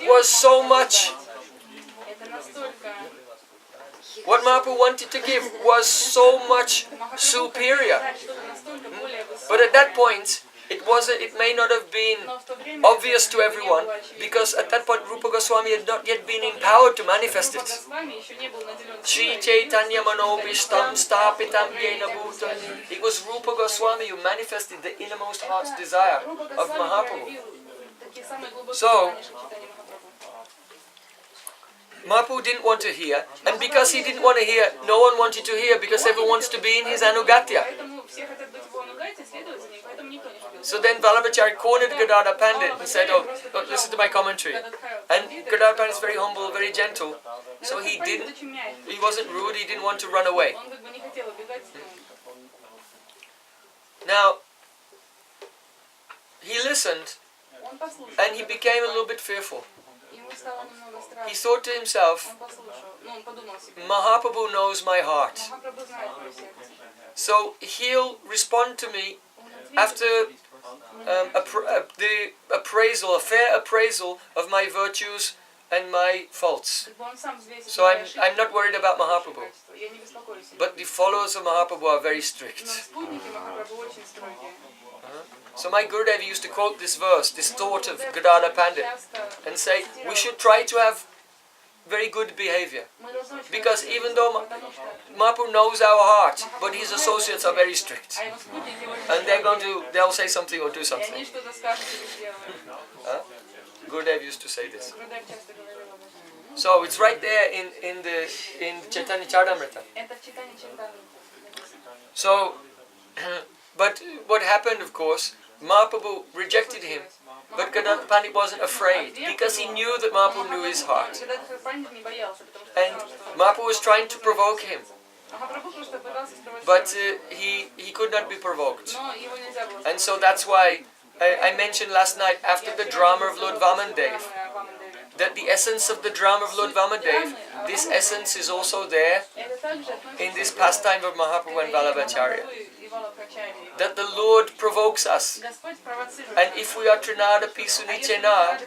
was so much. What Mahaprabhu wanted to give was so much superior. But at that point, it may not have been obvious to everyone, because at that point Rupa Goswami had not yet been empowered to manifest it. Shri Chaitanya Manobishtam Stapitam Yena Bhutan. It was Rupa Goswami who manifested the innermost heart's desire of Mahaprabhu. So, Mahaprabhu didn't want to hear, and because he didn't want to hear, no one wanted to hear, because everyone wants to be in his Anugatya. So then Vallabhachari cornered Gadadhar Pandit and said, oh, listen to my commentary. And Gadadhar Pandit is very humble, very gentle. So he wasn't rude, he didn't want to run away. Now, he listened and he became a little bit fearful. He thought to himself, Mahaprabhu knows my heart. So he'll respond to me after the appraisal, a fair appraisal of my virtues and my faults. So I'm not worried about Mahaprabhu. But the followers of Mahaprabhu are very strict. So my Gurudev used to quote this verse, this thought of Gadadhar Pandit, and say, we should try to have very good behavior. Because even though Mahaprabhu knows our heart, but his associates are very strict. And they'll say something or do something. Gurudev used to say this. So it's right there in Chaitanya Charitamrita. So, but what happened, of course, Mahaprabhu rejected him, but Gadadhar Pandit wasn't afraid, because he knew that Mahaprabhu knew his heart. And Mahaprabhu was trying to provoke him, but he could not be provoked. And so that's why I mentioned last night, after the drama of Lord Vamandev, that the essence of the drama of Lord Vamandev, this essence is also there in this pastime of Mahaprabhu and Vallabhacharya. That the Lord provokes us. And if we are Trinada Pisunichena,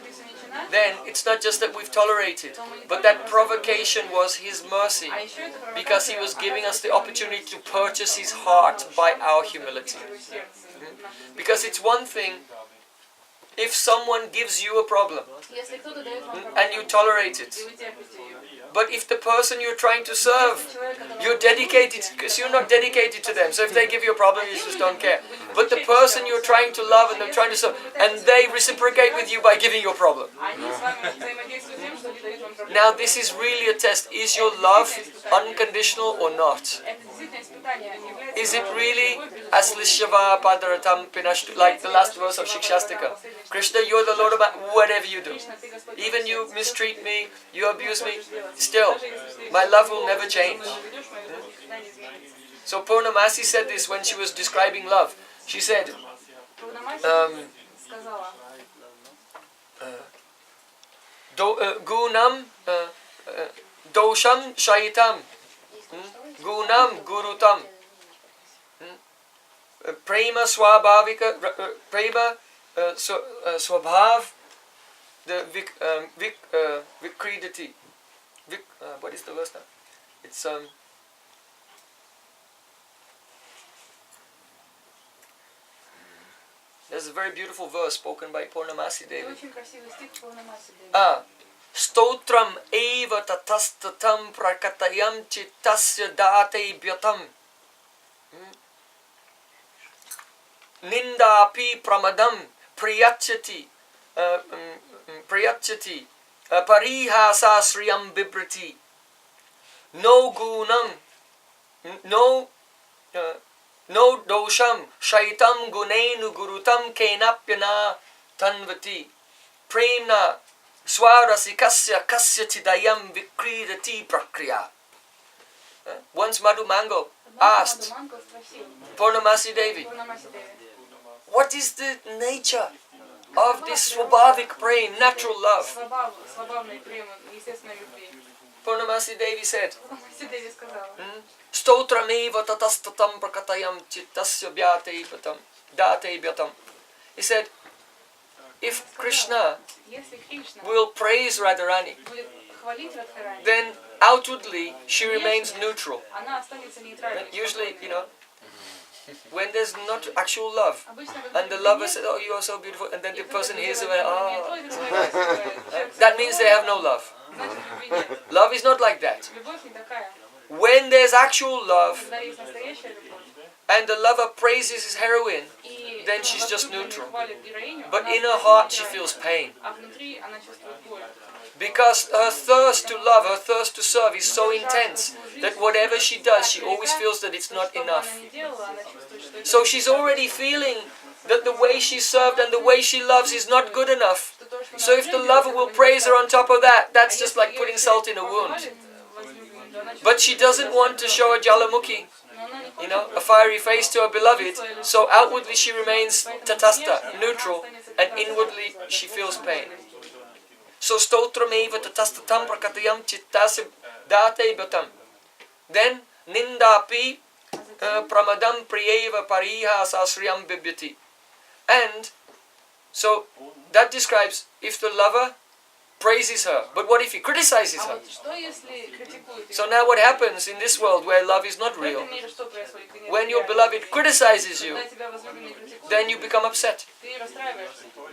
then it's not just that we've tolerated, but that provocation was His mercy, because He was giving us the opportunity to purchase His heart by our humility. Because it's one thing if someone gives you a problem and you tolerate it. But if the person you're trying to serve, you're dedicated, because you're not dedicated to them. So if they give you a problem, you just don't care. But the person you're trying to love and they're trying to serve, and they reciprocate with you by giving you a problem. Now this is really a test. Is your love unconditional or not? Is it really Aslishava Padaratam Pinashtu, like the last verse of Shikshastika? Krishna, you're the Lord of whatever you do. Even you mistreat me, you abuse me, still, my love will never change. So Purnamasi said this when she was describing love. She said, gunam dosham shaitam, gunam gurutam, prema swabhavika, prema swabhav, the vikridati. What is the verse now? It's there's a very beautiful verse spoken by Purnamasi Devi. Stotram eva tatastatam prakatayam chittasya date byatam. Nindapi pramadam priyachati parihasa sriyam bibrati. No gunam, no dosham shaitam gunenu gurutam kenapyana tanvati premna swarasikasya kasya tidayam vikridati prakriya. Once Madhu Mango asked Purnamasi Devi, what is the nature of this swabhavik prem, natural love? Purnamasi Devi said, Stotrameva tatastatam prakatayam chittasya date byatam. He said, if Krishna will praise Radharani, then outwardly she remains neutral. But usually, when there's not actual love, and the lover says, oh, you are so beautiful, and then the person hears it, that means they have no love. Love is not like that. When there's actual love, and the lover praises his heroine, then she's just neutral. But in her heart she feels pain. Because her thirst to love, her thirst to serve is so intense that whatever she does, she always feels that it's not enough. So she's already feeling that the way she served and the way she loves is not good enough. So if the lover will praise her on top of that, that's just like putting salt in a wound. But she doesn't want to show a jalamukhi, a fiery face to her beloved, so outwardly she remains tatasta, neutral, and inwardly she feels pain. So stotrameva tatastatam prakatayam chittasya date byatam. Then nindapi pramadam priyeva pariha sasriyam bibyati. And so that describes if the lover praises her, but what if he criticizes her? So now what happens in this world where love is not real? When your beloved criticizes you, then you become upset,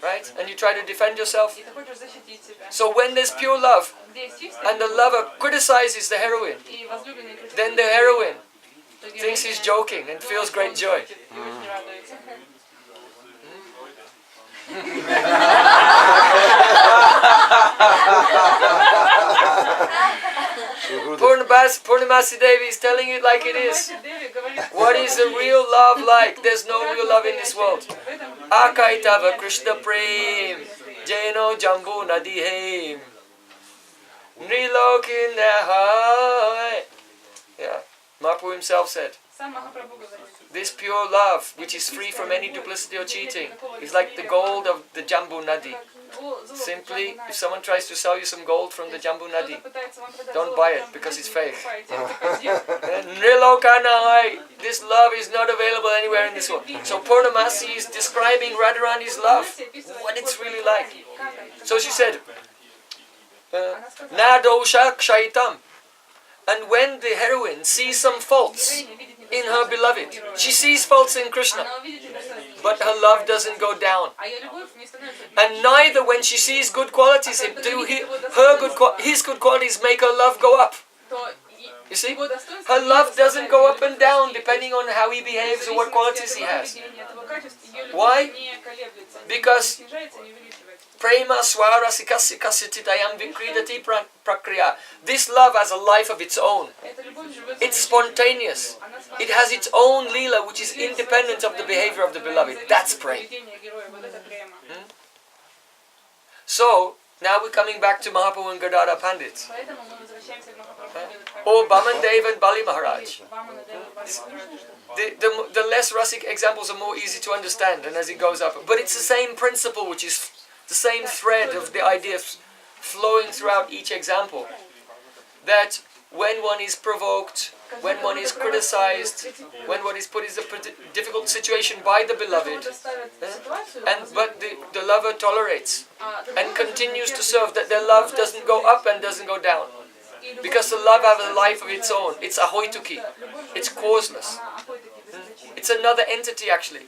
right? And you try to defend yourself. So when there's pure love and the lover criticizes the heroine, then the heroine thinks he's joking and feels great joy. Purnamasi Devi is telling it like it is. What is the real love like? There's no real love in this world. Akaitava Krishna Prem Jeno Jambu Nadihem Nilokin Nahai. Yeah, Maharaj himself said, this pure love, which is free from any duplicity or cheating, is like the gold of the Jambu Nadi. Simply, if someone tries to sell you some gold from the Jambu Nadi, don't buy it because it's fake. This love is not available anywhere in this world. So Purnamasi is describing Radharani's love, what it's really like. So she said, Na dosha kshaitam. And when the heroine sees some faults in her beloved, she sees faults in Krishna, but her love doesn't go down. And neither when she sees good qualities, his good qualities make her love go up. You see? Her love doesn't go up and down depending on how he behaves or what qualities he has. Why? Because Prema swara sikasya kasyatitayam vikridati prakriya. This love has a life of its own. It's spontaneous. It has its own lila which is independent of the behavior of the beloved. That's Prem. So, now we're coming back to Mahaprabhu and Gadadhar Pandits. Or Bamandev and Bali Maharaj. The less Rasic examples are more easy to understand and as it goes up. But it's the same principle, which is the same thread of the idea of flowing throughout each example. That when one is provoked, when one is criticized, when one is put in a difficult situation by the beloved, but the lover tolerates and continues to serve, that their love doesn't go up and doesn't go down. Because the love has a life of its own. It's ahoituki. It's causeless. It's another entity actually.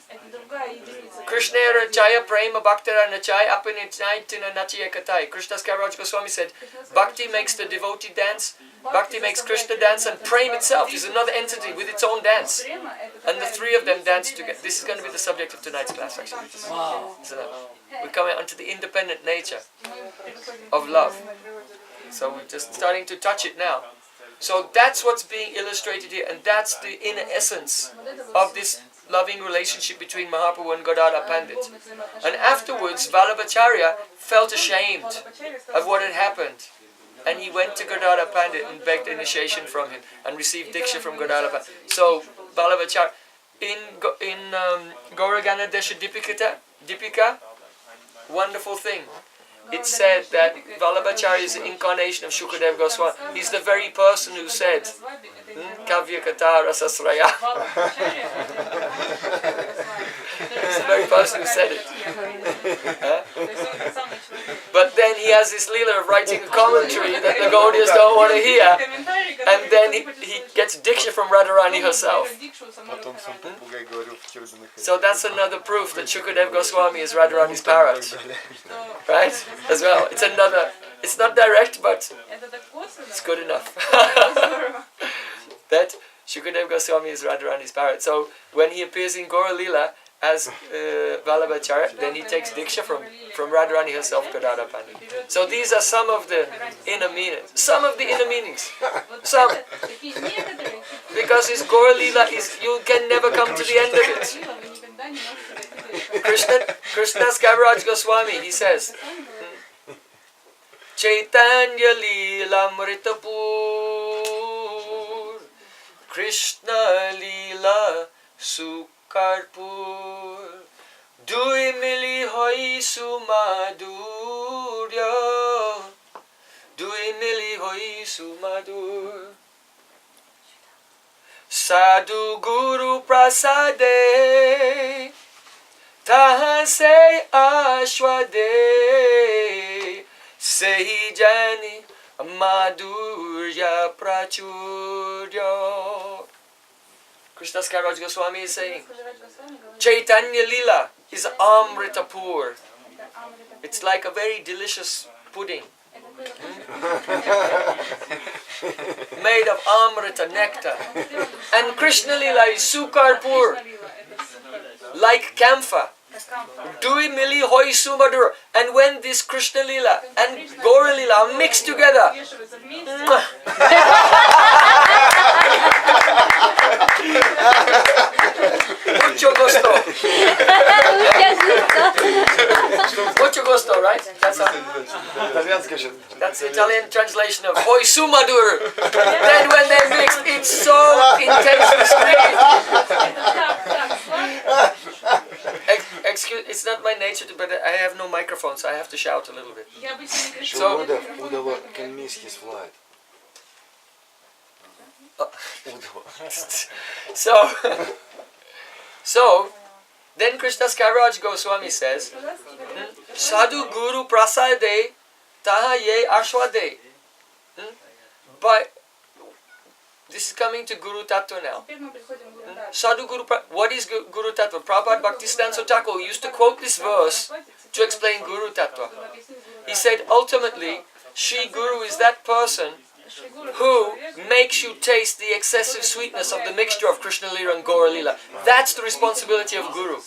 Krishna rachaya prema bhaktara nachaya apanichaitina nachaya katai. Krishna's Kaviraj Goswami said, Bhakti makes the devotee dance, Bhakti makes Krishna dance, and Prem itself is another entity with its own dance. And the three of them dance together. This is going to be the subject of tonight's class actually.
Wow.
So we're coming onto the independent nature of love. So we're just starting to touch it now. So that's what's being illustrated here, and that's the inner essence of this loving relationship between Mahaprabhu and Gadadhar Pandit. And afterwards, Vallabhacharya felt ashamed of what had happened. And he went to Gadadhar Pandit and begged initiation from him and received Diksha from Gadadhar Pandit. So Vallabhacharya, in Gauragana Desha Dipika, wonderful thing. It said that Vallabhacharya is the incarnation of Shukadev Goswami. He's the very person who said, Kavya Kata Rasasraya. He's the very person who said it. But then he has this leela of writing a commentary that the Gaudiyas don't want to hear. And then he gets Diksha from Radharani herself. So that's another proof that Shukadev Goswami is Radharani's parrot. Right? As well. It's not direct, but it's good enough. That Shukadev Goswami is Radharani's parrot. So when he appears in Gaura Leela as Vallabhacharya, then he takes Diksha from Radharani herself, Gadadhar Pandit. So these are some of the inner meanings. Some of the inner meanings. Some. Because his Gaura Leela you can never come to the end of it. Krishna's Kaviraj Goswami, he says, Chaitanya Leela Mritapur, Krishna Leela Sukarpur, Dui Mili Hoi Sumadurya, Dui Mili Hoi Sumadur, Sadhu Guru Prasade, Taha se ashwade, Sehi jani madhurya prachurya. Krishna's Kaviraj Goswami is saying, Chaitanya Leela is Amritapur. It's like a very delicious pudding. Made of Amrita, nectar. And Krishna Leela is Sukarpur. Like camphor. Dui Mili Hoi Sumadur. And when this Krishna Leela and Gaura Leela are mixed together, mucho gusto. Mucho gusto, right? That's the Italian translation of Hoi Sumadur. Then when they mix, it's so intensely sweet. Excuse, it's not my nature to, but I have no microphone, so I have to shout a little bit. So, so then Krishna's Kaviraj Goswami says, Sadhu Guru Prasade Taha Ye Ashwade. But this is coming to Guru Tattva now. Sadhu Guru, what is Guru Tattva? Prabhupada Bhaktisiddhanta Thakur used to quote this verse to explain Guru Tattva. He said, ultimately, Shri Guru is that person who makes you taste the excessive sweetness of the mixture of Krishna Leela and Gaura Leela. That's the responsibility of Guru.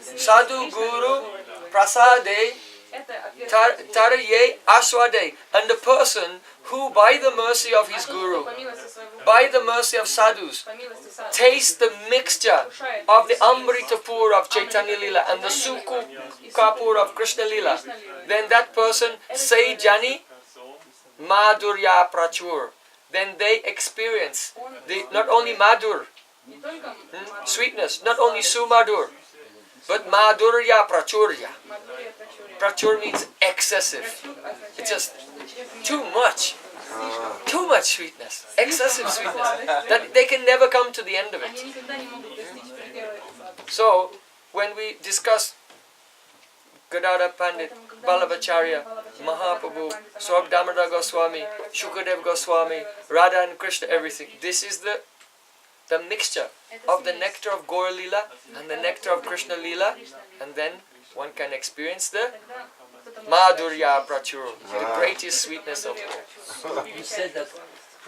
Sadhu Guru Prasade Taraye Aswade. And the person who, by the mercy of his Guru, by the mercy of sadhus, tastes the mixture of the Amritapur of Chaitanya Leela and the Suku Kapur of Krishna Leela, then that person, say Jani Madhurya Prachur, then they experience not only Madhur, sweetness, not only Sumadur, but Madhurya Prachurya. Prachur means excessive. It's just too much. Too much sweetness. Excessive sweetness. That they can never come to the end of it. So, when we discuss Gadadhar Pandit, Vallabhacharya, Mahaprabhu, Swab Damodar Goswami, Shukadev Goswami, Radha and Krishna, everything. This is the mixture of the nectar of Gaur Lila and the nectar of Krishna Lila, and then one can experience the Madhurya Prachur, the greatest sweetness of all.
You said that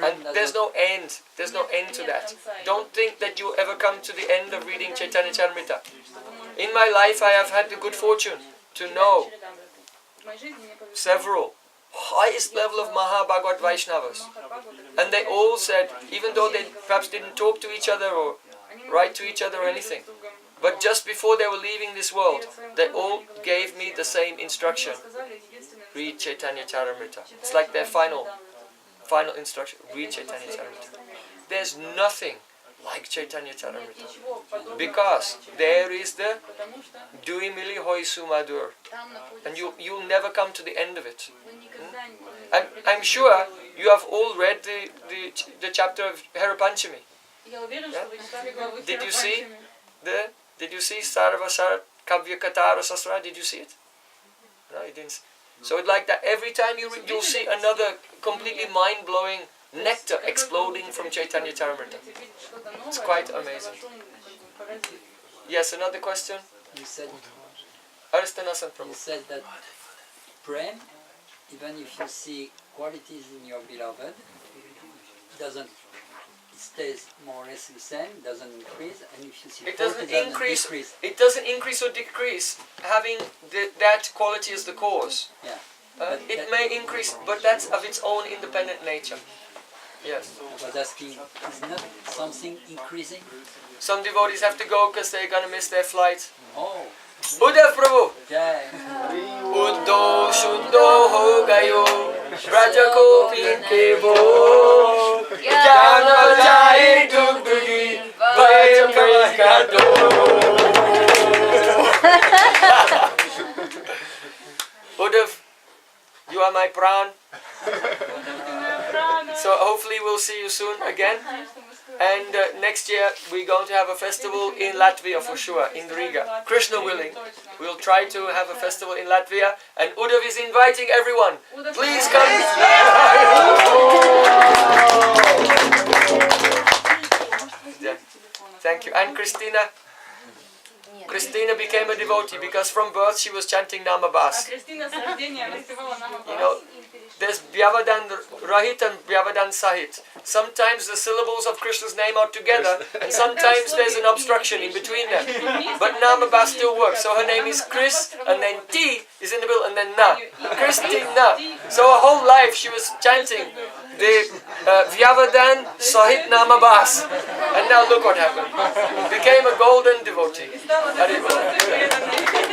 And there's no end. There's no end to that. Don't think that you ever come to the end of reading Chaitanya Charitamrita. In my life I have had the good fortune to know several highest level of Mahabhagavad Vaishnavas. And they all said, even though they perhaps didn't talk to each other or write to each other or anything, but just before they were leaving this world, they all gave me the same instruction. Read Chaitanya Charitamrita. It's like their final instruction. Read Chaitanya Charitamrita. There's nothing like Chaitanya Charitamrita, because there is the Dui Mili Hoi Sumadur, and you'll never come to the end of it. I'm sure you have all read the chapter of Herapanchami. Yeah? Did you see Sarvasar Kavya Katara Sasra? Did you see it? No, you didn't. So it's like that. Every time you read, you'll see another completely mind-blowing nectar exploding from Chaitanya Charitamrita. It's quite amazing. Yes, another question?
you said
Aristanasan Prabhu.
you said that Prem, even if you see qualities in your beloved, it stays more or less the same, doesn't increase, and if you see
It
fault,
doesn't
decrease.
It doesn't increase or decrease having that quality as the cause.
Yeah.
It may increase, but that's of its own independent nature. Yes.
I was asking, is not something increasing?
Some devotees have to go because they're going to miss their flight.
Oh,
Uddhav Prabhu!
yeah.
Uddho Shuddho Ho Gayo Braja Ko Pinke Bo Jana Jai Dug Dugi Bhaya Kato. Uddhav, you are my pran. So hopefully we'll see you soon again. And next year we're going to have a festival in Latvia for sure, in Riga. Krishna willing, we'll try to have a festival in Latvia, and Uddhav is inviting everyone. Please come. Yeah. Thank you. And Christina became a devotee because from birth she was chanting Namabas. You know, there's Vyavadan Rahit and Vyavadan Sahit. Sometimes the syllables of Krishna's name are together, and sometimes there's an obstruction in between them. But Namabas still works. So her name is Chris, and then T is in the middle, and then Na. Christina. So her whole life she was chanting the Vyavadan Sahit Namabas. And now look what happened. Became a golden devotee.